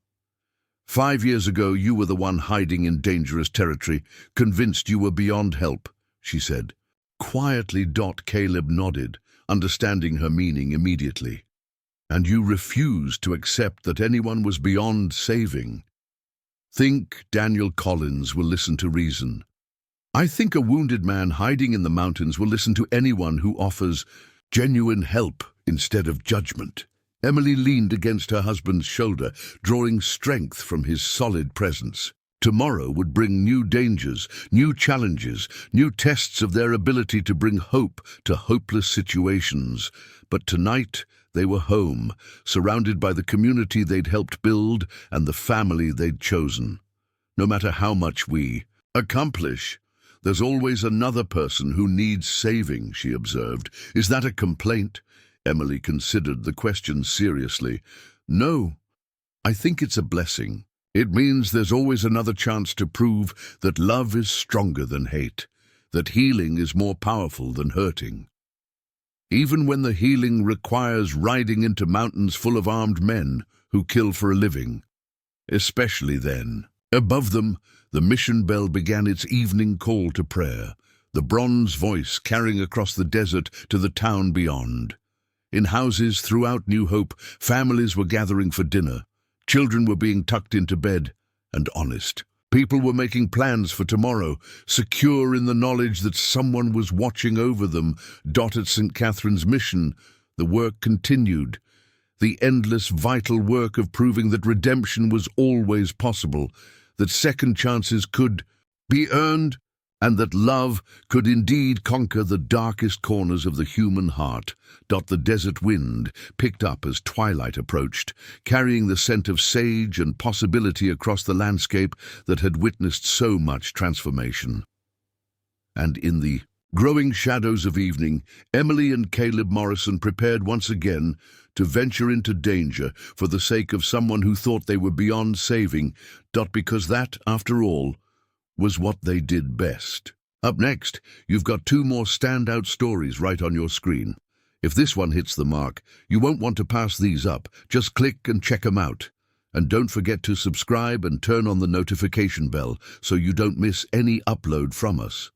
5 years ago, you were the one hiding in dangerous territory, convinced you were beyond help, she said. Quietly, Caleb nodded, understanding her meaning immediately. And you refused to accept that anyone was beyond saving. Think Daniel Collins will listen to reason. I think a wounded man hiding in the mountains will listen to anyone who offers genuine help instead of judgment. Emily leaned against her husband's shoulder, drawing strength from his solid presence. Tomorrow would bring new dangers, new challenges, new tests of their ability to bring hope to hopeless situations. But tonight they were home, surrounded by the community they'd helped build and the family they'd chosen. No matter how much we accomplish, there's always another person who needs saving, she observed. Is that a complaint? Emily considered the question seriously. No, I think it's a blessing. It means there's always another chance to prove that love is stronger than hate, that healing is more powerful than hurting. Even when the healing requires riding into mountains full of armed men who kill for a living. Especially then. Above them, the mission bell began its evening call to prayer, the bronze voice carrying across the desert to the town beyond. In houses throughout New Hope, families were gathering for dinner. Children were being tucked into bed, and honest. People were making plans for tomorrow, secure in the knowledge that someone was watching over them. At St. Catherine's mission, the work continued. The endless, vital work of proving that redemption was always possible, that second chances could be earned, and that love could indeed conquer the darkest corners of the human heart. The desert wind picked up as twilight approached, carrying the scent of sage and possibility across the landscape that had witnessed so much transformation. And in the growing shadows of evening, Emily and Caleb Morrison prepared once again to venture into danger for the sake of someone who thought they were beyond saving, because that, after all, was what they did best. Up next, you've got 2 more standout stories right on your screen. If this one hits the mark, you won't want to pass these up. Just click and check them out. And don't forget to subscribe and turn on the notification bell so you don't miss any upload from us.